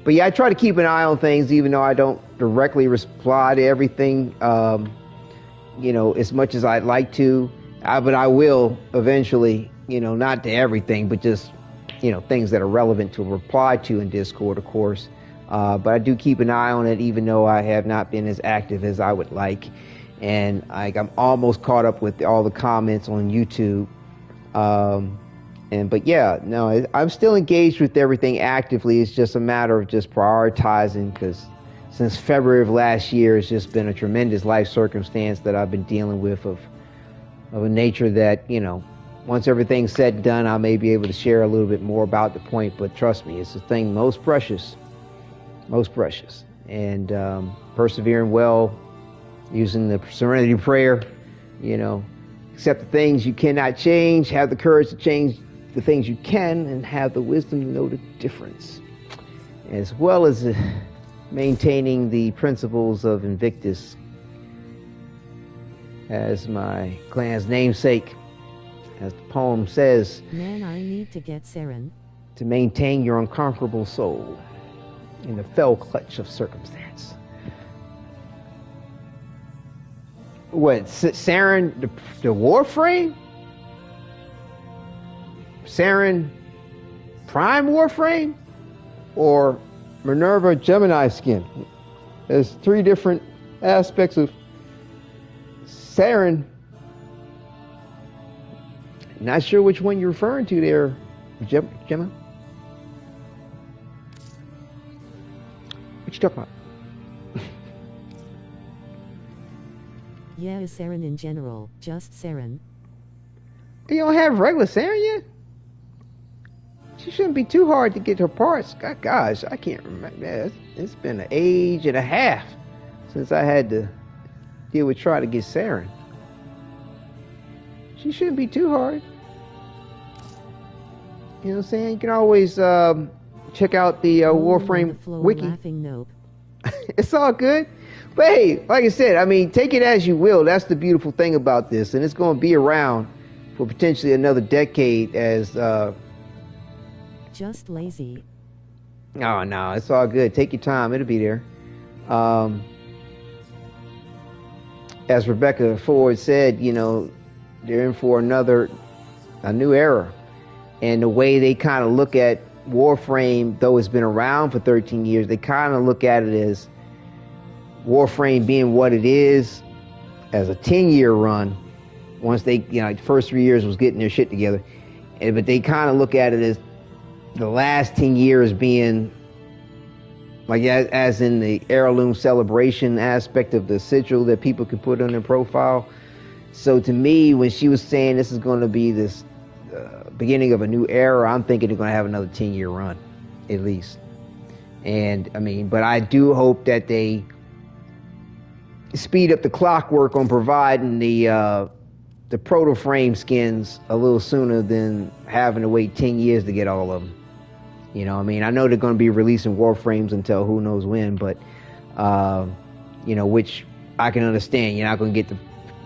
But yeah, I try to keep an eye on things, even though I don't directly reply to everything, as much as I'd like to. But I will eventually, not to everything, but just, things that are relevant to reply to in Discord, of course. But I do keep an eye on it, even though I have not been as active as I would like. And I'm almost caught up with all the comments on YouTube. But yeah, no, I'm still engaged with everything actively. It's just a matter of just prioritizing, because since February of last year, it's just been a tremendous life circumstance that I've been dealing with of a nature that, once everything's said and done, I may be able to share a little bit more about the point. But trust me, it's the thing most precious. And persevering well, using the Serenity Prayer, accept the things you cannot change, have the courage to change the things you can, and have the wisdom to know the difference, as well as maintaining the principles of Invictus as my clan's namesake, as the poem says. Man, I need to get Saren. To maintain your unconquerable soul in the fell clutch of circumstance. What, Saren, the Warframe? Saren Prime Warframe? Or Minerva Gemini skin? There's three different aspects of Saren. Not sure which one you're referring to there, Gemma. What you talking about? Yeah, Saren in general, just Saren. You don't have regular Saren yet? She shouldn't be too hard to get her parts. Gosh, I can't remember. It's been an age and a half since I had to deal with trying to get Saren. She shouldn't be too hard. You know what I'm saying? You can always check out the Warframe wiki. Nope. It's all good. But hey, like I said, I mean, take it as you will. That's the beautiful thing about this. And it's going to be around for potentially another decade as... Just lazy. Oh, no, it's all good. Take your time. It'll be there. As Rebecca Ford said, they're in for a new era. And the way they kind of look at Warframe, though it's been around for 13 years, they kind of look at it as Warframe being what it is as a 10-year run. Once they, the first 3 years was getting their shit together. But they kind of look at it as the last 10 years being like as in the heirloom celebration aspect of the sigil that people can put on their profile. So to me, when she was saying this is going to be this beginning of a new era, I'm thinking they're going to have another 10-year run, at least. And I mean, but I do hope that they speed up the clockwork on providing the proto frame skins a little sooner than having to wait 10 years to get all of them. You know, I mean, I know they're going to be releasing Warframes until who knows when, but you know, which I can understand. You're not going to get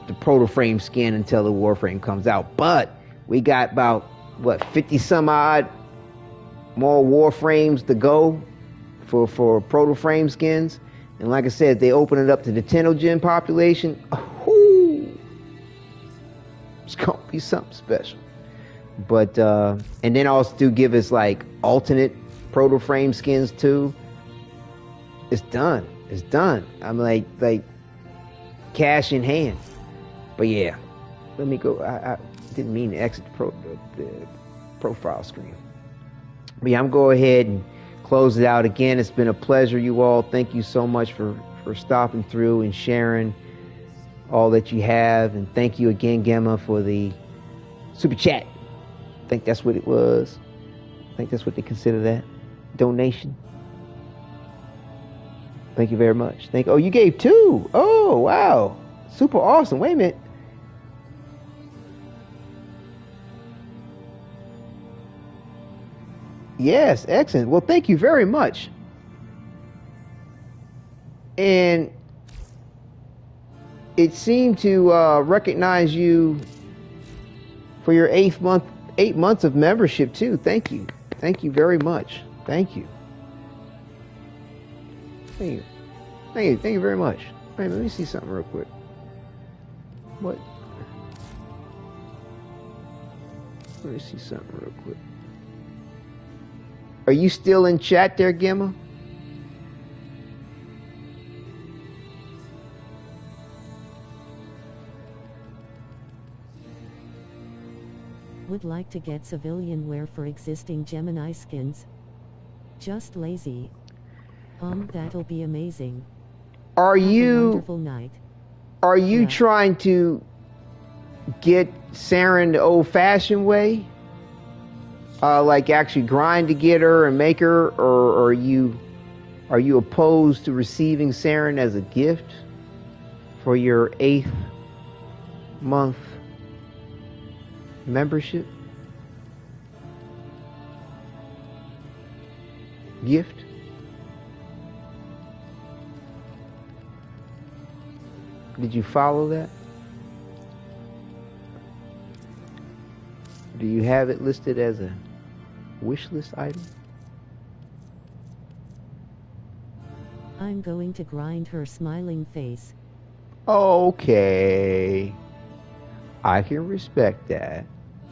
the proto frame skin until the Warframe comes out, but we got about what 50 some odd more Warframes to go for proto frame skins. And like I said, they open it up to the Tenogen population. Ooh, it's gonna be something special. But and then also do give us like alternate proto frame skins too. It's done. It's done. I'm like cash in hand. But yeah, let me go. I didn't mean to exit the profile screen. But yeah, I'm going ahead and close it out. Again, it's been a pleasure, you all. Thank you so much for stopping through and sharing all that you have. And thank you again, Gemma, for the super chat. I think that's what it was. I think that's what they consider that. Donation. Thank you very much. Oh, you gave 2. Oh, wow. Super awesome. Wait a minute. Yes, excellent. Well, thank you very much. And it seemed to recognize you for your 8 months of membership too. Thank you. Thank you very much. Thank you. Thank you. Thank you. Thank you very much. Wait, let me see something real quick. What? Let me see something real quick. Are you still in chat there, Gemma? Would like to get civilian wear for existing Gemini skins. Just lazy. That'll be amazing. Are Have a you wonderful night. Are you trying to get Saren the old-fashioned way? Like actually grind to get her and make her, or are you opposed to receiving Saren as a gift for your 8th month membership? Gift? Did you follow that? Do you have it listed as a wish list item? I'm going to grind her smiling face. Okay. I can respect that.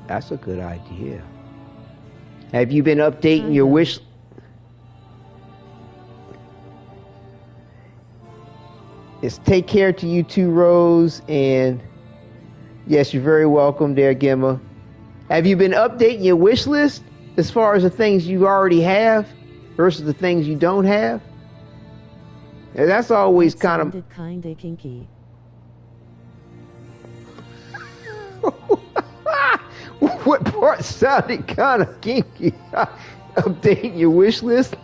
That's a good idea. Have you been updating your wish? It's take care to you too, Rose. And yes, you're very welcome there, Gemma. Have you been updating your wish list as far as the things you already have versus the things you don't have? And that's always kind of kinky. What part sounded kind of kinky? Updating your wish list?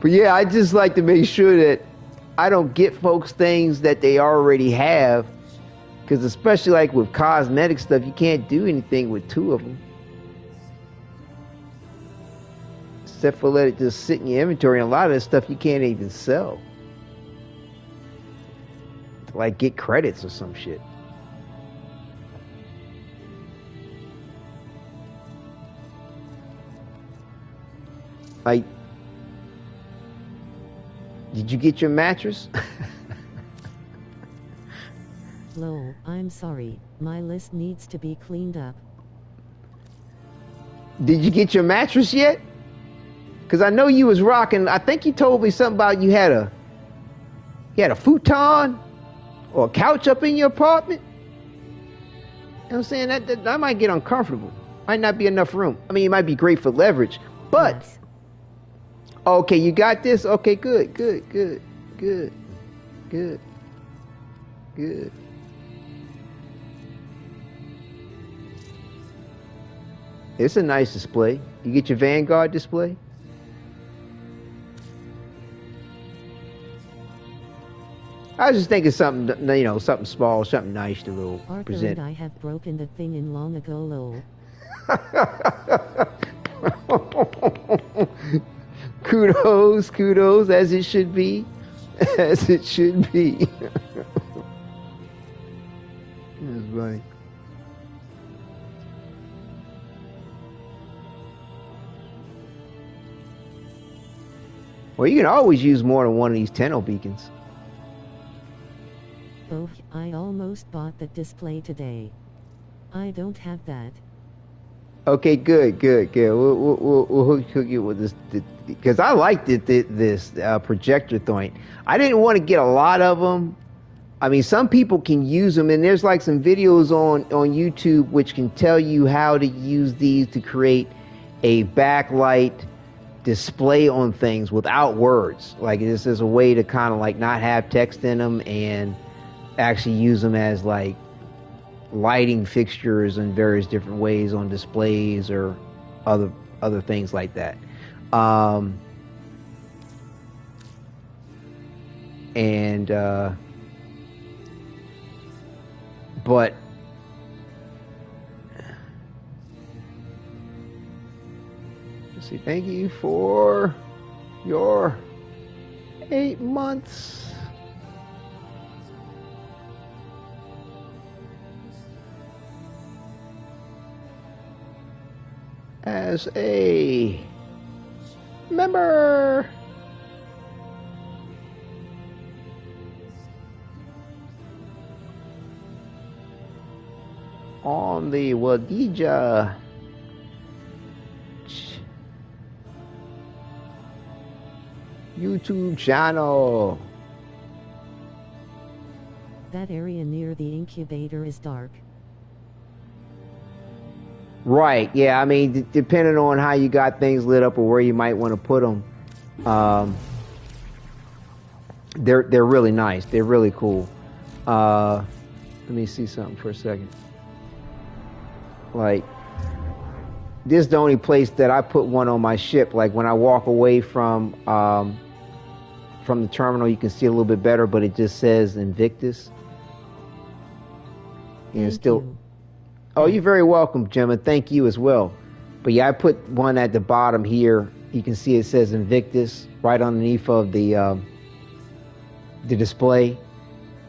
But yeah, I just like to make sure that I don't get folks things that they already have, because especially like with cosmetic stuff, you can't do anything with 2 of them. Except for let it just sit in your inventory, and a lot of that stuff you can't even sell. Like get credits or some shit. Like, did you get your mattress? Lol, I'm sorry. My list needs to be cleaned up. Did you get your mattress yet? Because I know you was rocking. I think you told me something about you had a futon or a couch up in your apartment. You know what I'm saying? That might get uncomfortable. Might not be enough room. I mean, it might be great for leverage, but... Yes. Okay, you got this? Okay, good. Good. It's a nice display. You get your Vanguard display? I was just thinking something, you know, something small, something nice to little Arthur present. and I have broken the thing in long ago, lol. Kudos, as it should be. As it should be. That's funny. Well, you can always use more than one of these Tenno beacons. Oh, I almost bought that display today. I don't have that. Okay, good. We'll hook you with this, because I liked this projector thing. I didn't want to get a lot of them. I mean, some people can use them, and there's like some videos on YouTube which can tell you how to use these to create a backlight display on things without words. Like, this is a way to kind of like not have text in them and actually use them as like lighting fixtures in various different ways on displays or other things like that. But let's see, thank you for your 8 months. As a member. On the Wadidja YouTube channel. That area near the incubator is dark. Right, yeah, I mean, depending on how you got things lit up or where you might want to put them, they're really nice. They're really cool. Let me see something for a second. Like, this is the only place that I put one on my ship. Like, when I walk away from the terminal, you can see a little bit better, but it just says Invictus. And it's still... You. Oh, you're very welcome, Gemma. Thank you as well. But yeah, I put one at the bottom here. You can see it says Invictus right underneath of the display.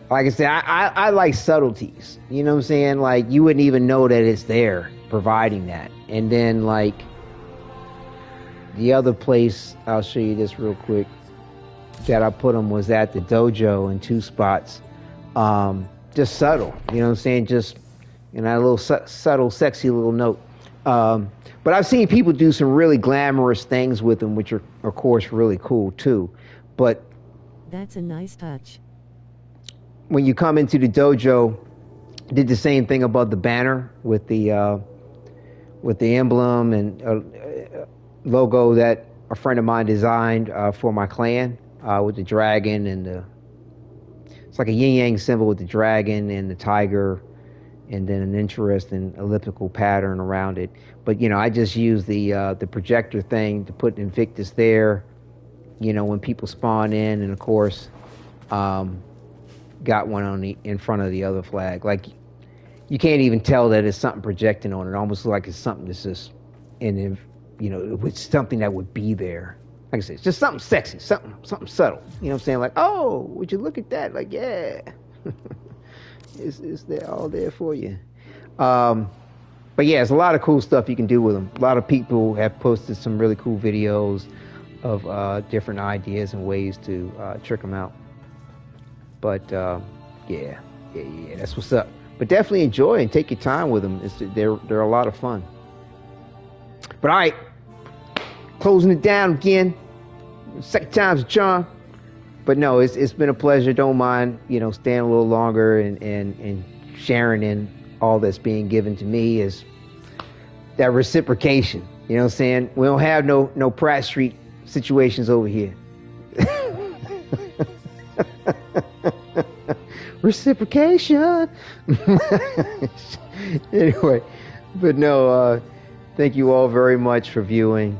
Like I said, I like subtleties. You know what I'm saying? Like, you wouldn't even know that it's there, providing that. And then, like, the other place, I'll show you this real quick, that I put them was at the dojo in 2 spots. Just subtle. You know what I'm saying? Just... and a little subtle, sexy little note. But I've seen people do some really glamorous things with them, which are, of course, really cool, too. But that's a nice touch. When you come into the dojo, did the same thing above the banner with the emblem and logo that a friend of mine designed for my clan, with the dragon and it's like a yin-yang symbol with the dragon and the tiger, and then an interesting elliptical pattern around it. But, you know, I just use the projector thing to put Invictus there, you know, when people spawn in, and of course, got one in front of the other flag. Like, you can't even tell that it's something projecting on it. Almost like it's something that's just you know, it's something that would be there. Like I said, it's just something sexy, something subtle. You know what I'm saying? Like, oh, would you look at that? Like, yeah. It's there, all there for you. But yeah, there's a lot of cool stuff you can do with them. A lot of people have posted some really cool videos of different ideas and ways to trick them out. But yeah, that's what's up. But definitely enjoy and take your time with them. They're a lot of fun. But all right, closing it down again. Second time's a charm. But no, it's been a pleasure. Don't mind, you know, staying a little longer and sharing in all that's being given to me is that reciprocation. You know what I'm saying? We don't have no Pratt Street situations over here. Reciprocation. Anyway, but no, thank you all very much for viewing,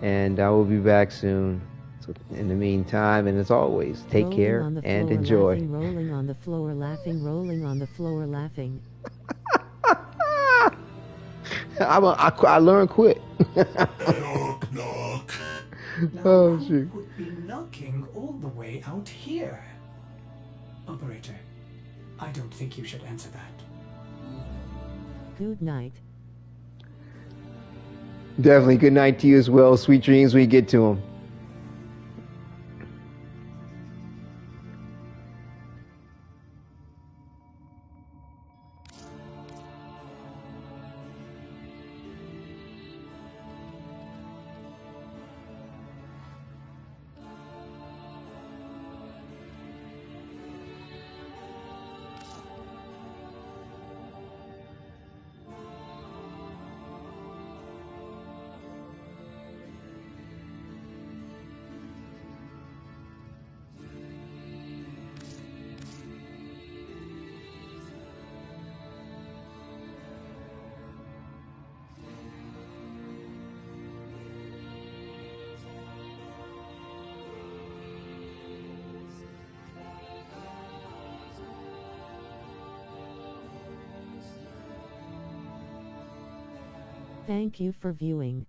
and I will be back soon. So in the meantime, and as always, take Rolling care on the and floor, enjoy. Laughing, rolling on the floor, laughing, rolling on the floor, laughing. I learned quick. Knock, knock. Now, Oh, who shoot. would be knocking all the way out here? Operator, I don't think you should answer that. Good night. Definitely. Good night to you as well. Sweet dreams when you get to them. Thank you for viewing.